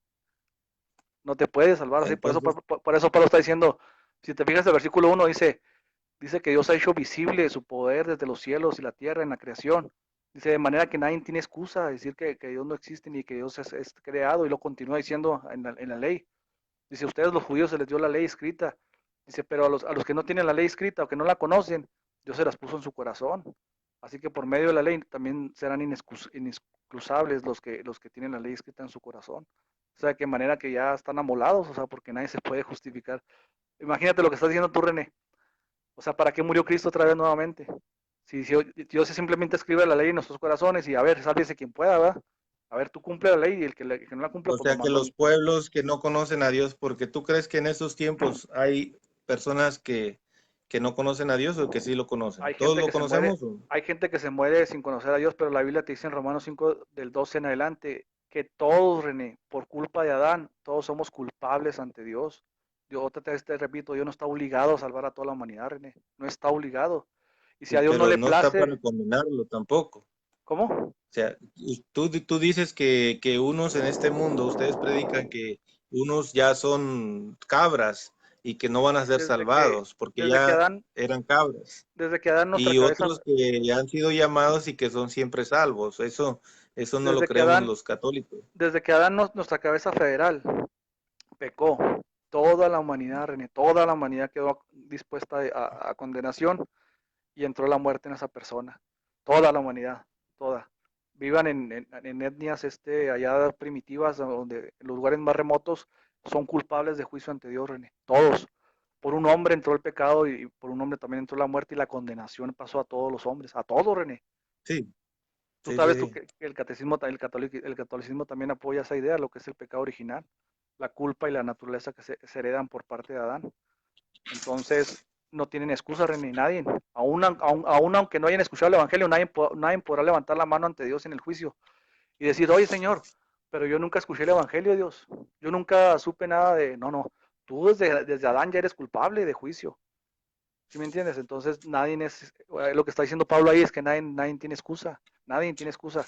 No te puedes salvar así. Entonces, Por eso Pablo está diciendo, si te fijas el versículo 1 dice que Dios ha hecho visible su poder desde los cielos y la tierra en la creación. Dice, de manera que nadie tiene excusa de decir que Dios no existe ni que Dios es creado. Y lo continúa diciendo en la ley. Dice, a ustedes los judíos se les dio la ley escrita. Dice, pero a los que no tienen la ley escrita o que no la conocen, Dios se las puso en su corazón. Así que por medio de la ley también serán inexcusables los que tienen la ley escrita en su corazón. O sea, de qué manera que ya están amolados, o sea, porque nadie se puede justificar. Imagínate lo que estás diciendo tú, René. O sea, ¿para qué murió Cristo otra vez nuevamente? Si Dios simplemente escribe la ley en nuestros corazones y a ver, sálvese quien pueda, ¿va? A ver, tú cumple la ley y el que no la cumpla, o pues lo sea que mandó. los pueblos que no conocen a Dios, porque tú crees que en esos tiempos hay personas que no conocen a Dios o que sí lo conocen. Hay ¿Todos gente lo que se muere, conocemos? ¿O? hay gente que se muere sin conocer a Dios, pero la Biblia te dice en Romanos 5 del 12 en adelante que todos, René, por culpa de Adán, todos somos culpables ante Dios. Yo otra vez te repito, Dios no está obligado a salvar a toda la humanidad, René. No está obligado. Y si a Sí, Dios no pero le no está place, para condenarlo tampoco. ¿cómo? O sea, tú dices que unos en este mundo, ustedes predican que unos ya son cabras y que no van a ser Desde que, salvados porque desde que ya Adán, eran cabras. desde que Adán nuestra Y cabeza, otros que han sido llamados y que son siempre salvos. Eso no lo desde que creemos Adán, los católicos. desde que Adán nuestra cabeza federal pecó, toda la humanidad, René, toda la humanidad quedó dispuesta a condenación y entró la muerte en esa persona. Toda la humanidad, toda. Vivan en etnias allá primitivas, donde en los lugares más remotos son culpables de juicio ante Dios, René. Todos. Por un hombre entró el pecado y por un hombre también entró la muerte y la condenación pasó a todos los hombres, a todos, René. Sí, Tú sí, sabes sí. que el catolicismo también apoya esa idea, lo que es el pecado original, la culpa y la naturaleza que se heredan por parte de Adán. Entonces, no tienen excusa, ni nadie. Aún aunque no hayan escuchado el Evangelio, nadie podrá levantar la mano ante Dios en el juicio y decir, oye Señor, pero yo nunca escuché el Evangelio, Dios. Yo nunca supe nada de... No, no. Tú desde Adán ya eres culpable de juicio. ¿Sí me entiendes? Entonces, nadie es... Lo que está diciendo Pablo ahí es que nadie tiene excusa. Nadie tiene excusa.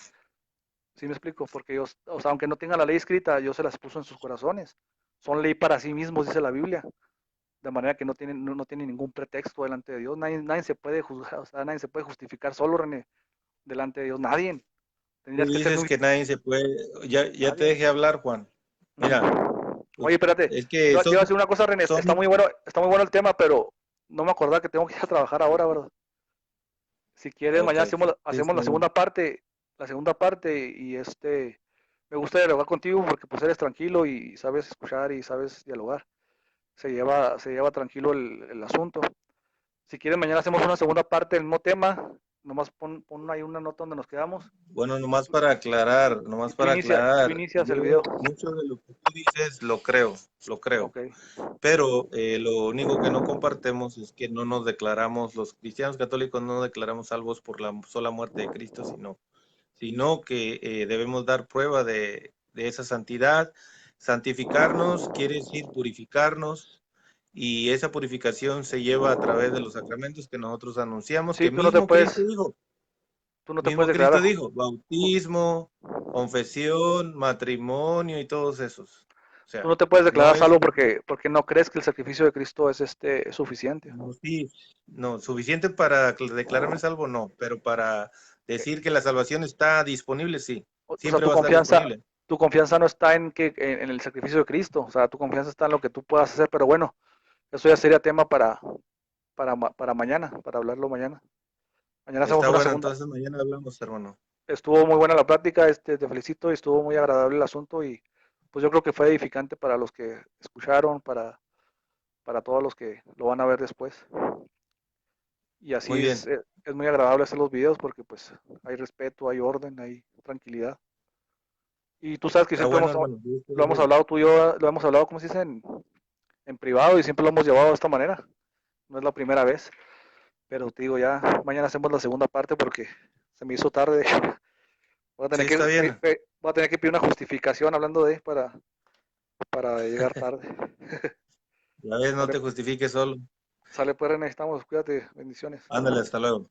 ¿Sí me explico? Porque ellos, o sea, aunque no tengan la ley escrita, Dios se las puso en sus corazones. Son ley para sí mismos, dice la Biblia. De manera que no tienen ningún pretexto delante de Dios. Nadie se puede juzgar, o sea, nadie se puede justificar solo, René, delante de Dios. Nadie. Tú Tendrías que ser dices muy... que nadie se puede, ya te Nadie. dejé hablar, Juan. Mira, Oye, espérate. es Te que iba a decir una cosa, René. son, Está muy bueno el tema, pero no me acordaba que tengo que ir a trabajar ahora, ¿verdad? Si quieres, ok, mañana sí, hacemos está bien. la segunda parte y me gusta dialogar contigo porque pues eres tranquilo y sabes escuchar y sabes dialogar. Se lleva tranquilo el asunto. Si quieres, mañana hacemos una segunda parte del mismo tema. Nomás pon ahí una nota donde nos quedamos. Bueno, Y nomás tú para tú aclarar, inicias yo el video. mucho de lo que tú dices lo creo, Ok. pero lo único que no compartemos es que no nos declaramos, los cristianos católicos no declaramos salvos por la sola muerte de Cristo, sino que debemos dar prueba de esa santidad. Santificarnos quiere decir purificarnos, y esa purificación se lleva a través de los sacramentos que nosotros anunciamos, Sí, que tú no te puedes mismo declarar. Cristo dijo, bautismo, confesión, matrimonio y todos esos. O Tú sea, no te puedes no declarar es salvo un, porque no crees que el sacrificio de Cristo es suficiente. no, sí, no, suficiente para declararme salvo, no, pero para decir que la salvación está disponible, sí, O sea, siempre va a estar disponible. tu confianza no está en el sacrificio de Cristo. O sea, tu confianza está en lo que tú puedas hacer. Pero bueno, eso ya sería tema para mañana, para hablarlo mañana. Mañana hacemos Está una bueno, segunda. entonces mañana hablamos, hermano. Estuvo muy buena la plática, te felicito y estuvo muy agradable el asunto y pues yo creo que fue edificante para los que escucharon, para todos los que lo van a ver después. Y Muy así bien, es muy agradable hacer los videos porque pues hay respeto, hay orden, hay tranquilidad. Y tú sabes que está siempre bueno, hermano. Dios te lo hemos bendiga. hablado tú y yo, lo hemos hablado, como se dice, en privado y siempre lo hemos llevado de esta manera. No es la primera vez, pero te digo, ya mañana hacemos la segunda parte porque se me hizo tarde. Voy a Sí, tener está bien. voy a tener que pedir una justificación hablando para llegar tarde. Ya ves, no Sale, te justifiques solo. sale pues René, estamos, cuídate, bendiciones. Ándale, hasta luego.